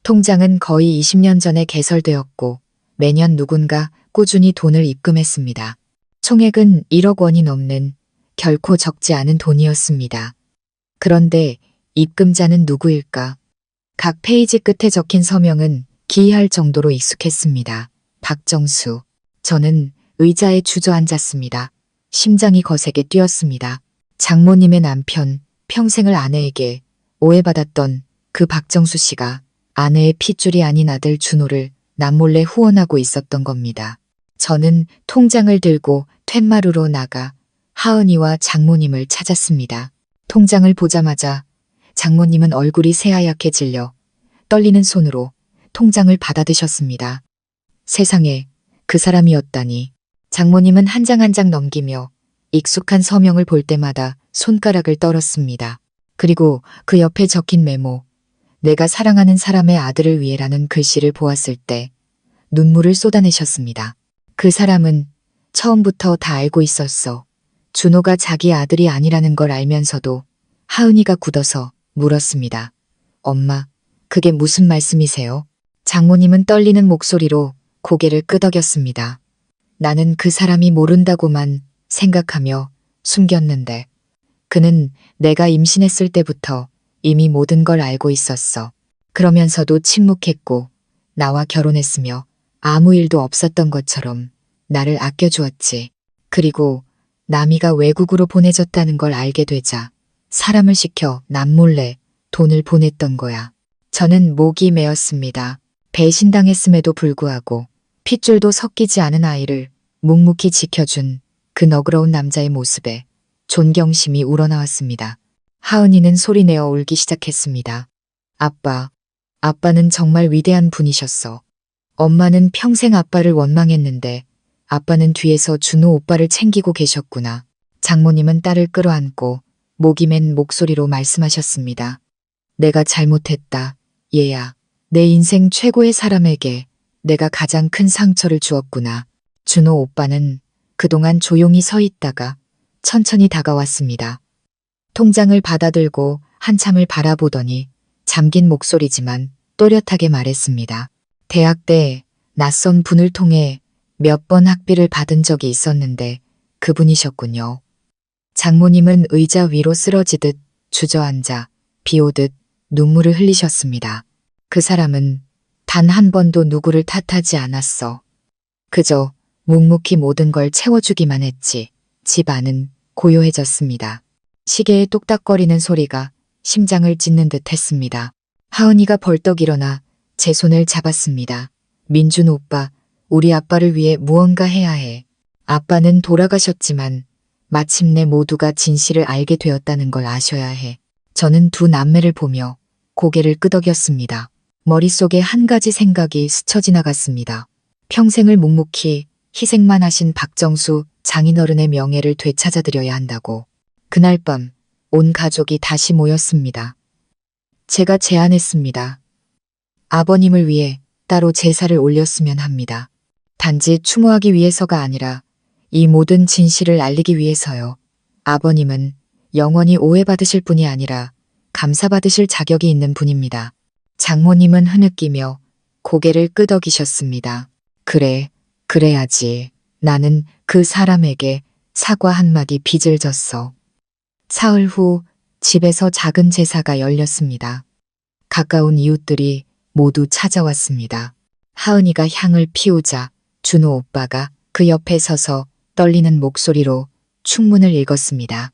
통장은 거의 20년 전에 개설되었고 매년 누군가 꾸준히 돈을 입금했습니다. 총액은 1억 원이 넘는 결코 적지 않은 돈이었습니다. 그런데 입금자는 누구일까? 각 페이지 끝에 적힌 서명은 기이할 정도로 익숙했습니다. 박정수. 저는 의자에 주저앉았습니다. 심장이 거세게 뛰었습니다. 장모님의 남편, 평생을 아내에게 오해받았던 그 박정수 씨가 아내의 핏줄이 아닌 아들 준호를 남몰래 후원하고 있었던 겁니다. 저는 통장을 들고 툇마루로 나가 하은이와 장모님을 찾았습니다. 통장을 보자마자 장모님은 얼굴이 새하얗게 질려 떨리는 손으로 통장을 받아드셨습니다. 세상에 그 사람이었다니. 장모님은 한 장 한 장 넘기며 익숙한 서명을 볼 때마다 손가락을 떨었습니다. 그리고 그 옆에 적힌 메모, 내가 사랑하는 사람의 아들을 위해라는 글씨를 보았을 때 눈물을 쏟아내셨습니다. 그 사람은 처음부터 다 알고 있었어. 준호가 자기 아들이 아니라는 걸 알면서도. 하은이가 굳어서 물었습니다. 엄마, 그게 무슨 말씀이세요? 장모님은 떨리는 목소리로 고개를 끄덕였습니다. 나는 그 사람이 모른다고만 생각하며 숨겼는데 그는 내가 임신했을 때부터 이미 모든 걸 알고 있었어. 그러면서도 침묵했고 나와 결혼했으며 아무 일도 없었던 것처럼 나를 아껴주었지. 그리고 나미가 외국으로 보내졌다는 걸 알게 되자 사람을 시켜 남몰래 돈을 보냈던 거야. 저는 목이 메었습니다. 배신당했음에도 불구하고 핏줄도 섞이지 않은 아이를 묵묵히 지켜준 그 너그러운 남자의 모습에 존경심이 우러나왔습니다. 하은이는 소리내어 울기 시작했습니다. 아빠, 아빠는 정말 위대한 분이셨어. 엄마는 평생 아빠를 원망했는데 아빠는 뒤에서 준호 오빠를 챙기고 계셨구나. 장모님은 딸을 끌어안고 목이 맨 목소리로 말씀하셨습니다. 내가 잘못했다. 얘야, 내 인생 최고의 사람에게 내가 가장 큰 상처를 주었구나. 준호 오빠는 그동안 조용히 서 있다가 천천히 다가왔습니다. 통장을 받아들고 한참을 바라보더니 잠긴 목소리지만 또렷하게 말했습니다. 대학 때 낯선 분을 통해 몇 번 학비를 받은 적이 있었는데 그분이셨군요. 장모님은 의자 위로 쓰러지듯 주저앉아 비오듯 눈물을 흘리셨습니다. 그 사람은 단 한 번도 누구를 탓하지 않았어. 그저 묵묵히 모든 걸 채워주기만 했지. 집 안은 고요해졌습니다. 시계의 똑딱거리는 소리가 심장을 찢는 듯 했습니다. 하은이가 벌떡 일어나 제 손을 잡았습니다. 민준 오빠, 우리 아빠를 위해 무언가 해야 해. 아빠는 돌아가셨지만 마침내 모두가 진실을 알게 되었다는 걸 아셔야 해. 저는 두 남매를 보며 고개를 끄덕였습니다. 머릿속에 한 가지 생각이 스쳐 지나갔습니다. 평생을 묵묵히 희생만 하신 박정수 장인어른의 명예를 되찾아드려야 한다고. 그날 밤 온 가족이 다시 모였습니다. 제가 제안했습니다. 아버님을 위해 따로 제사를 올렸으면 합니다. 단지 추모하기 위해서가 아니라 이 모든 진실을 알리기 위해서요. 아버님은 영원히 오해받으실 분이 아니라 감사받으실 자격이 있는 분입니다. 장모님은 흐느끼며 고개를 끄덕이셨습니다. 그래, 그래야지. 나는 그 사람에게 사과 한마디 빚을 졌어. 사흘 후 집에서 작은 제사가 열렸습니다. 가까운 이웃들이 모두 찾아왔습니다. 하은이가 향을 피우자 준호 오빠가 그 옆에 서서 떨리는 목소리로 축문을 읽었습니다.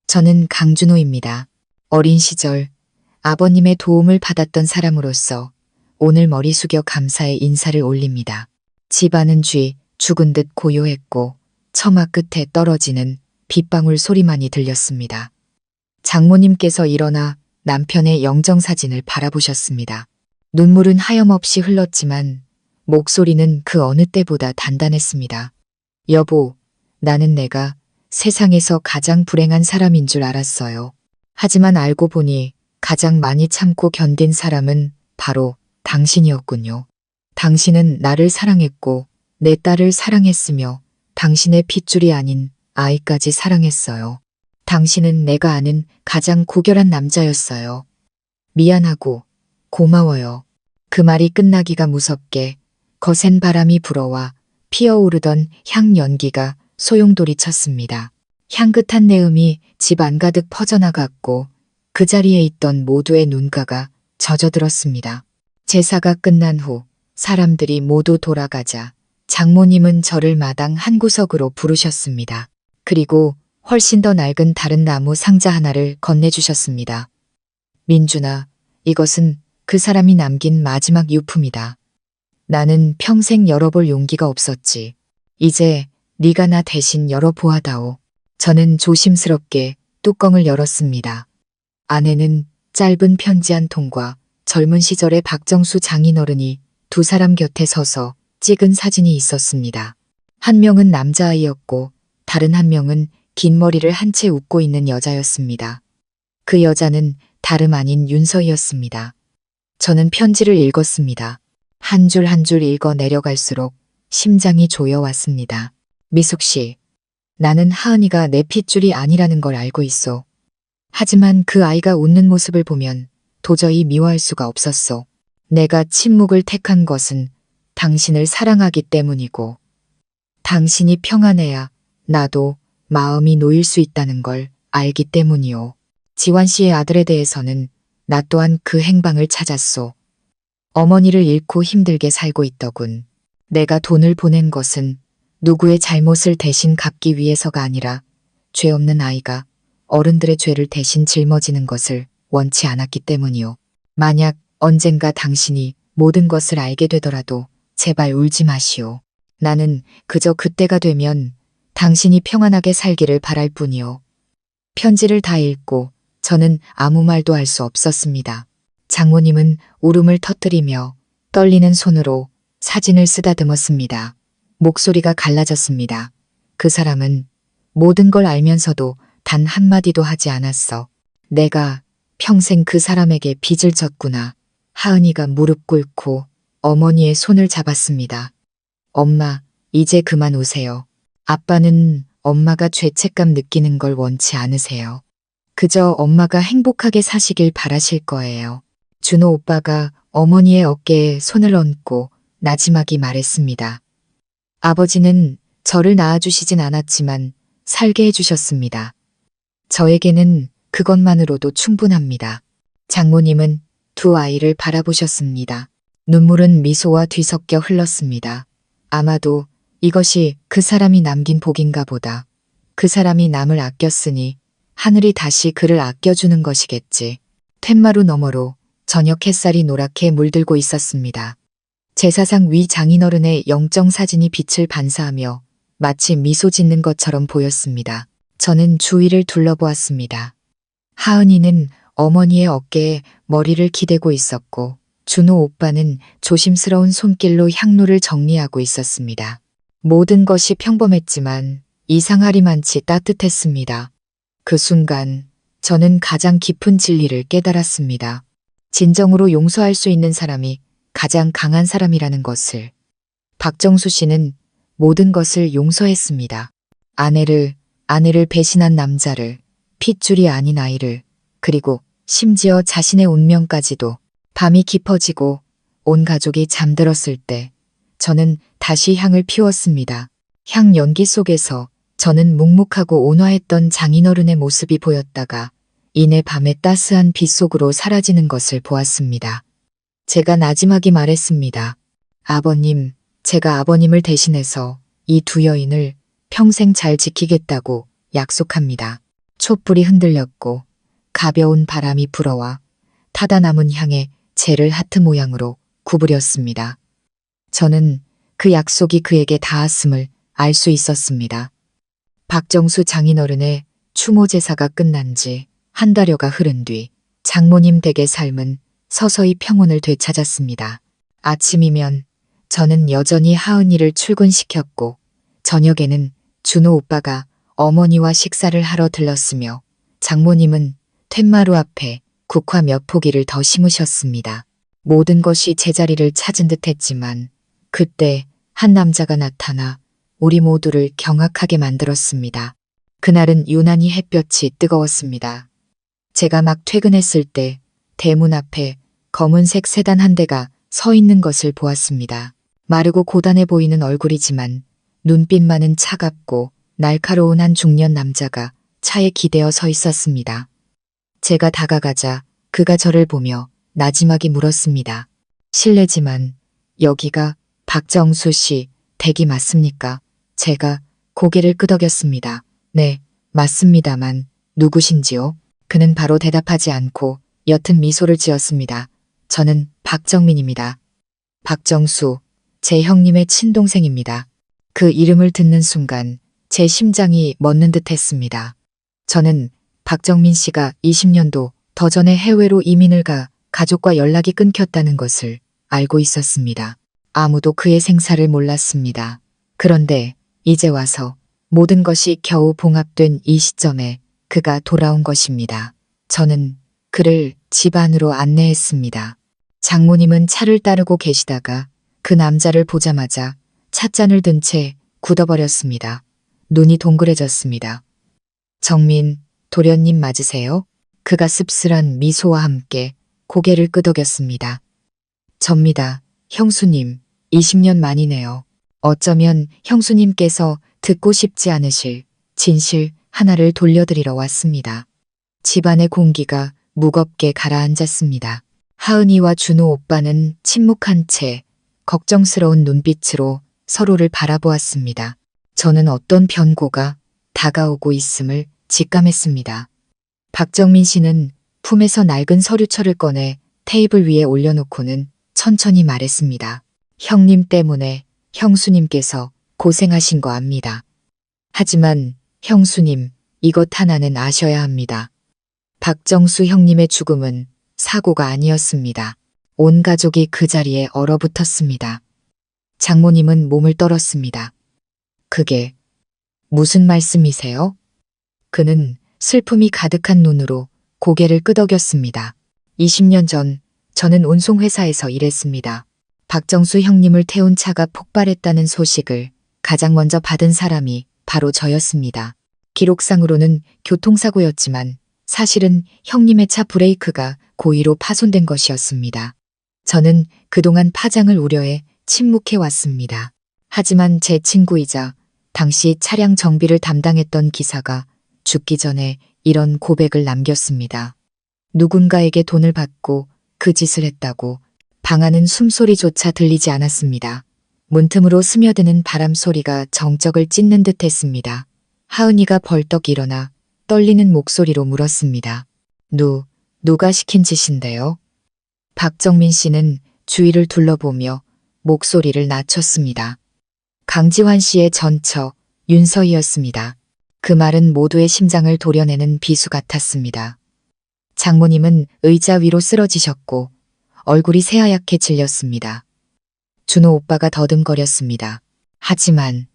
저는 강준호입니다. 어린 시절 아버님의 도움을 받았던 사람으로서 오늘 머리 숙여 감사의 인사를 올립니다. 집안은 죽은 듯 고요했고 처마 끝에 떨어지는 빗방울 소리만이 들렸습니다. 장모님께서 일어나 남편의 영정사진을 바라보셨습니다. 눈물은 하염없이 흘렀지만 목소리는 그 어느 때보다 단단했습니다. 여보, 나는 내가 세상에서 가장 불행한 사람인 줄 알았어요. 하지만 알고 보니 가장 많이 참고 견딘 사람은 바로 당신이었군요. 당신은 나를 사랑했고 내 딸을 사랑했으며 당신의 핏줄이 아닌 아이까지 사랑했어요. 당신은 내가 아는 가장 고결한 남자였어요. 미안하고 고마워요. 그 말이 끝나기가 무섭게 거센 바람이 불어와 피어오르던 향 연기가 소용돌이 쳤습니다. 향긋한 내음이 집 안 가득 퍼져나갔고 그 자리에 있던 모두의 눈가가 젖어들었습니다. 제사가 끝난 후 사람들이 모두 돌아가자 장모님은 저를 마당 한 구석으로 부르셨습니다. 그리고 훨씬 더 낡은 다른 나무 상자 하나를 건네주셨습니다. 민준아, 이것은 그 사람이 남긴 마지막 유품이다. 나는 평생 열어볼 용기가 없었지. 이제 네가 나 대신 열어보아다오. 저는 조심스럽게 뚜껑을 열었습니다. 안에는 짧은 편지 한 통과 젊은 시절의 박정수 장인어른이 두 사람 곁에 서서 찍은 사진이 있었습니다. 한 명은 남자아이였고 다른 한 명은 긴 머리를 한 채 웃고 있는 여자였습니다. 그 여자는 다름 아닌 윤서희였습니다. 저는 편지를 읽었습니다. 한 줄 한 줄 읽어 내려갈수록 심장이 조여왔습니다. 미숙 씨, 나는 하은이가 내 핏줄이 아니라는 걸 알고 있어. 하지만 그 아이가 웃는 모습을 보면 도저히 미워할 수가 없었어. 내가 침묵을 택한 것은 당신을 사랑하기 때문이고 당신이 평안해야 나도 마음이 놓일 수 있다는 걸 알기 때문이오. 지환 씨의 아들에 대해서는 나 또한 그 행방을 찾았소. 어머니를 잃고 힘들게 살고 있더군. 내가 돈을 보낸 것은 누구의 잘못을 대신 갚기 위해서가 아니라 죄 없는 아이가 어른들의 죄를 대신 짊어지는 것을 원치 않았기 때문이오. 만약 언젠가 당신이 모든 것을 알게 되더라도 제발 울지 마시오. 나는 그저 그때가 되면 당신이 평안하게 살기를 바랄 뿐이오. 편지를 다 읽고 저는 아무 말도 할 수 없었습니다. 장모님은 울음을 터뜨리며 떨리는 손으로 사진을 쓰다듬었습니다. 목소리가 갈라졌습니다. 그 사람은 모든 걸 알면서도 단 한마디도 하지 않았어. 내가 평생 그 사람에게 빚을 졌구나. 하은이가 무릎 꿇고 어머니의 손을 잡았습니다. 엄마, 이제 그만 우세요. 아빠는 엄마가 죄책감 느끼는 걸 원치 않으세요. 그저 엄마가 행복하게 사시길 바라실 거예요. 준호 오빠가 어머니의 어깨에 손을 얹고 나지막이 말했습니다. 아버지는 저를 낳아주시진 않았지만 살게 해주셨습니다. 저에게는 그것만으로도 충분합니다. 장모님은 두 아이를 바라보셨습니다. 눈물은 미소와 뒤섞여 흘렀습니다. 아마도 이것이 그 사람이 남긴 복인가 보다. 그 사람이 남을 아꼈으니 하늘이 다시 그를 아껴주는 것이겠지. 툇마루 너머로 저녁 햇살이 노랗게 물들고 있었습니다. 제사상 위 장인어른의 영정 사진이 빛을 반사하며 마치 미소 짓는 것처럼 보였습니다. 저는 주위를 둘러보았습니다. 하은이는 어머니의 어깨에 머리를 기대고 있었고 준호 오빠는 조심스러운 손길로 향로를 정리하고 있었습니다. 모든 것이 평범했지만 이상하리만치 따뜻했습니다. 그 순간 저는 가장 깊은 진리를 깨달았습니다. 진정으로 용서할 수 있는 사람이 가장 강한 사람이라는 것을. 박정수 씨는 모든 것을 용서했습니다. 아내를 배신한 남자를, 핏줄이 아닌 아이를, 그리고 심지어 자신의 운명까지도. 밤이 깊어지고 온 가족이 잠들었을 때 저는 다시 향을 피웠습니다. 향 연기 속에서 저는 묵묵하고 온화했던 장인어른의 모습이 보였다가 이내 밤의 따스한 빛 속으로 사라지는 것을 보았습니다. 제가 나지막이 말했습니다. 아버님, 제가 아버님을 대신해서 이 두 여인을 평생 잘 지키겠다고 약속합니다. 촛불이 흔들렸고 가벼운 바람이 불어와 타다 남은 향에 재를 하트 모양으로 구부렸습니다. 저는 그 약속이 그에게 닿았음을 알 수 있었습니다. 박정수 장인어른의 추모 제사가 끝난 지 한 달여가 흐른 뒤 장모님 댁의 삶은 서서히 평온을 되찾았습니다. 아침이면 저는 여전히 하은이를 출근시켰고 저녁에는 준호 오빠가 어머니와 식사를 하러 들렀으며 장모님은 툇마루 앞에 국화 몇 포기를 더 심으셨습니다. 모든 것이 제자리를 찾은 듯 했지만 그때 한 남자가 나타나 우리 모두를 경악하게 만들었습니다. 그날은 유난히 햇볕이 뜨거웠습니다. 제가 막 퇴근했을 때 대문 앞에 검은색 세단 한 대가 서 있는 것을 보았습니다. 마르고 고단해 보이는 얼굴이지만 눈빛만은 차갑고 날카로운 한 중년 남자가 차에 기대어 서 있었습니다. 제가 다가가자 그가 저를 보며 나지막이 물었습니다. 실례지만 여기가 박정수 씨 댁이 맞습니까? 제가 고개를 끄덕였습니다. 네, 맞습니다만 누구신지요? 그는 바로 대답하지 않고 옅은 미소를 지었습니다. 저는 박정민입니다. 박정수, 제 형님의 친동생입니다. 그 이름을 듣는 순간 제 심장이 멎는 듯 했습니다. 저는 박정민 씨가 20년도 더 전에 해외로 이민을 가 가족과 연락이 끊겼다는 것을 알고 있었습니다. 아무도 그의 생사를 몰랐습니다. 그런데 이제 와서 모든 것이 겨우 봉합된 이 시점에 그가 돌아온 것입니다. 저는 그를 집 안으로 안내했습니다. 장모님은 차를 따르고 계시다가 그 남자를 보자마자 찻잔을 든 채 굳어버렸습니다. 눈이 동그래졌습니다. 정민, 도련님 맞으세요? 그가 씁쓸한 미소와 함께 고개를 끄덕였습니다. 접니다. 형수님, 20년 만이네요. 어쩌면 형수님께서 듣고 싶지 않으실 진실 하나를 돌려드리러 왔습니다. 집안의 공기가 무겁게 가라앉았습니다. 하은이와 준호 오빠는 침묵한 채 걱정스러운 눈빛으로 서로를 바라보았습니다. 저는 어떤 변고가 다가오고 있음을 직감했습니다. 박정민 씨는 품에서 낡은 서류철을 꺼내 테이블 위에 올려놓고는 천천히 말했습니다. 형님 때문에 형수님께서 고생하신 거 압니다. 하지만 형수님, 이것 하나는 아셔야 합니다. 박정수 형님의 죽음은 사고가 아니었습니다. 온 가족이 그 자리에 얼어붙었습니다. 장모님은 몸을 떨었습니다. 그게 무슨 말씀이세요? 그는 슬픔이 가득한 눈으로 고개를 끄덕였습니다. 20년 전 저는 운송회사에서 일했습니다. 박정수 형님을 태운 차가 폭발했다는 소식을 가장 먼저 받은 사람이 바로 저였습니다. 기록상으로는 교통사고였지만 사실은 형님의 차 브레이크가 고의로 파손된 것이었습니다. 저는 그동안 파장을 우려해 침묵해 왔습니다. 하지만 제 친구이자 당시 차량 정비를 담당했던 기사가 죽기 전에 이런 고백을 남겼습니다. 누군가에게 돈을 받고 그 짓을 했다고. 방 안은 숨소리조차 들리지 않았습니다. 문틈으로 스며드는 바람 소리가 정적을 찢는 듯 했습니다. 하은이가 벌떡 일어나 떨리는 목소리로 물었습니다. 누가 시킨 짓인데요? 박정민 씨는 주위를 둘러보며 목소리를 낮췄습니다. 강지환 씨의 전처 윤서희였습니다. 그 말은 모두의 심장을 도려내는 비수 같았습니다. 장모님은 의자 위로 쓰러지셨고 얼굴이 새하얗게 질렸습니다. 준호 오빠가 더듬거렸습니다. 하지만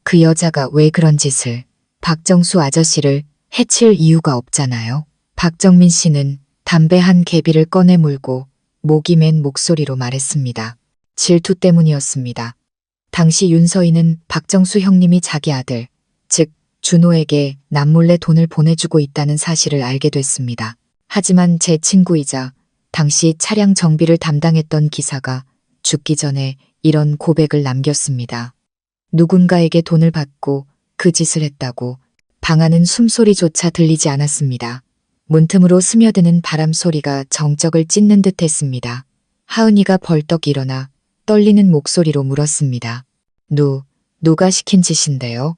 그 여자가 왜 그런 짓을, 박정수 아저씨를 해칠 이유가 없잖아요. 박정민 씨는 담배 한 개비를 꺼내 물고 목이 맨 목소리로 말했습니다. 질투 때문이었습니다. 당시 윤서희는 박정수 형님이 자기 아들, 즉 준호에게 남몰래 돈을 보내주고 있다는 사실을 알게 됐습니다. 하지만 제 친구이자 당시 차량 정비를 담당했던 기사가 죽기 전에 이런 고백을 남겼습니다. 누군가에게 돈을 받고 그 짓을 했다고. 방 안은 숨소리조차 들리지 않았습니다. 문틈으로 스며드는 바람 소리가 정적을 찢는 듯 했습니다. 하은이가 벌떡 일어나 떨리는 목소리로 물었습니다. 누가 시킨 짓인데요?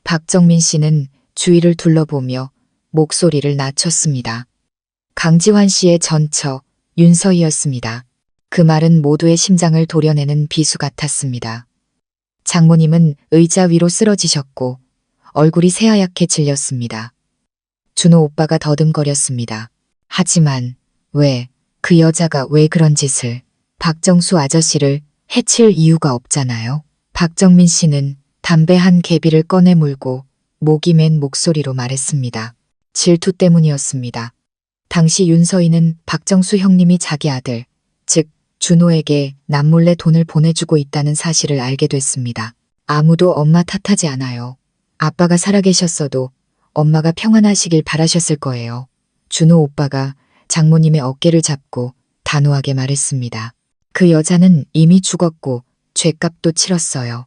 박정민 씨는 주위를 둘러보며 목소리를 낮췄습니다. 강지환 씨의 전처 윤서희였습니다. 그 말은 모두의 심장을 도려내는 비수 같았습니다. 장모님은 의자 위로 쓰러지셨고 얼굴이 새하얗게 질렸습니다. 준호 오빠가 더듬거렸습니다. 하지만 그 여자가 왜 그런 짓을, 박정수 아저씨를 해칠 이유가 없잖아요. 박정민 씨는 담배 한 개비를 꺼내 물고 목이 맨 목소리로 말했습니다. 질투 때문이었습니다. 당시 윤서희는 박정수 형님이 자기 아들, 즉 준호에게 남몰래 돈을 보내주고 있다는 사실을 알게 됐습니다. 아무도 엄마 탓하지 않아요. 아빠가 살아계셨어도 엄마가 평안하시길 바라셨을 거예요. 준호 오빠가 장모님의 어깨를 잡고 단호하게 말했습니다. 그 여자는 이미 죽었고 죗값도 치렀어요.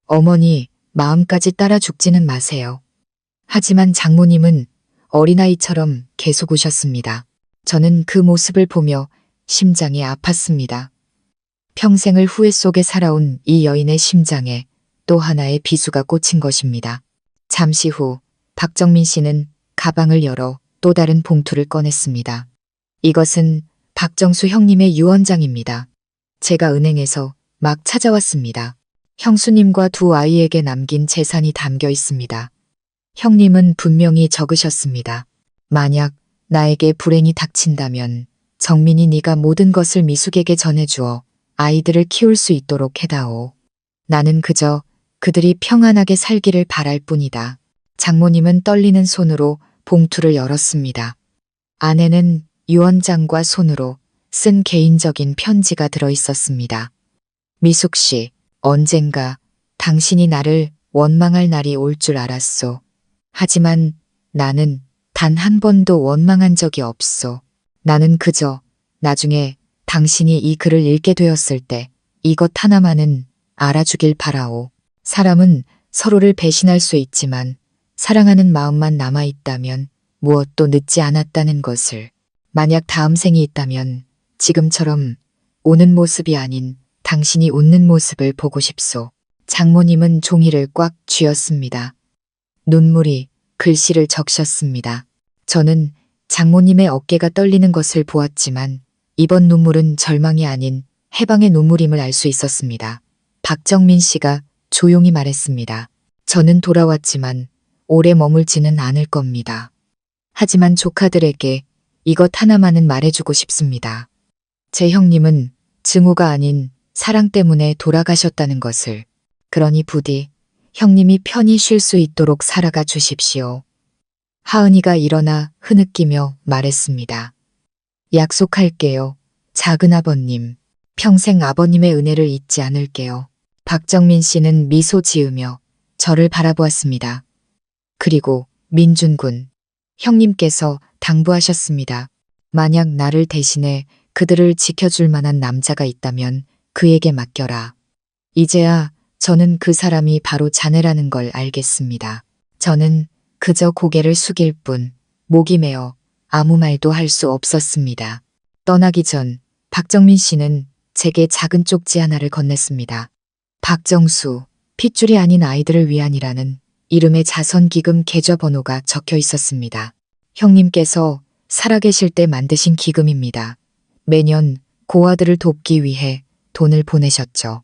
어머니, 마음까지 따라 죽지는 마세요. 하지만 장모님은 어린아이처럼 계속 우셨습니다. 저는 그 모습을 보며 심장이 아팠습니다. 평생을 후회 속에 살아온 이 여인의 심장에 또 하나의 비수가 꽂힌 것입니다. 잠시 후 박정민 씨는 가방을 열어 또 다른 봉투를 꺼냈습니다. 이것은 박정수 형님의 유언장입니다. 제가 은행에서 막 찾아왔습니다. 형수님과 두 아이에게 남긴 재산이 담겨 있습니다. 형님은 분명히 적으셨습니다. 만약 나에게 불행이 닥친다면 정민이 네가 모든 것을 미숙에게 전해주어 아이들을 키울 수 있도록 해다오. 나는 그저 그들이 평안하게 살기를 바랄 뿐이다. 장모님은 떨리는 손으로 봉투를 열었습니다. 안에는 유언장과 손으로 쓴 개인적인 편지가 들어 있었습니다. 미숙 씨, 언젠가 당신이 나를 원망할 날이 올 줄 알았소. 하지만 나는 단 한 번도 원망한 적이 없소. 나는 그저 나중에 당신이 이 글을 읽게 되었을 때 이것 하나만은 알아주길 바라오. 사람은 서로를 배신할 수 있지만 사랑하는 마음만 남아있다면 무엇도 늦지 않았다는 것을. 만약 다음 생이 있다면 지금처럼 우는 모습이 아닌 당신이 웃는 모습을 보고 싶소. 장모님은 종이를 꽉 쥐었습니다. 눈물이 글씨를 적셨습니다. 저는 장모님의 어깨가 떨리는 것을 보았지만 이번 눈물은 절망이 아닌 해방의 눈물임을 알 수 있었습니다. 박정민 씨가 조용히 말했습니다. 저는 돌아왔지만 오래 머물지는 않을 겁니다. 하지만 조카들에게 이것 하나만은 말해주고 싶습니다. 제 형님은 증오가 아닌 사랑 때문에 돌아가셨다는 것을. 그러니 부디 형님이 편히 쉴 수 있도록 살아가 주십시오. 하은이가 일어나 흐느끼며 말했습니다. 약속할게요. 작은아버님. 평생 아버님의 은혜를 잊지 않을게요. 박정민 씨는 미소 지으며 저를 바라보았습니다. 그리고 민준 군. 형님께서 당부하셨습니다. 만약 나를 대신해 그들을 지켜줄 만한 남자가 있다면 그에게 맡겨라. 이제야 저는 그 사람이 바로 자네라는 걸 알겠습니다. 저는 그저 고개를 숙일 뿐 목이 메어 아무 말도 할 수 없었습니다. 떠나기 전 박정민 씨는 제게 작은 쪽지 하나를 건넸습니다. 박정수, 핏줄이 아닌 아이들을 위한이라는 이름의 자선기금 계좌번호가 적혀 있었습니다. 형님께서 살아계실 때 만드신 기금입니다. 매년 고아들을 돕기 위해 돈을 보내셨죠.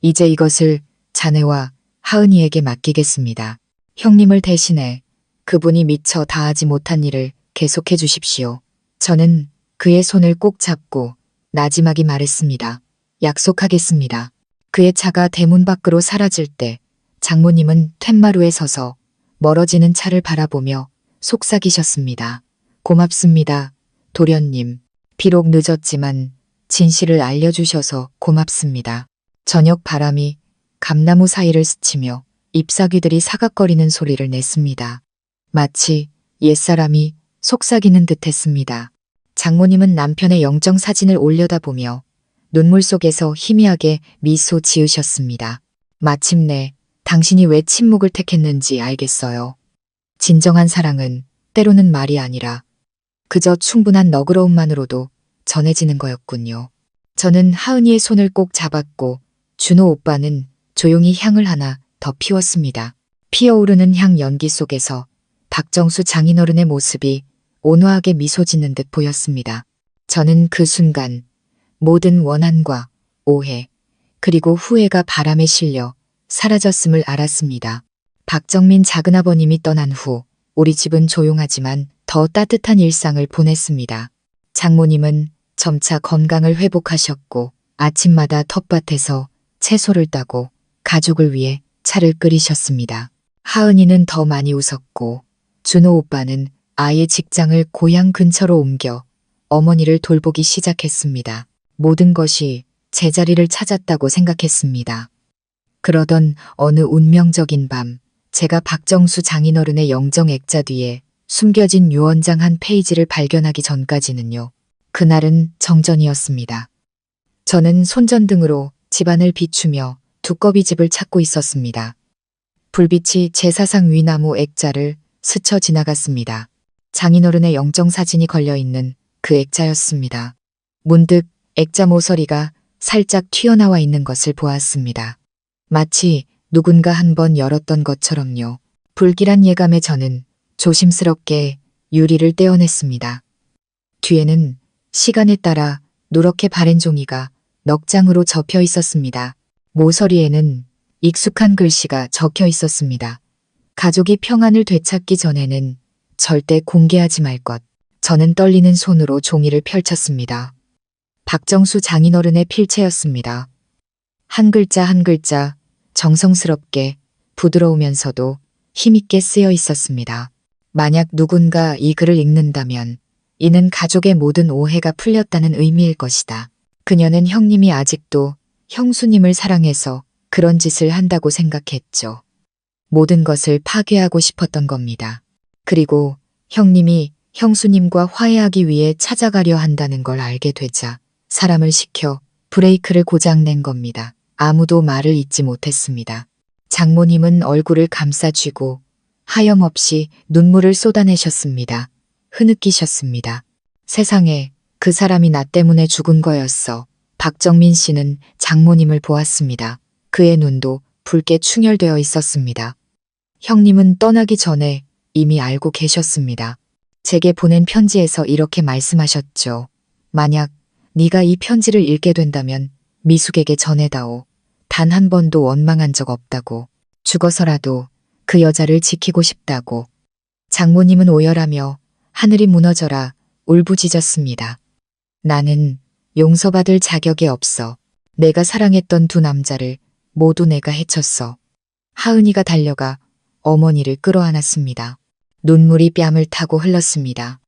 이제 이것을 자네와 하은이에게 맡기겠습니다. 형님을 대신해 그분이 미처 다하지 못한 일을 계속해 주십시오. 저는 그의 손을 꼭 잡고 나지막이 말했습니다. 약속하겠습니다. 그의 차가 대문 밖으로 사라질 때 장모님은 툇마루에 서서 멀어지는 차를 바라보며 속삭이셨습니다. 고맙습니다. 도련님. 비록 늦었지만 진실을 알려주셔서 고맙습니다. 저녁 바람이 감나무 사이를 스치며 잎사귀들이 사각거리는 소리를 냈습니다. 마치 옛사람이 속삭이는 듯했습니다. 장모님은 남편의 영정사진을 올려다보며 눈물 속에서 희미하게 미소 지으셨습니다. 마침내 당신이 왜 침묵을 택했는지 알겠어요. 진정한 사랑은 때로는 말이 아니라 그저 충분한 너그러움만으로도 전해지는 거였군요. 저는 하은이의 손을 꼭 잡았고 준호 오빠는 조용히 향을 하나 더 피웠습니다. 피어오르는 향 연기 속에서 박정수 장인어른의 모습이 온화하게 미소 짓는 듯 보였습니다. 저는 그 순간 모든 원한과 오해 그리고 후회가 바람에 실려 사라졌음을 알았습니다. 박정민 작은아버님이 떠난 후 우리 집은 조용하지만 더 따뜻한 일상을 보냈습니다. 장모님은 점차 건강을 회복하셨고 아침마다 텃밭에서 채소를 따고 가족을 위해 차를 끓이셨습니다. 하은이는 더 많이 웃었고 준호 오빠는 아이의 직장을 고향 근처로 옮겨 어머니를 돌보기 시작했습니다. 모든 것이 제자리를 찾았다고 생각했습니다. 그러던 어느 운명적인 밤, 제가 박정수 장인어른의 영정 액자 뒤에 숨겨진 유언장 한 페이지를 발견하기 전까지는요. 그날은 정전이었습니다. 저는 손전등으로 집안을 비추며 두꺼비 집을 찾고 있었습니다. 불빛이 제사상 위나무 액자를 스쳐 지나갔습니다. 장인어른의 영정사진이 걸려있는 그 액자였습니다. 문득 액자 모서리가 살짝 튀어나와 있는 것을 보았습니다. 마치 누군가 한 번 열었던 것처럼요. 불길한 예감에 저는 조심스럽게 유리를 떼어냈습니다. 뒤에는 시간에 따라 누렇게 바랜 종이가 넉 장으로 접혀 있었습니다. 모서리에는 익숙한 글씨가 적혀 있었습니다. 가족이 평안을 되찾기 전에는 절대 공개하지 말 것. 저는 떨리는 손으로 종이를 펼쳤습니다. 박정수 장인어른의 필체였습니다. 한 글자 한 글자 정성스럽게 부드러우면서도 힘있게 쓰여 있었습니다. 만약 누군가 이 글을 읽는다면 이는 가족의 모든 오해가 풀렸다는 의미일 것이다. 그녀는 형님이 아직도 형수님을 사랑해서 그런 짓을 한다고 생각했죠. 모든 것을 파괴하고 싶었던 겁니다. 그리고 형님이 형수님과 화해하기 위해 찾아가려 한다는 걸 알게 되자 사람을 시켜 브레이크를 고장낸 겁니다. 아무도 말을 잇지 못했습니다. 장모님은 얼굴을 감싸쥐고 하염없이 눈물을 쏟아내셨습니다. 흐느끼셨습니다. 세상에 그 사람이 나 때문에 죽은 거였어. 박정민 씨는 장모님을 보았습니다. 그의 눈도 붉게 충혈되어 있었습니다. 형님은 떠나기 전에 이미 알고 계셨습니다. 제게 보낸 편지에서 이렇게 말씀하셨죠. 만약 네가 이 편지를 읽게 된다면 미숙에게 전해다오. 단 한 번도 원망한 적 없다고. 죽어서라도 그 여자를 지키고 싶다고. 장모님은 오열하며 하늘이 무너져라 울부짖었습니다. 나는 용서받을 자격이 없어. 내가 사랑했던 두 남자를 모두 내가 해쳤어. 하은이가 달려가 어머니를 끌어안았습니다. 눈물이 뺨을 타고 흘렀습니다.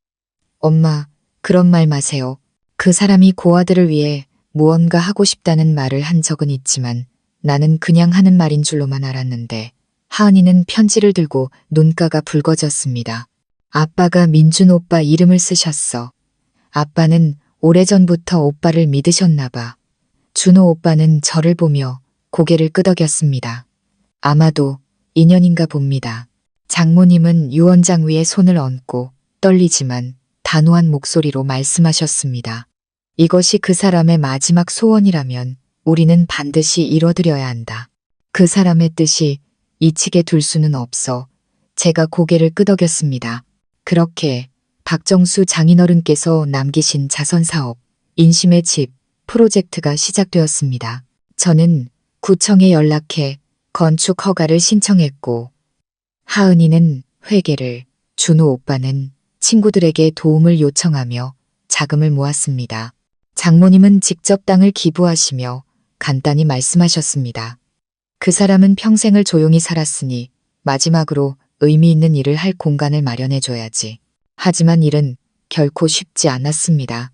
엄마, 그런 말 마세요. 그 사람이 고아들을 위해 무언가 하고 싶다는 말을 한 적은 있지만 나는 그냥 하는 말인 줄로만 알았는데. 하은이는 편지를 들고 눈가가 붉어졌습니다. 아빠가 민준 오빠 이름을 쓰셨어. 아빠는 오래전부터 오빠를 믿으셨나 봐. 준호 오빠는 저를 보며 고개를 끄덕였습니다. 아마도 인연인가 봅니다. 장모님은 유원장 위에 손을 얹고 떨리지만 단호한 목소리로 말씀하셨습니다. 이것이 그 사람의 마지막 소원이라면 우리는 반드시 이뤄드려야 한다. 그 사람의 뜻이 잊히게 둘 수는 없어. 제가 고개를 끄덕였습니다. 그렇게 박정수 장인어른께서 남기신 자선사업, 인심의 집 프로젝트가 시작되었습니다. 저는 구청에 연락해 건축 허가를 신청했고 하은이는 회계를, 준호 오빠는 친구들에게 도움을 요청하며 자금을 모았습니다. 장모님은 직접 땅을 기부하시며 간단히 말씀하셨습니다. 그 사람은 평생을 조용히 살았으니 마지막으로 의미 있는 일을 할 공간을 마련해줘야지. 하지만 일은 결코 쉽지 않았습니다.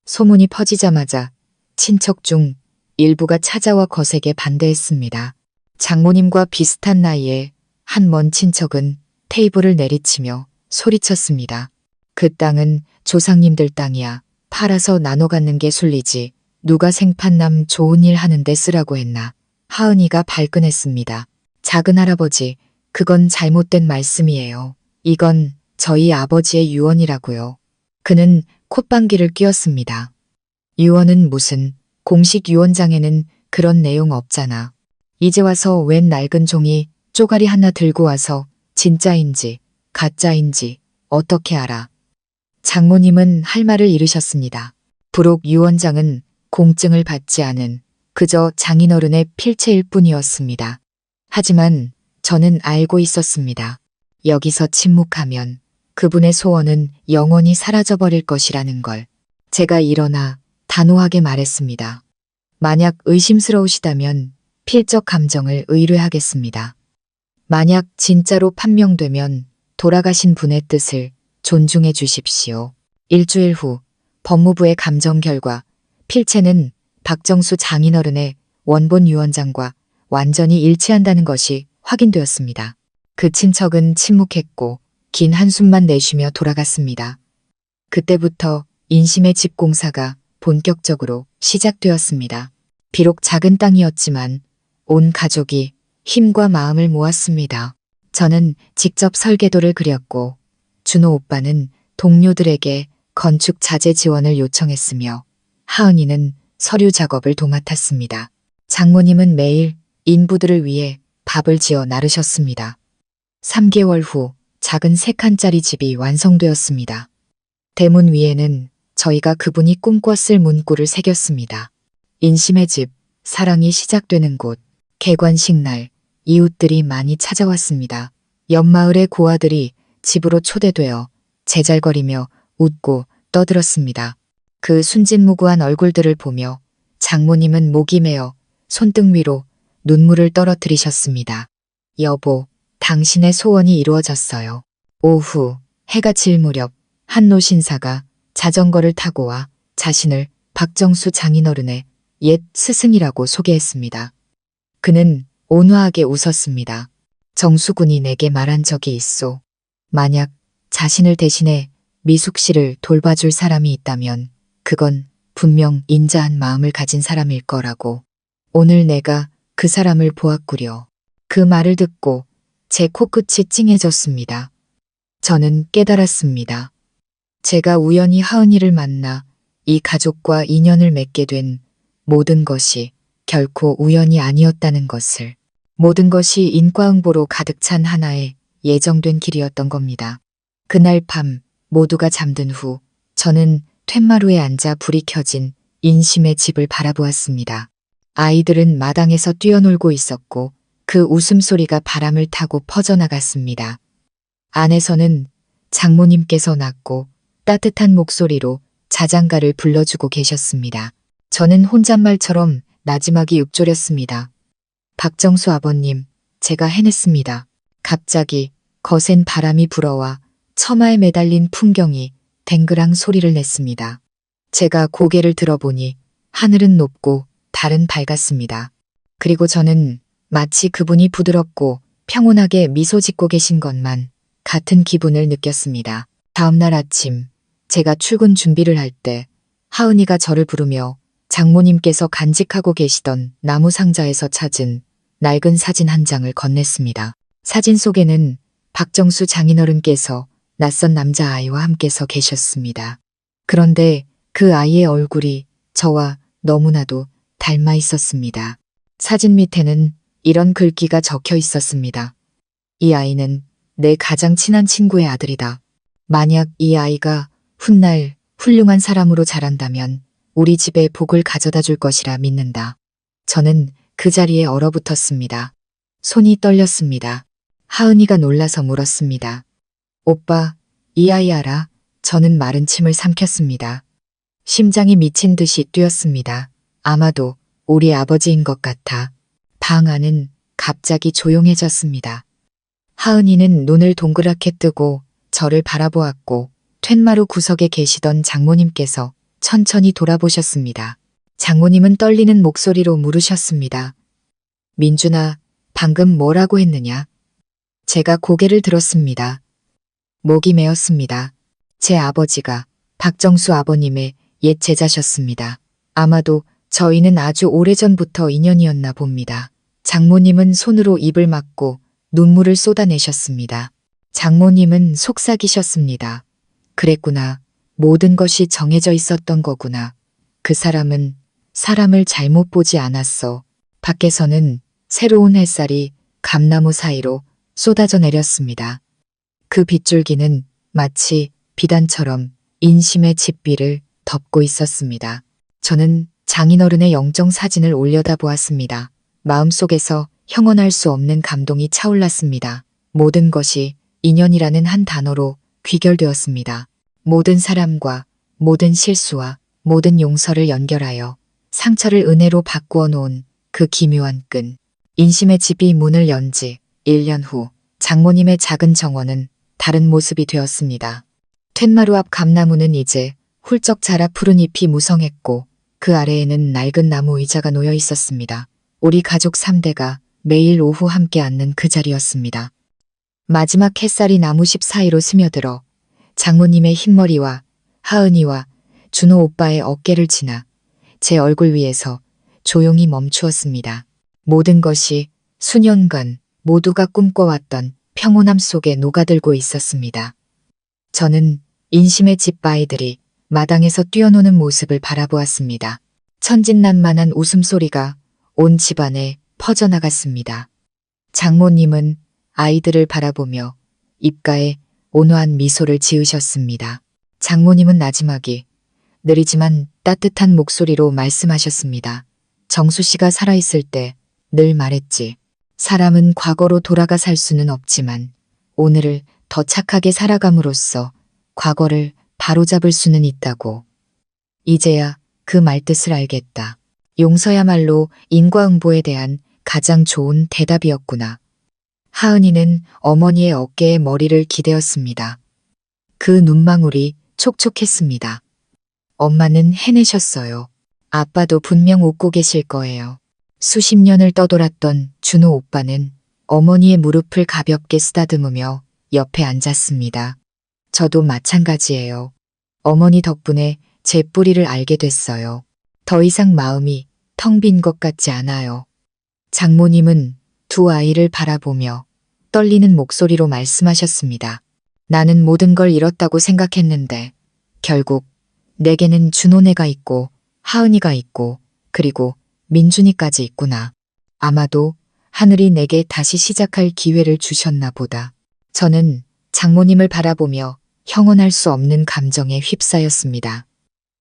소문이 퍼지자마자 친척 중 일부가 찾아와 거세게 반대했습니다. 장모님과 비슷한 나이에 한 먼 친척은 테이블을 내리치며 소리쳤습니다. 그 땅은 조상님들 땅이야. 팔아서 나눠 갖는 게 순리지. 누가 생판남 좋은 일 하는데 쓰라고 했나. 하은이가 발끈했습니다. 작은 할아버지, 그건 잘못된 말씀이에요. 이건 저희 아버지의 유언이라고요. 그는 콧방귀를 뀌었습니다. 유언은 무슨, 공식 유언장에는 그런 내용 없잖아. 이제 와서 웬 낡은 종이 쪼가리 하나 들고 와서 진짜인지 가짜인지 어떻게 알아. 장모님은 할 말을 잃으셨습니다. 부록 유언장은 공증을 받지 않은 그저 장인어른의 필체일 뿐이었습니다. 하지만 저는 알고 있었습니다. 여기서 침묵하면 그분의 소원은 영원히 사라져버릴 것이라는 걸. 제가 일어나 단호하게 말했습니다. 만약 의심스러우시다면 필적 감정을 의뢰하겠습니다. 만약 진짜로 판명되면 돌아가신 분의 뜻을 존중해 주십시오. 일주일 후 법무부의 감정 결과 필체는 박정수 장인어른의 원본 유언장과 완전히 일치한다는 것이 확인되었습니다. 그 친척은 침묵했고 긴 한숨만 내쉬며 돌아갔습니다. 그때부터 인심의 집 공사가 본격적으로 시작되었습니다. 비록 작은 땅이었지만 온 가족이 힘과 마음을 모았습니다. 저는 직접 설계도를 그렸고 준호 오빠는 동료들에게 건축 자재 지원을 요청했으며 하은이는 서류 작업을 도맡았습니다. 장모님은 매일 인부들을 위해 밥을 지어 나르셨습니다. 3개월 후 작은 3칸짜리 집이 완성되었습니다. 대문 위에는 저희가 그분이 꿈꿨을 문구를 새겼습니다. 인심의 집, 사랑이 시작되는 곳. 개관식 날 이웃들이 많이 찾아왔습니다. 옆마을의 고아들이 집으로 초대되어 제잘거리며 웃고 떠들었습니다. 그 순진무구한 얼굴들을 보며 장모님은 목이 메어 손등 위로 눈물을 떨어뜨리셨습니다. 여보, 당신의 소원이 이루어졌어요. 오후 해가 질 무렵 한 노신사가 자전거를 타고 와 자신을 박정수 장인어른의 옛 스승이라고 소개했습니다. 그는 온화하게 웃었습니다. 정수군이 내게 말한 적이 있소. 만약 자신을 대신해 미숙 씨를 돌봐줄 사람이 있다면 그건 분명 인자한 마음을 가진 사람일 거라고. 오늘 내가 그 사람을 보았구려. 그 말을 듣고 제 코끝이 찡해졌습니다. 저는 깨달았습니다. 제가 우연히 하은이를 만나 이 가족과 인연을 맺게 된 모든 것이 결코 우연이 아니었다는 것을. 모든 것이 인과응보로 가득 찬 하나의 예정된 길이었던 겁니다. 그날 밤 모두가 잠든 후 저는 툇마루에 앉아 불이 켜진 인심의 집을 바라보았습니다. 아이들은 마당에서 뛰어놀고 있었고 그 웃음소리가 바람을 타고 퍼져나갔습니다. 안에서는 장모님께서 낮고 따뜻한 목소리로 자장가를 불러주고 계셨습니다. 저는 혼잣말처럼 나지막이 읊조렸습니다. 박정수 아버님, 제가 해냈습니다. 갑자기 거센 바람이 불어와 처마에 매달린 풍경이 댕그랑 소리를 냈습니다. 제가 고개를 들어보니 하늘은 높고 달은 밝았습니다. 그리고 저는 마치 그분이 부드럽고 평온하게 미소 짓고 계신 것만 같은 기분을 느꼈습니다. 다음날 아침 제가 출근 준비를 할 때 하은이가 저를 부르며 장모님께서 간직하고 계시던 나무 상자에서 찾은 낡은 사진 한 장을 건넸습니다. 사진 속에는 박정수 장인어른께서 낯선 남자아이와 함께 서 계셨습니다. 그런데 그 아이의 얼굴이 저와 너무나도 닮아 있었습니다. 사진 밑에는 이런 글귀가 적혀 있었습니다. 이 아이는 내 가장 친한 친구의 아들이다. 만약 이 아이가 훗날 훌륭한 사람으로 자란다면 우리 집에 복을 가져다 줄 것이라 믿는다. 저는 그 자리에 얼어붙었습니다. 손이 떨렸습니다. 하은이가 놀라서 물었습니다. 오빠, 이 아이 알아? 저는 마른 침을 삼켰습니다. 심장이 미친 듯이 뛰었습니다. 아마도 우리 아버지인 것 같아. 방 안은 갑자기 조용해졌습니다. 하은이는 눈을 동그랗게 뜨고 저를 바라보았고 툇마루 구석에 계시던 장모님께서 천천히 돌아보셨습니다. 장모님은 떨리는 목소리로 물으셨습니다. 민준아, 방금 뭐라고 했느냐? 제가 고개를 들었습니다. 목이 메었습니다. 제 아버지가 박정수 아버님의 옛 제자셨습니다. 아마도 저희는 아주 오래전부터 인연이었나 봅니다. 장모님은 손으로 입을 막고 눈물을 쏟아내셨습니다. 장모님은 속삭이셨습니다. 그랬구나. 모든 것이 정해져 있었던 거구나. 그 사람은 사람을 잘못 보지 않았어. 밖에서는 새로운 햇살이 감나무 사이로 쏟아져 내렸습니다. 그 빗줄기는 마치 비단처럼 인심의 집비를 덮고 있었습니다. 저는 장인어른의 영정 사진을 올려다보았습니다. 마음속에서 형언할 수 없는 감동이 차올랐습니다. 모든 것이 인연이라는 한 단어로 귀결되었습니다. 모든 사람과 모든 실수와 모든 용서를 연결하여 상처를 은혜로 바꾸어 놓은 그 기묘한 끈. 인심의 집이 문을 연 지 1년 후 장모님의 작은 정원은 다른 모습이 되었습니다. 툇마루 앞 감나무는 이제 훌쩍 자라 푸른 잎이 무성했고 그 아래에는 낡은 나무 의자가 놓여 있었습니다. 우리 가족 3대가 매일 오후 함께 앉는 그 자리였습니다. 마지막 햇살이 나무십 사이로 스며들어 장모님의 흰머리와 하은이와 준호 오빠의 어깨를 지나 제 얼굴 위에서 조용히 멈추었습니다. 모든 것이 수년간 모두가 꿈꿔왔던 평온함 속에 녹아들고 있었습니다. 저는 인심의 집 아이들이 마당에서 뛰어노는 모습을 바라보았습니다. 천진난만한 웃음소리가 온 집안에 퍼져나갔습니다. 장모님은 아이들을 바라보며 입가에 온화한 미소를 지으셨습니다. 장모님은 나지막이 느리지만 따뜻한 목소리로 말씀하셨습니다. 정수 씨가 살아있을 때 늘 말했지. 사람은 과거로 돌아가 살 수는 없지만 오늘을 더 착하게 살아감으로써 과거를 바로잡을 수는 있다고. 이제야 그 말뜻을 알겠다. 용서야말로 인과응보에 대한 가장 좋은 대답이었구나. 하은이는 어머니의 어깨에 머리를 기대었습니다. 그 눈망울이 촉촉했습니다. 엄마는 해내셨어요. 아빠도 분명 웃고 계실 거예요. 수십 년을 떠돌았던 준호 오빠는 어머니의 무릎을 가볍게 쓰다듬으며 옆에 앉았습니다. 저도 마찬가지예요. 어머니 덕분에 제 뿌리를 알게 됐어요. 더 이상 마음이 텅 빈 것 같지 않아요. 장모님은 두 아이를 바라보며 떨리는 목소리로 말씀하셨습니다. 나는 모든 걸 잃었다고 생각했는데 결국 내게는 준호네가 있고 하은이가 있고 그리고 민준이까지 있구나. 아마도 하늘이 내게 다시 시작할 기회를 주셨나 보다. 저는 장모님을 바라보며 형언할 수 없는 감정에 휩싸였습니다.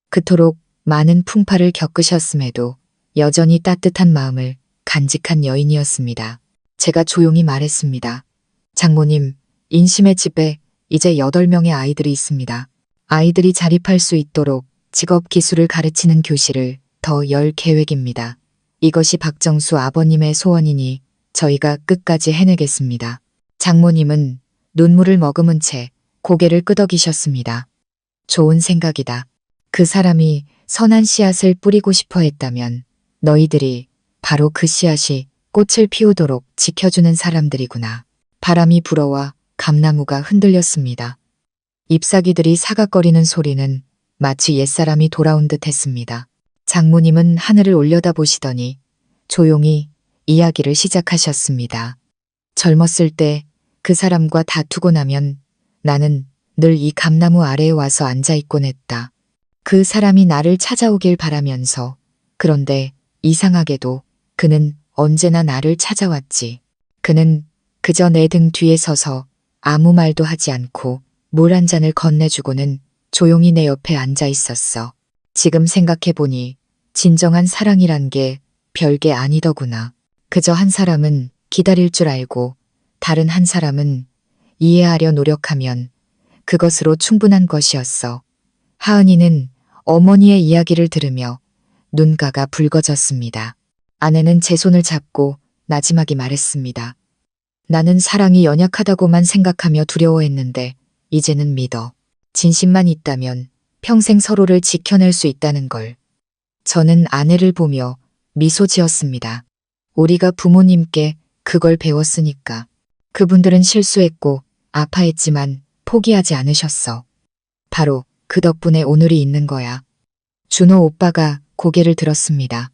그토록 많은 풍파를 겪으셨음에도 여전히 따뜻한 마음을 간직한 여인이었습니다. 제가 조용히 말했습니다. 장모님, 인심의 집에 이제 8명의 아이들이 있습니다. 아이들이 자립할 수 있도록 직업 기술을 가르치는 교실을 더 열 계획입니다. 이것이 박정수 아버님의 소원이니 저희가 끝까지 해내겠습니다. 장모님은 눈물을 머금은 채 고개를 끄덕이셨습니다. 좋은 생각이다. 그 사람이 선한 씨앗을 뿌리고 싶어 했다면 너희들이 바로 그 씨앗이 꽃을 피우도록 지켜주는 사람들이구나. 바람이 불어와 감나무가 흔들렸습니다. 잎사귀들이 사각거리는 소리는 마치 옛사람이 돌아온 듯 했습니다. 장모님은 하늘을 올려다보시더니 조용히 이야기를 시작하셨습니다. 젊었을 때 그 사람과 다투고 나면 나는 늘 이 감나무 아래에 와서 앉아있곤 했다. 그 사람이 나를 찾아오길 바라면서. 그런데 이상하게도 그는 언제나 나를 찾아왔지. 그는 그저 내 등 뒤에 서서 아무 말도 하지 않고 물 한 잔을 건네주고는 조용히 내 옆에 앉아 있었어. 지금 생각해보니 진정한 사랑이란 게 별게 아니더구나. 그저 한 사람은 기다릴 줄 알고 다른 한 사람은 이해하려 노력하면 그것으로 충분한 것이었어. 하은이는 어머니의 이야기를 들으며 눈가가 붉어졌습니다. 아내는 제 손을 잡고 나지막이 말했습니다. 나는 사랑이 연약하다고만 생각하며 두려워했는데 이제는 믿어. 진심만 있다면 평생 서로를 지켜낼 수 있다는 걸. 저는 아내를 보며 미소 지었습니다. 우리가 부모님께 그걸 배웠으니까. 그분들은 실수했고 아파했지만 포기하지 않으셨어. 바로 그 덕분에 오늘이 있는 거야. 준호 오빠가 고개를 들었습니다.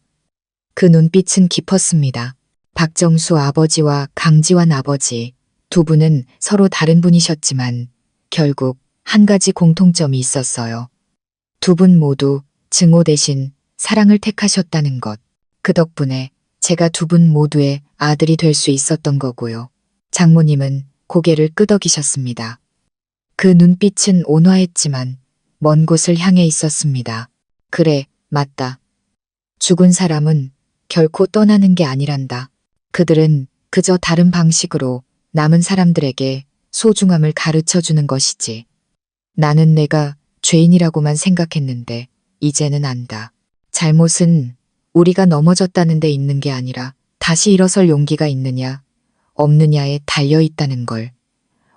그 눈빛은 깊었습니다. 박정수 아버지와 강지환 아버지 두 분은 서로 다른 분이셨지만 결국 한 가지 공통점이 있었어요. 두 분 모두 증오 대신 사랑을 택하셨다는 것. 그 덕분에 제가 두 분 모두의 아들이 될 수 있었던 거고요. 장모님은 고개를 끄덕이셨습니다. 그 눈빛은 온화했지만 먼 곳을 향해 있었습니다. 그래, 맞다. 죽은 사람은 결코 떠나는 게 아니란다. 그들은 그저 다른 방식으로 남은 사람들에게 소중함을 가르쳐 주는 것이지. 나는 내가 죄인이라고만 생각했는데 이제는 안다. 잘못은 우리가 넘어졌다는 데 있는 게 아니라 다시 일어설 용기가 있느냐, 없느냐에 달려 있다는 걸.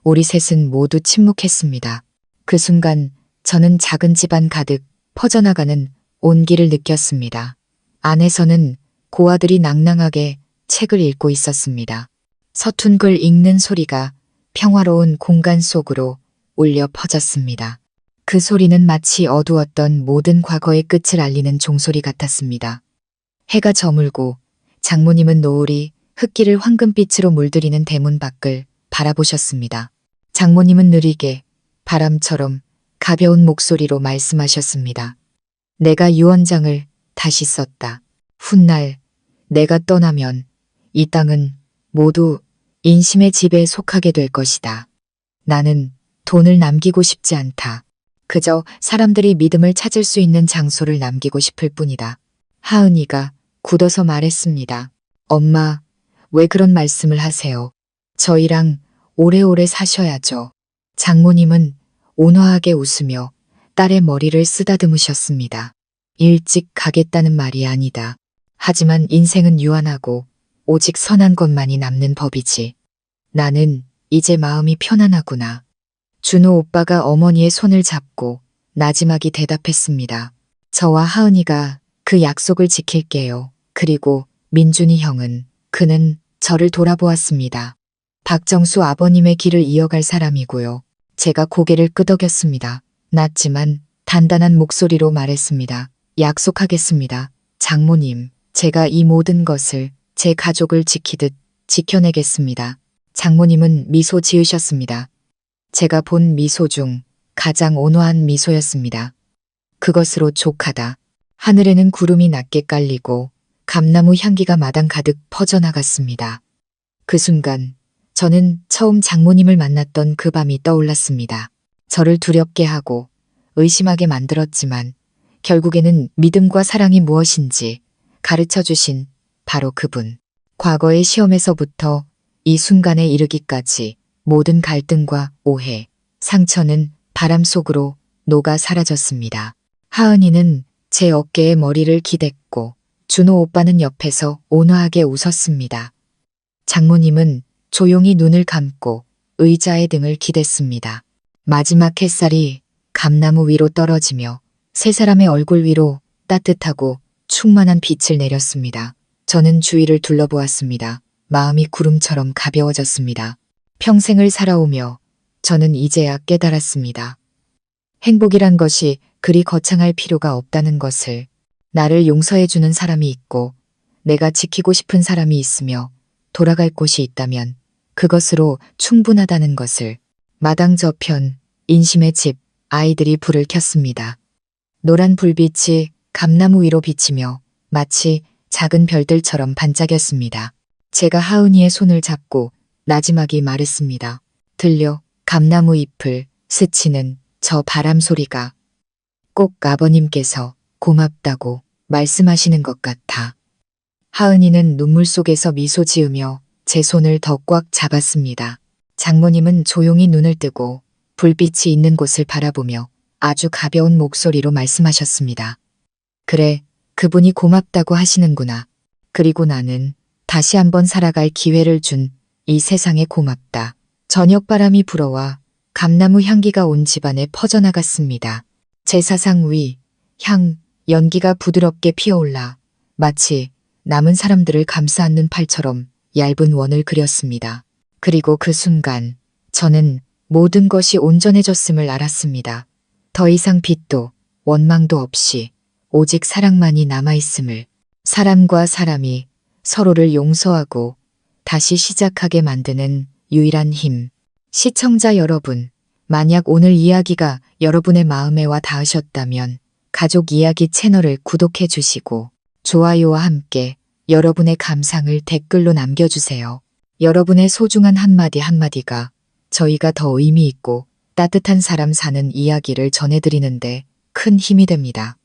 우리 셋은 모두 침묵했습니다. 그 순간 저는 작은 집안 가득 퍼져나가는 온기를 느꼈습니다. 안에서는 고아들이 낭낭하게 책을 읽고 있었습니다. 서툰 글 읽는 소리가 평화로운 공간 속으로 울려 퍼졌습니다. 그 소리는 마치 어두웠던 모든 과거의 끝을 알리는 종소리 같았습니다. 해가 저물고 장모님은 노을이 흙길을 황금빛으로 물들이는 대문 밖을 바라보셨습니다. 장모님은 느리게 바람처럼 가벼운 목소리로 말씀하셨습니다. 내가 유언장을 다시 썼다. 훗날 내가 떠나면 이 땅은 모두 인심의 집에 속하게 될 것이다. 나는 돈을 남기고 싶지 않다. 그저 사람들이 믿음을 찾을 수 있는 장소를 남기고 싶을 뿐이다. 하은이가 굳어서 말했습니다. 엄마, 왜 그런 말씀을 하세요? 저희랑 오래오래 사셔야죠. 장모님은 온화하게 웃으며 딸의 머리를 쓰다듬으셨습니다. 일찍 가겠다는 말이 아니다. 하지만 인생은 유한하고 오직 선한 것만이 남는 법이지. 나는 이제 마음이 편안하구나. 준호 오빠가 어머니의 손을 잡고 나지막이 대답했습니다. 저와 하은이가 그 약속을 지킬게요. 그리고 민준이 형은, 그는 저를 돌아보았습니다. 박정수 아버님의 길을 이어갈 사람이고요. 제가 고개를 끄덕였습니다. 낮지만 단단한 목소리로 말했습니다. 약속하겠습니다. 장모님, 제가 이 모든 것을 제 가족을 지키듯 지켜내겠습니다. 장모님은 미소 지으셨습니다. 제가 본 미소 중 가장 온화한 미소였습니다. 그것으로 족하다. 하늘에는 구름이 낮게 깔리고 감나무 향기가 마당 가득 퍼져나갔습니다. 그 순간 저는 처음 장모님을 만났던 그 밤이 떠올랐습니다. 저를 두렵게 하고 의심하게 만들었지만 결국에는 믿음과 사랑이 무엇인지 가르쳐 주신 바로 그분. 과거의 시험에서부터 이 순간에 이르기까지 모든 갈등과 오해, 상처는 바람 속으로 녹아 사라졌습니다. 하은이는 제 어깨에 머리를 기댔고 준호 오빠는 옆에서 온화하게 웃었습니다. 장모님은 조용히 눈을 감고 의자에 등을 기댔습니다. 마지막 햇살이 감나무 위로 떨어지며 세 사람의 얼굴 위로 따뜻하고 충만한 빛을 내렸습니다. 저는 주위를 둘러보았습니다. 마음이 구름처럼 가벼워졌습니다. 평생을 살아오며 저는 이제야 깨달았습니다. 행복이란 것이 그리 거창할 필요가 없다는 것을. 나를 용서해주는 사람이 있고 내가 지키고 싶은 사람이 있으며 돌아갈 곳이 있다면 그것으로 충분하다는 것을. 마당 저편 인심의 집 아이들이 불을 켰습니다. 노란 불빛이 감나무 위로 비치며 마치 작은 별들처럼 반짝였습니다. 제가 하은이의 손을 잡고 나지막이 말했습니다. 들려? 감나무 잎을 스치는 저 바람 소리가. 꼭 아버님께서 고맙다고 말씀하시는 것 같아. 하은이는 눈물 속에서 미소 지으며 제 손을 더 꽉 잡았습니다. 장모님은 조용히 눈을 뜨고 불빛이 있는 곳을 바라보며 아주 가벼운 목소리로 말씀하셨습니다. 그래, 그분이 고맙다고 하시는구나. 그리고 나는 다시 한번 살아갈 기회를 준 이 세상에 고맙다. 저녁바람이 불어와 감나무 향기가 온 집안에 퍼져나갔습니다. 제사상 위, 향, 연기가 부드럽게 피어올라 마치 남은 사람들을 감싸 안는 팔처럼 얇은 원을 그렸습니다. 그리고 그 순간 저는 모든 것이 온전해졌음을 알았습니다. 더 이상 빚도 원망도 없이 오직 사랑만이 남아있음을. 사람과 사람이 서로를 용서하고 다시 시작하게 만드는 유일한 힘. 시청자 여러분, 만약 오늘 이야기가 여러분의 마음에 와 닿으셨다면 가족 이야기 채널을 구독해 주시고 좋아요와 함께 여러분의 감상을 댓글로 남겨주세요. 여러분의 소중한 한마디 한마디가 저희가 더 의미 있고 따뜻한 사람 사는 이야기를 전해드리는데 큰 힘이 됩니다.